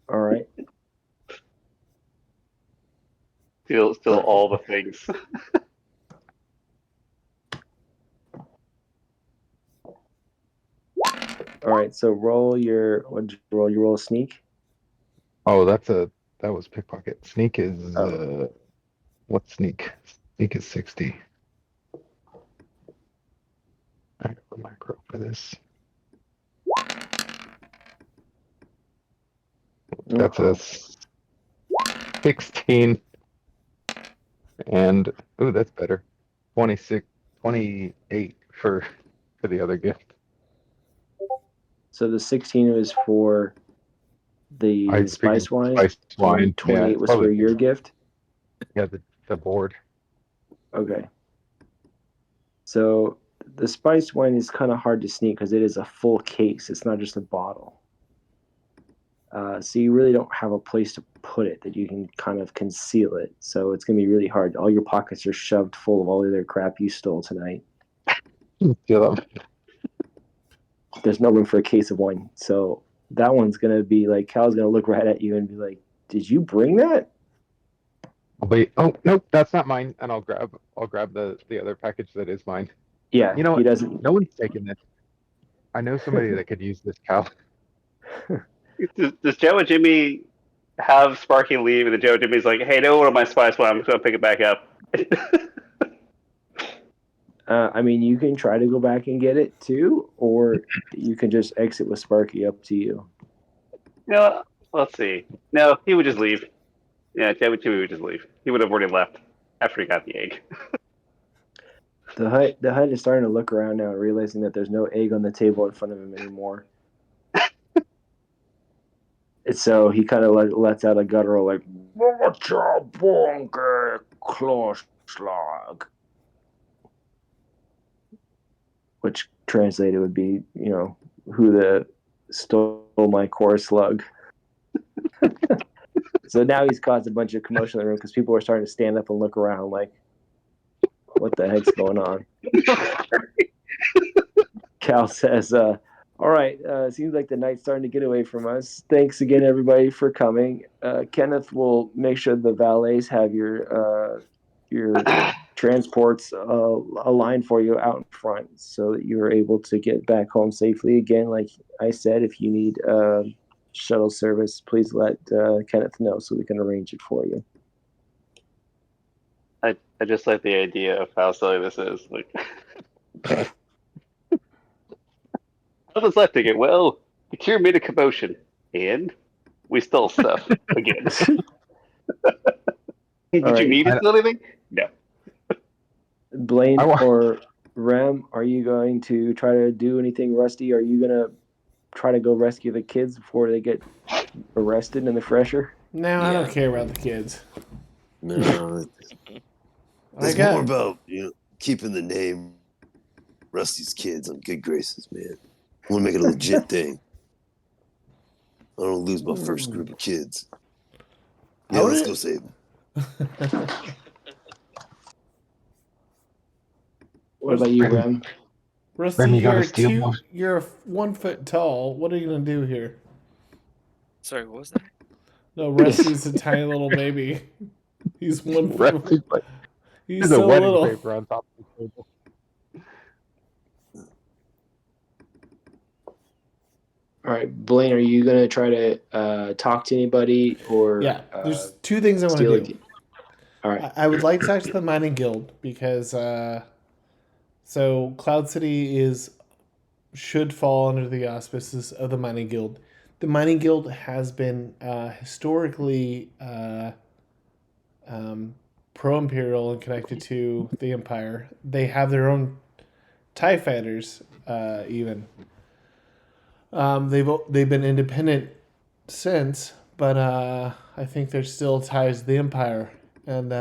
All right. Still all the things. All right. So roll your roll sneak. Oh, that was pickpocket. Sneak is what's sneak? Sneak is 60. I have a micro for this. That's a 16. And ooh, that's better. 28 for the other gift. So the 16 was for the spice wine. Spice wine. 28 was for your gift. Yeah, the board. Okay. So the spiced wine is kind of hard to sneak because it is a full case. It's not just a bottle. So you really don't have a place to put it that you can kind of conceal it. So it's going to be really hard. All your pockets are shoved full of all the other crap you stole tonight. There's no room for a case of wine. So that one's going to be like, Cal's going to look right at you and be like, did you bring that? I'll be, oh, nope, that's not mine. And I'll grab the other package that is mine. Yeah, You know he what? doesn't. No one's taking this. I know somebody that could use this, Cal. Does Joe and Jimmy have Sparky leave, and then Joe and Jimmy's like, "Hey, no one of my spice one. I'm just gonna pick it back up." I mean, you can try to go back and get it too, or you can just exit with Sparky. Up to you. No, let's see. No, he would just leave. Yeah, Joe and Jimmy would just leave. He would have already left after he got the egg. The hut is starting to look around now, realizing that there's no egg on the table in front of him anymore. And so he kind of lets out a guttural like, which translated would be, who the stole my core slug. So now he's caused a bunch of commotion in the room because people are starting to stand up and look around like, what the heck's going on? Cal says, all right, seems like the night's starting to get away from us. Thanks again, everybody, for coming. Kenneth will make sure the valets have your transports aligned for you out in front so that you're able to get back home safely. Again, like I said, if you need shuttle service, please let Kenneth know so we can arrange it for you. I just like the idea of how silly this is. Like, how does that ticket? Well, Katira made a commotion, and we stole stuff again. Did you need to steal anything? No. Blaine or Rem, are you going to try to do anything, Rusty? Are you going to try to go rescue the kids before they get arrested in the fresher? No, I don't care about the kids. No. It's more about, keeping the name Rusty's kids on good graces, man. I want to make it a legit thing. I don't lose my first group of kids. Yeah, let's go save them. What about you, Rem? Rusty, you're 1 foot tall. What are you going to do here? Sorry, what was that? No, Rusty's a tiny little baby. He's 1 foot. He's There's so a wedding little. paper on top of the table. All right, Blaine, are you going to try to talk to anybody or... Yeah, there's two things I want to do. All right. I would like to talk to the Mining Guild because so Cloud City should fall under the auspices of the Mining Guild. The Mining Guild has been historically pro-imperial and connected to the Empire. They have their own TIE fighters, even. They've been independent since, but I think there's still ties to the Empire, and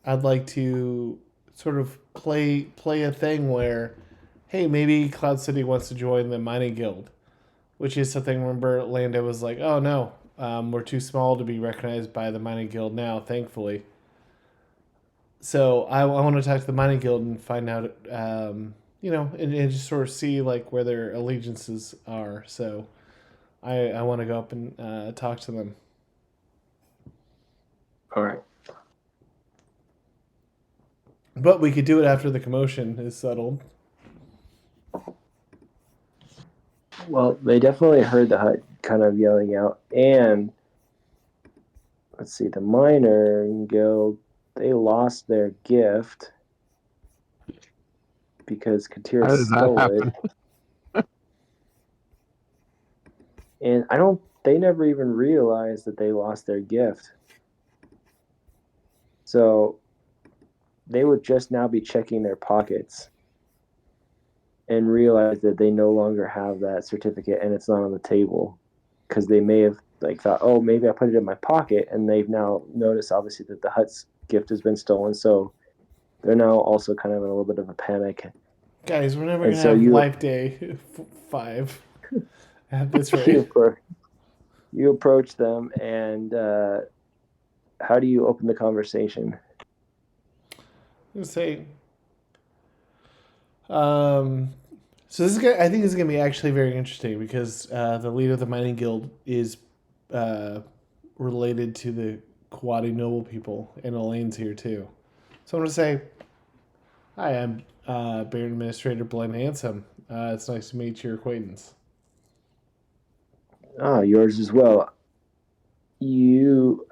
I'd like to sort of play a thing where, hey, maybe Cloud City wants to join the Mining Guild, which is something. Remember, Lando was like, "Oh no, we're too small to be recognized by the Mining Guild now, thankfully." So I want to talk to the Mining Guild and find out, and just sort of see like where their allegiances are. So I want to go up and talk to them. All right. But we could do it after the commotion is settled. Well, they definitely heard the hut kind of yelling out. And let's see, the Miner Guild, they lost their gift because Katira stole it. And they never even realized that they lost their gift. So they would just now be checking their pockets and realize that they no longer have that certificate and it's not on the table because they may have thought, oh, maybe I put it in my pocket, and they've now noticed obviously that the hut's gift has been stolen. So they're now also kind of in a little bit of a panic. Guys, we're never And gonna so have you- Life Day 5 at this you, rate. you approach them, and how do you open the conversation? I'm gonna say, so this is gonna, I think this is gonna be actually very interesting because the leader of the mining guild is related to the Quadi noble people, and Elaine's here too. So I'm gonna say, hi, I'm Baron Administrator Blaine Hansom. It's nice to meet your acquaintance. Ah, yours as well. You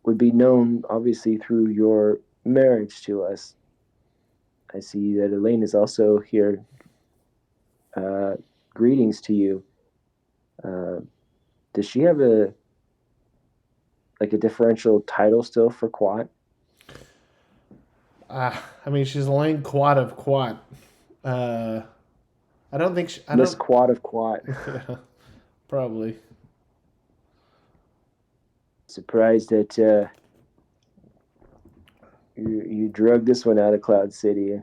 would be known, obviously, through your marriage to us. I see that Elaine is also here. Greetings to you. Does she have a differential title still for Quat? I mean, she's Elaine Quad of Quad. I don't think she, I Miss don't. Quat of Quat. Yeah, probably. Surprised that you drug this one out of Cloud City.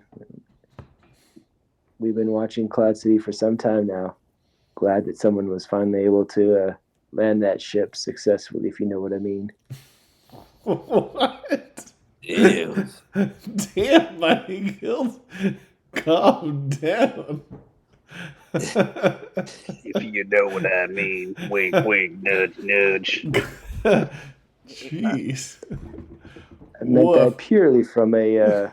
We've been watching Cloud City for some time now. Glad that someone was finally able to land that ship successfully, if you know what I mean. What? Ew. Damn, my guild. Calm down. If you know what I mean. Wink, wink, nudge, nudge. Jeez. I meant Woof. that purely from a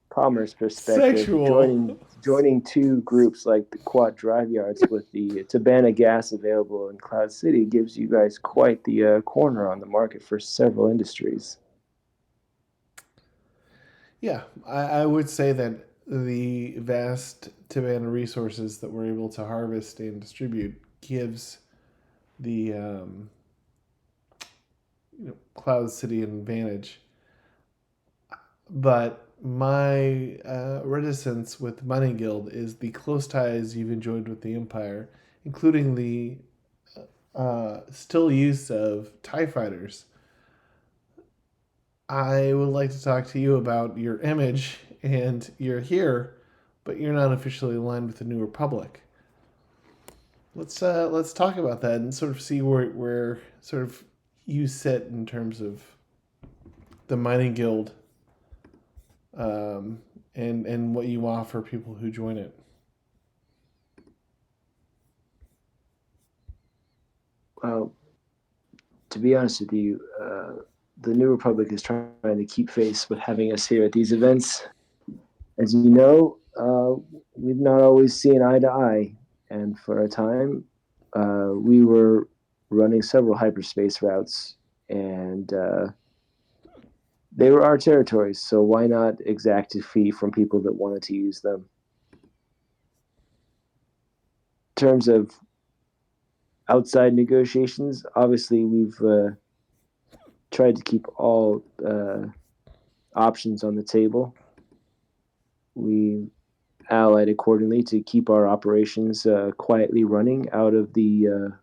commerce perspective. Sexual. Joining two groups like the Quad Drive Yards with the Tabana gas available in Cloud City gives you guys quite the corner on the market for several industries. Yeah, I would say that the vast Tabana resources that we're able to harvest and distribute gives the Cloud City an advantage. But my reticence with Money Guild is the close ties you've enjoyed with the Empire, including the still use of TIE fighters. I would like to talk to you about your image, and you're here, but you're not officially aligned with the New Republic. Let's talk about that and sort of see where sort of you sit in terms of the Mining Guild, and what you offer people who join it. Well, to be honest with you, the New Republic is trying to keep pace with having us here at these events. As you know, we've not always seen eye to eye, and for a time, we were running several hyperspace routes, and they were our territories, so why not exact a fee from people that wanted to use them? In terms of outside negotiations, obviously we've tried to keep all options on the table. We allied accordingly to keep our operations quietly running out of the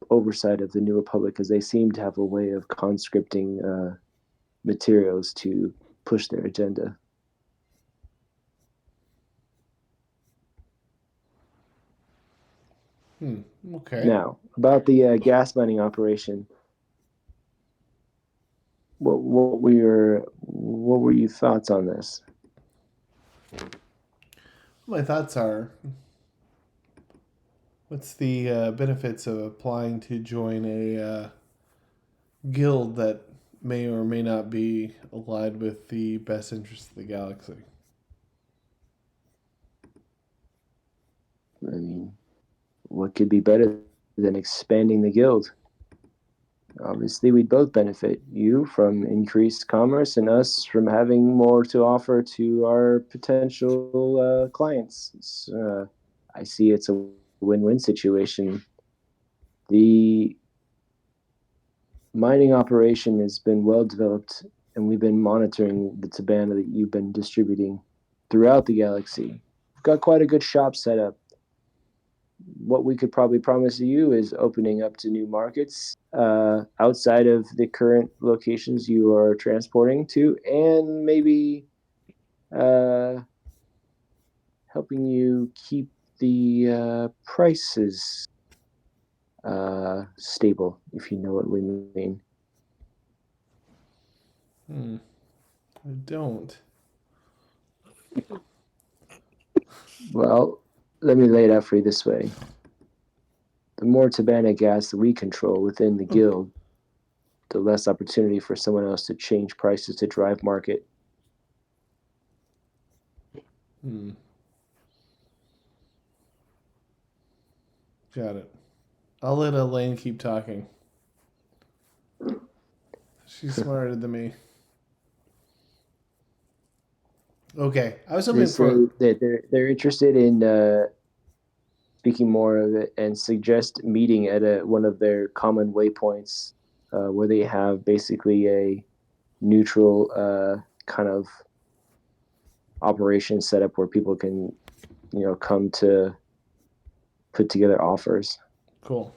oversight of the New Republic, because they seem to have a way of conscripting materials to push their agenda. Okay. Now, about the gas mining operation, what were your thoughts on this? My thoughts are, what's the benefits of applying to join a guild that may or may not be aligned with the best interests of the galaxy? I mean, what could be better than expanding the guild? Obviously, we'd both benefit. You from increased commerce, and us from having more to offer to our potential clients. I see it's a win-win situation. The mining operation has been well developed, and we've been monitoring the Tabana that you've been distributing throughout the galaxy. We've got quite a good shop set up. What we could probably promise you is opening up to new markets outside of the current locations you are transporting to, and maybe helping you keep the prices stable, if you know what we mean. I don't. Well, let me lay it out for you this way. The more Tabana gas that we control within the guild, the less opportunity for someone else to change prices to drive market. Got it. I'll let Elaine keep talking. She's smarter than me. Okay, I was They hoping say for. that they're interested in speaking more of it and suggest meeting at one of their common waypoints where they have basically a neutral kind of operation set up where people can, come to put together offers. Cool.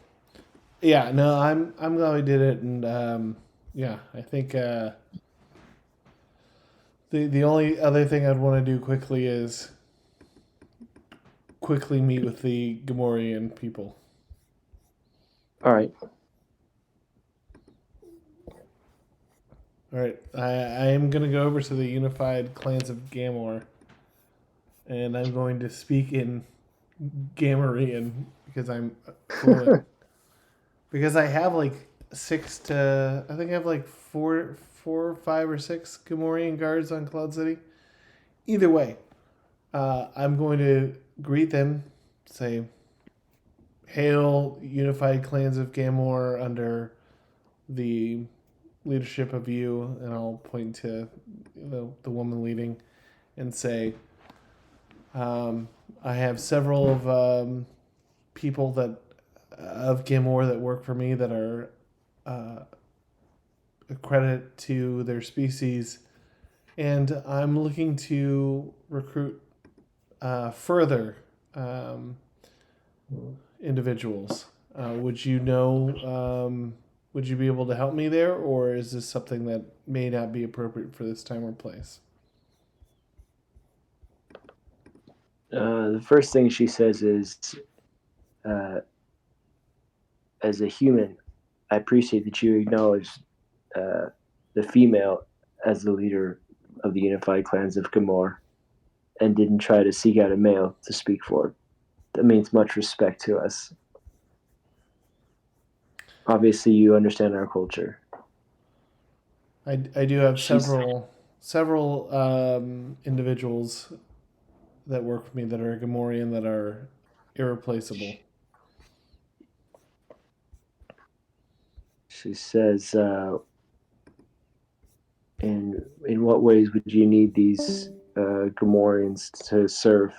Yeah, no, I'm glad we did it, and yeah, I think the only other thing I'd want to do quickly is quickly meet with the Gamorrean people. All right. All right, I am going to go over to the Unified Clans of Gamor, and I'm going to speak in Gamorrean because I'm fluent. Because I have like I think I have like four, 5, or 6 Gamorrean guards on Cloud City. Either way, I'm going to greet them, say, "Hail, Unified Clans of Gamor under the leadership of you," and I'll point to the woman leading, and say, "I have several of people that of Gamor that work for me that are a credit to their species, and I'm looking to recruit further individuals. Would you know? Would you be able to help me there, or is this something that may not be appropriate for this time or place?" The first thing she says is, as a human, I appreciate that you acknowledge the female as the leader of the Unified Clans of Gamor and didn't try to seek out a male to speak for. That means much respect to us. Obviously, you understand our culture. I do have several individuals that work for me that are Gamorrean that are irreplaceable. She says, in what ways would you need these Gamorreans to serve?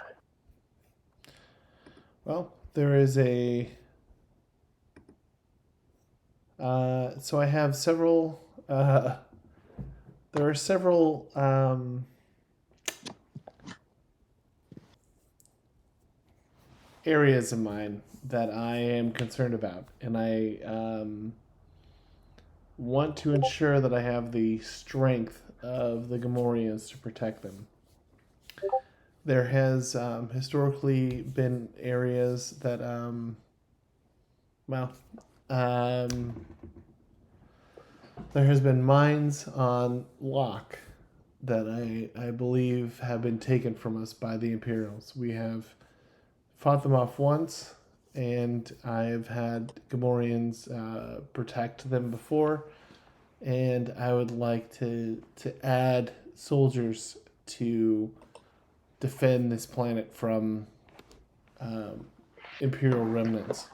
Well, there is a. So I have several. There are several areas of mine that I am concerned about, and I want to ensure that I have the strength of the Gamorreans to protect them. There has historically been areas that, there has been mines on Locke that I believe have been taken from us by the Imperials. We have fought them off once, and I've had Gamorreans protect them before, and I would like to add soldiers to defend this planet from Imperial remnants.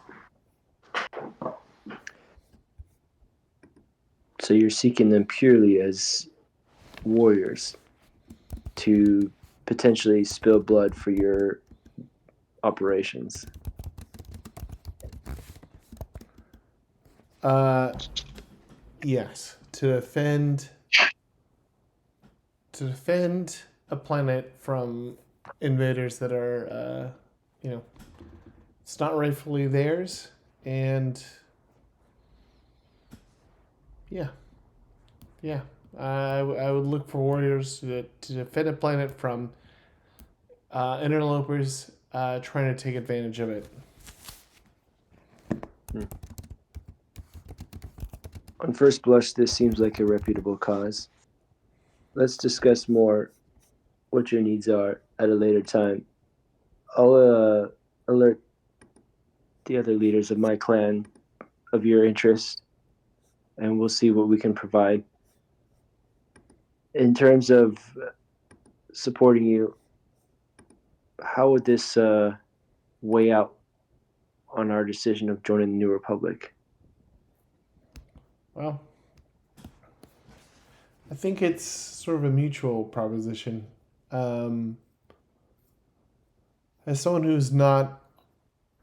So you're seeking them purely as warriors to potentially spill blood for your operations. Yes, to defend a planet from invaders that are, it's not rightfully theirs, and yeah, I would look for warriors to defend a planet from interlopers trying to take advantage of it. On first blush, this seems like a reputable cause. Let's discuss more what your needs are at a later time. I'll alert the other leaders of my clan of your interest, and we'll see what we can provide. In terms of supporting you, how would this weigh out on our decision of joining the New Republic? Well, I think it's sort of a mutual proposition. As someone who's not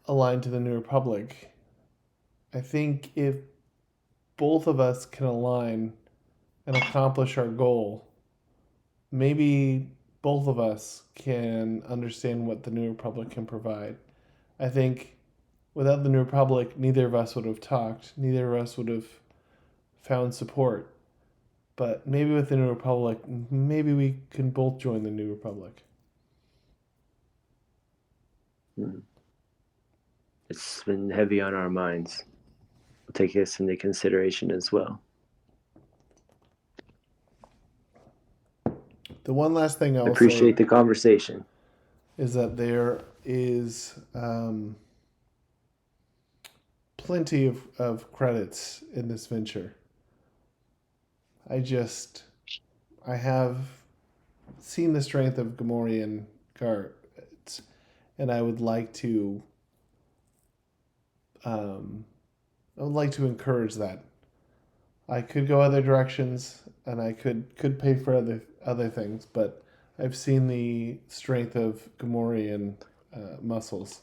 aligned to the New Republic, I think if both of us can align and accomplish our goal, maybe both of us can understand what the New Republic can provide. I think without the New Republic, neither of us would have talked, neither of us would have found support. But maybe with the New Republic, maybe we can both join the New Republic. It's been heavy on our minds. We'll take this into consideration as well. The one last thing I'll Appreciate say the conversation. is that there is plenty of credits in this venture. I have seen the strength of Gamorrean guards, and I would like to encourage that. I could go other directions, and I could pay for other things, but I've seen the strength of Gamorrean muscles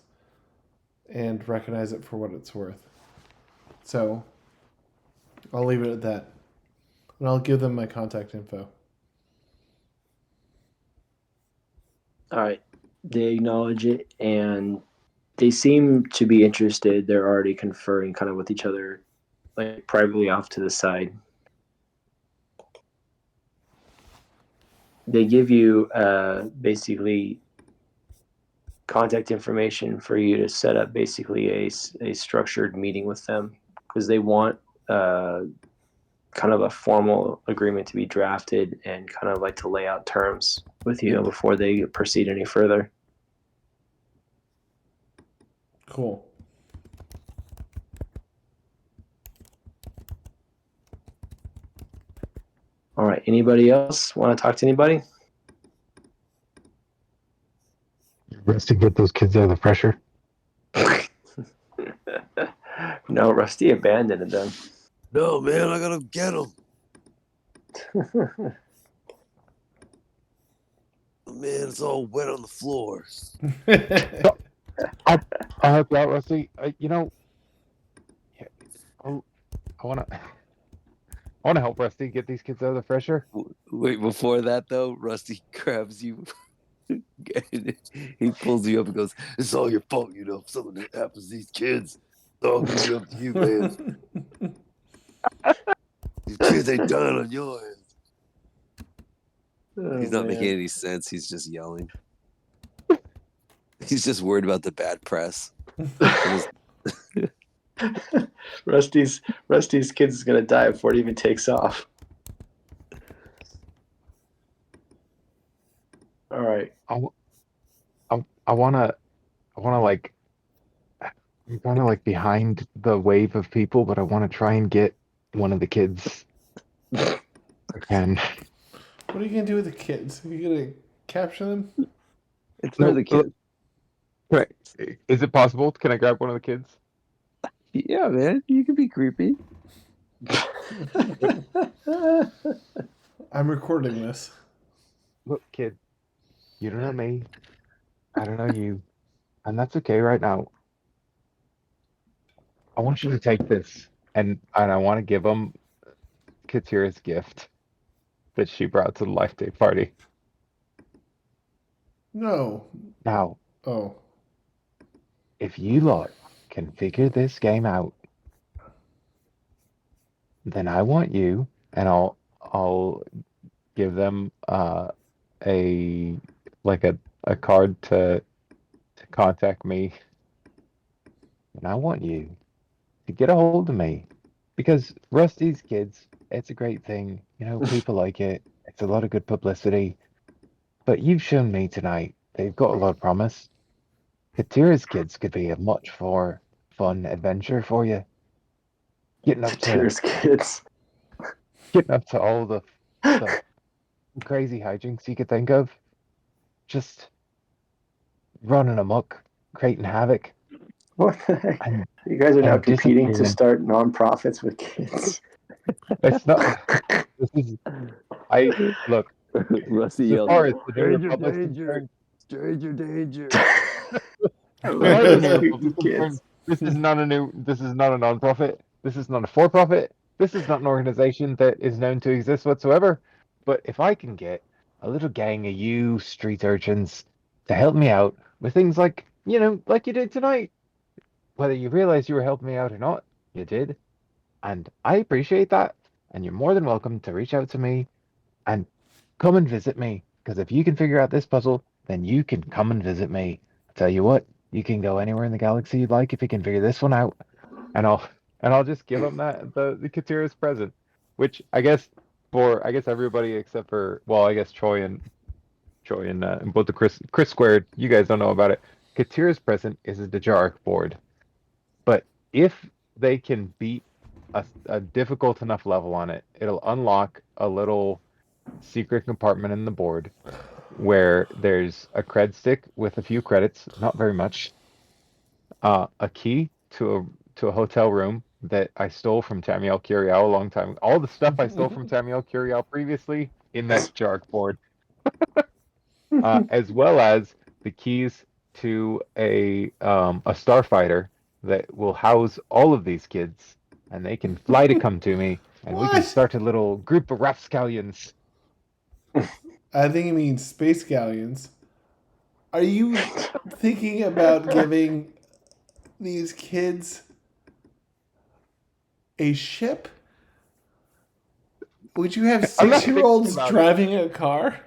and recognize it for what it's worth. So I'll leave it at that. And I'll give them my contact info. All right. They acknowledge it, and they seem to be interested. They're already conferring kind of with each other, like privately off to the side. They give you basically contact information for you to set up basically a structured meeting with them, because they want kind of a formal agreement to be drafted and kind of like to lay out terms with you before they proceed any further. Cool. All right. Anybody else want to talk to anybody? Rusty, get those kids out of the pressure. No, Rusty abandoned them. No, man, I gotta get them. Man, it's all wet on the floor. I'll help you out, Rusty. I want to help Rusty get these kids out of the pressure. Wait, before that though, Rusty grabs you. He pulls you up and goes, It's all your fault, you know. If something happens to these kids, it's all gonna be up to you, man. These kids ain't dying on your end. he's not making any sense. He's just yelling. He's just worried about the bad press. Rusty's kid is gonna die before it even takes off. All right. I wanna like, I'm kind of like behind the wave of people, but I want to try and get one of the kids. I can. What are you gonna do with the kids? Are you gonna capture them? It's for the kids. Right. Is it possible? Can I grab one of the kids? Yeah, man, you can be creepy. I'm recording this. Look, kid, you don't know me. I don't know you. And that's okay right now. I want you to take this, and I want to give them Katira's gift that she brought to the Life Day party. No. Now, Oh. if you lot can figure this game out, then I want you, and I'll I'll give them a like a card to contact me, and I want you to get a hold of me because Rusty's kids, it's a great thing. You know, people like it. It's a lot of good publicity. But you've shown me tonight they've got a lot of promise. Katira's kids could be a much more fun adventure for you. Getting up to Tears kids. all the crazy hijinks you could think of. Just running amok, creating havoc, What the heck? and You guys are now and competing to disappearing. start nonprofits with kids. It's not. This is. I look. Rusty As yelled, far as the New "Stranger Republic's danger! concerned, Stranger danger!" I as love far as the those New creepy Republic's concerned, kids. this is not a new. This is not a nonprofit. This is not a for-profit. This is not an organization that is known to exist whatsoever. But if I can get a little gang of you street urchins to help me out with things like, like you did tonight, whether you realize you were helping me out or not, you did. And I appreciate that. And you're more than welcome to reach out to me and come and visit me. Because if you can figure out this puzzle, then you can come and visit me. I tell you what, you can go anywhere in the galaxy you'd like if you can figure this one out. And I'll just give them the Katira's present, which I guess everybody except for, well, I guess Troy and both the Chris squared. You guys don't know about it. Katira's present is a Dejaric board, but if they can beat a difficult enough level on it, it'll unlock a little secret compartment in the board where there's a cred stick with a few credits, not very much, a key to a hotel room that I stole from Tamiel Curiel a long time. All the stuff I stole from Tamiel Curiel previously in that Jark board, as well as the keys to a starfighter that will house all of these kids, and they can fly to come to me, and we can What? start a little group of rapscallions. I think he means space galleons. Are you thinking about giving these kids a ship? Would you have I'm not 6-year-olds thinking about it. driving a car?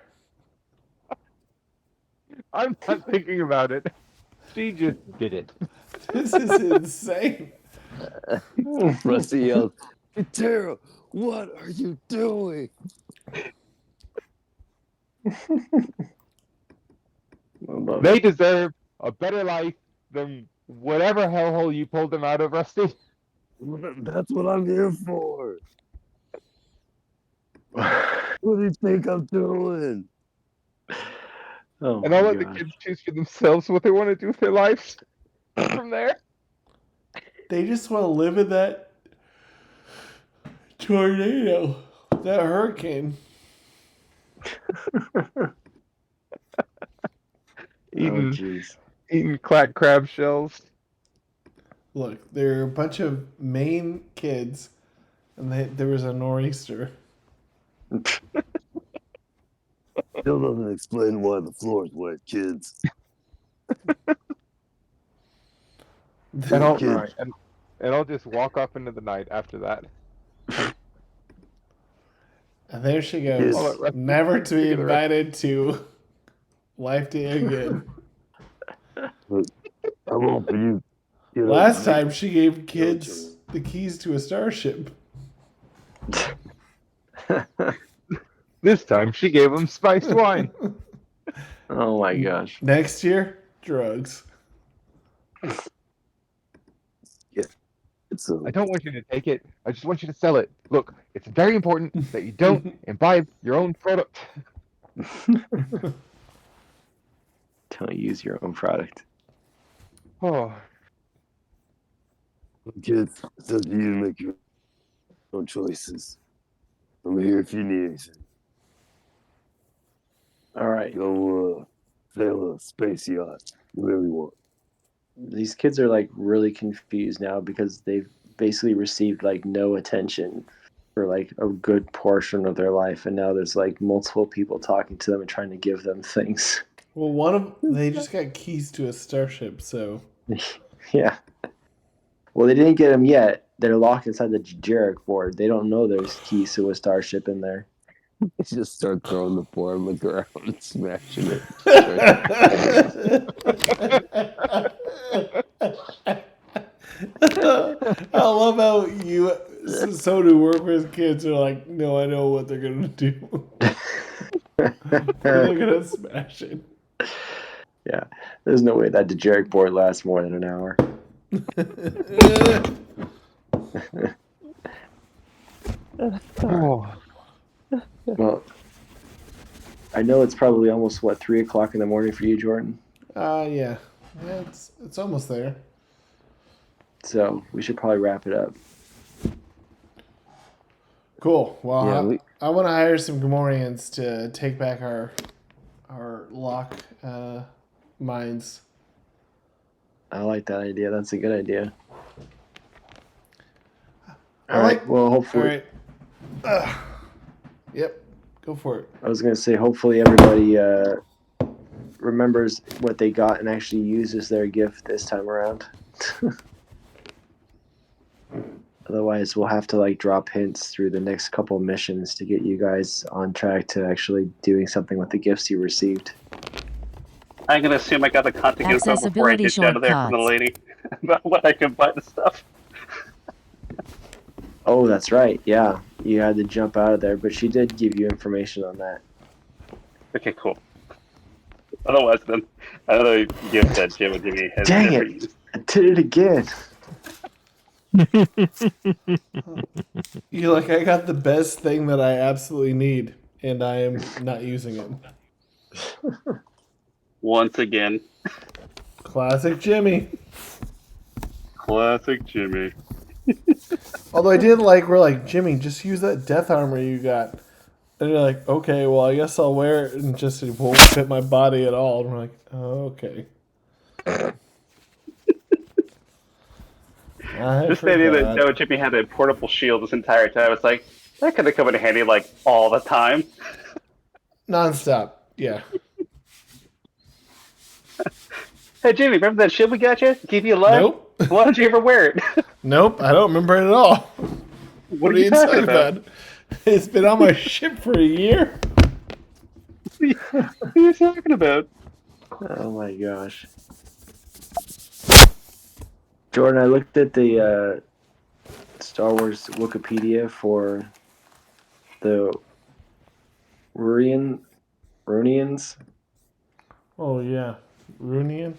I'm not thinking about it. She just did it. This is insane. Rusty yelled, "Katira, what are you doing?" They deserve a better life than whatever hellhole you pulled them out of, Rusty. That's what I'm here for. What do you think I'm doing? Oh And I'll my let the gosh. kids choose for themselves what they want to do with their lives from there. They just want to live in that tornado, that hurricane. Oh jeez. Eating clack crab shells. Look, there are a bunch of Maine kids, and there was a nor'easter. Still doesn't explain why the floor is wet, kids. And I'll, Kids. and I'll just walk off into the night after that. And there she goes, I'll let Rusty never to be figure the rest. invited to Life Day again. I won't for you. Last time she gave kids the keys to a starship. This time she gave them spiced wine. Oh my gosh. Next year, drugs. I don't want you to take it. I just want you to sell it. Look, it's very important that you don't imbibe your own product. Don't use your own product. Oh, Kids, it's up to you to make your own choices. I'm here if you need anything. All right. Go sail a space yacht. Whatever you want. These kids are like really confused now because they've basically received like no attention for like a good portion of their life, and now there's like multiple people talking to them and trying to give them things. Well, they just got keys to a starship, so Yeah. Well, they didn't get them yet. They're locked inside the Jarek board. They don't know there's keys to a starship in there. Just start throwing the board on the ground and smashing it. I love how you, someone who work with kids, are like, no, I know what they're gonna do. They're gonna smash it. Yeah, there's no way that dejarik board lasts more than an hour. Oh, Well, I know it's probably almost 3 o'clock in the morning for you, Jordan. Yeah, it's almost there. So we should probably wrap it up. Cool. Well, Yeah, I want to hire some Gamorreans to take back our lock mines. I like that idea. That's a good idea. I All right. like- Well, hopefully. All right. Yep. Go for it. I was going to say, hopefully everybody remembers what they got and actually uses their gift this time around. Otherwise, we'll have to like drop hints through the next couple missions to get you guys on track to actually doing something with the gifts you received. I'm gonna assume I got the contact info before I Accessibility get out of there from the shortcuts. lady about what I can buy the stuff. Oh, that's right. Yeah, you had to jump out of there, but she did give you information on that. Okay, cool. Otherwise, then another gift that Jim would give me has Dang different it. use. I did it again. You're like, I got the best thing that I absolutely need, and I am not using it. Once again, Classic Jimmy. classic Jimmy. Although I did like, we're like, Jimmy, just use that death armor you got. And you're like, okay, well, I guess I'll wear it and just it won't fit my body at all. And we're like, oh, okay. Just the idea that Joe Jimmy had a portable shield this entire time, it's like, that could have come in handy like all the time. Nonstop, yeah. Hey Jimmy, remember that shield we got you? Keep you alive? Nope. Why don't you ever wear it? Nope, I don't remember it at all. What are you talking about? It's been on my ship for a year. What are you talking about? Oh my gosh. Jordan, I looked at the Star Wars Wikipedia for the Runians. Oh, yeah. Runian?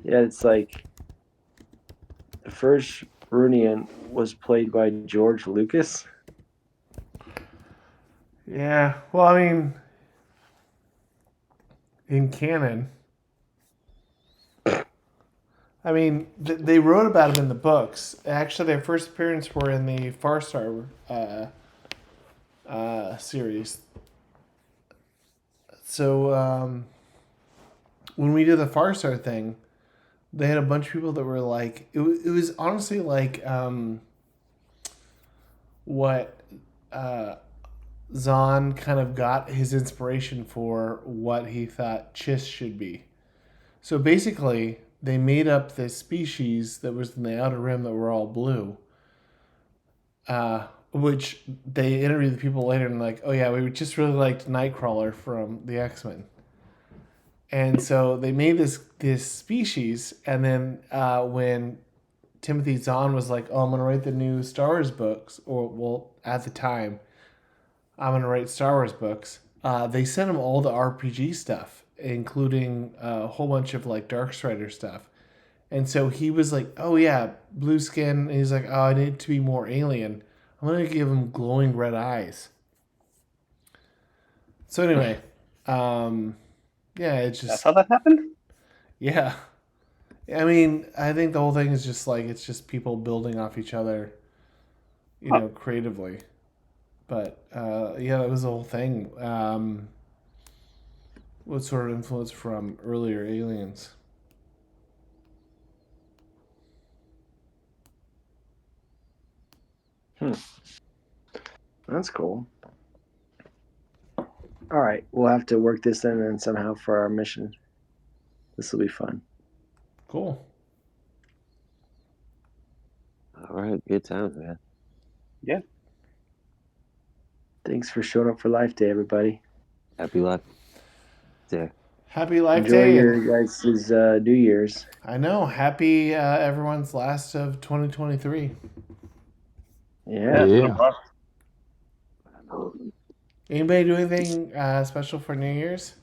Yeah, it's like the first Runian was played by George Lucas. Yeah, well, I mean, in canon, I mean, they wrote about him in the books. Actually, their first appearance were in the Far Star series. So, when we did the Far Star thing, they had a bunch of people that were like, it was honestly like what Zahn kind of got his inspiration for what he thought Chiss should be. So basically, they made up this species that was in the Outer Rim that were all blue. Which they interviewed the people later and like, oh yeah, we just really liked Nightcrawler from the X-Men. And so they made this species, and then when Timothy Zahn was like, oh, I'm going to write the new Star Wars books, or, well, at the time, I'm going to write Star Wars books, they sent him all the RPG stuff, including a whole bunch of, like, Darkstrider stuff. And so he was like, oh, yeah, blue skin. And he's like, oh, I need to be more alien. I'm going to give him glowing red eyes. So anyway, yeah, it's just... That's how that happened? Yeah. I mean, I think the whole thing is just like, it's just people building off each other, you know, creatively. But, yeah, that was the whole thing. What sort of influence from earlier aliens? That's cool. All right, we'll have to work this in and somehow for our mission. This will be fun. Cool. All right, good times, man. Yeah. Thanks for showing up for Life Day, everybody. Happy Life Day. Happy Life Enjoy Day. your And guys' New Year's. I know. Happy everyone's last of 2023. Yeah. Yeah. Anybody do anything special for New Year's?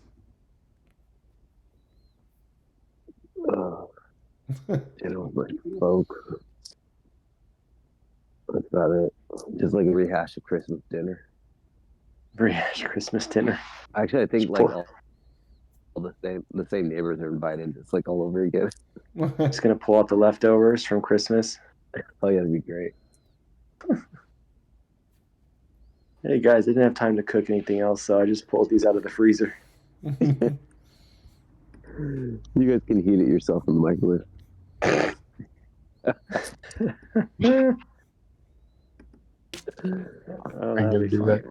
Like folk. That's about it. Just like a rehash of Christmas dinner. Rehash Christmas dinner. Actually, I think Just like pull- all the same neighbors are invited. It's like all over again. Just gonna pull out the leftovers from Christmas. Oh yeah, that'd be great. Hey guys, I didn't have time to cook anything else, so I just pulled these out of the freezer. You guys can heat it yourself in the microwave. Oh, I'm that'd gonna be do fun. that.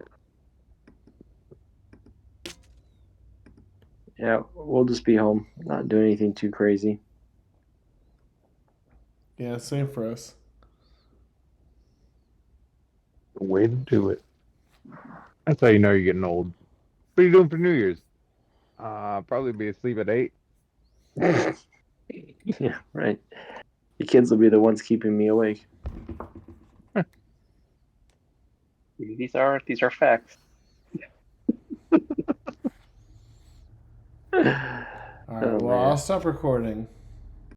Yeah, we'll just be home, not doing anything too crazy. Yeah, same for us. Way to do it. That's how you know you're getting old. What are you doing for New Year's? Probably be asleep at 8. Yeah, right. The kids will be the ones keeping me awake. These are facts. All right. Oh, Well, man. I'll stop recording.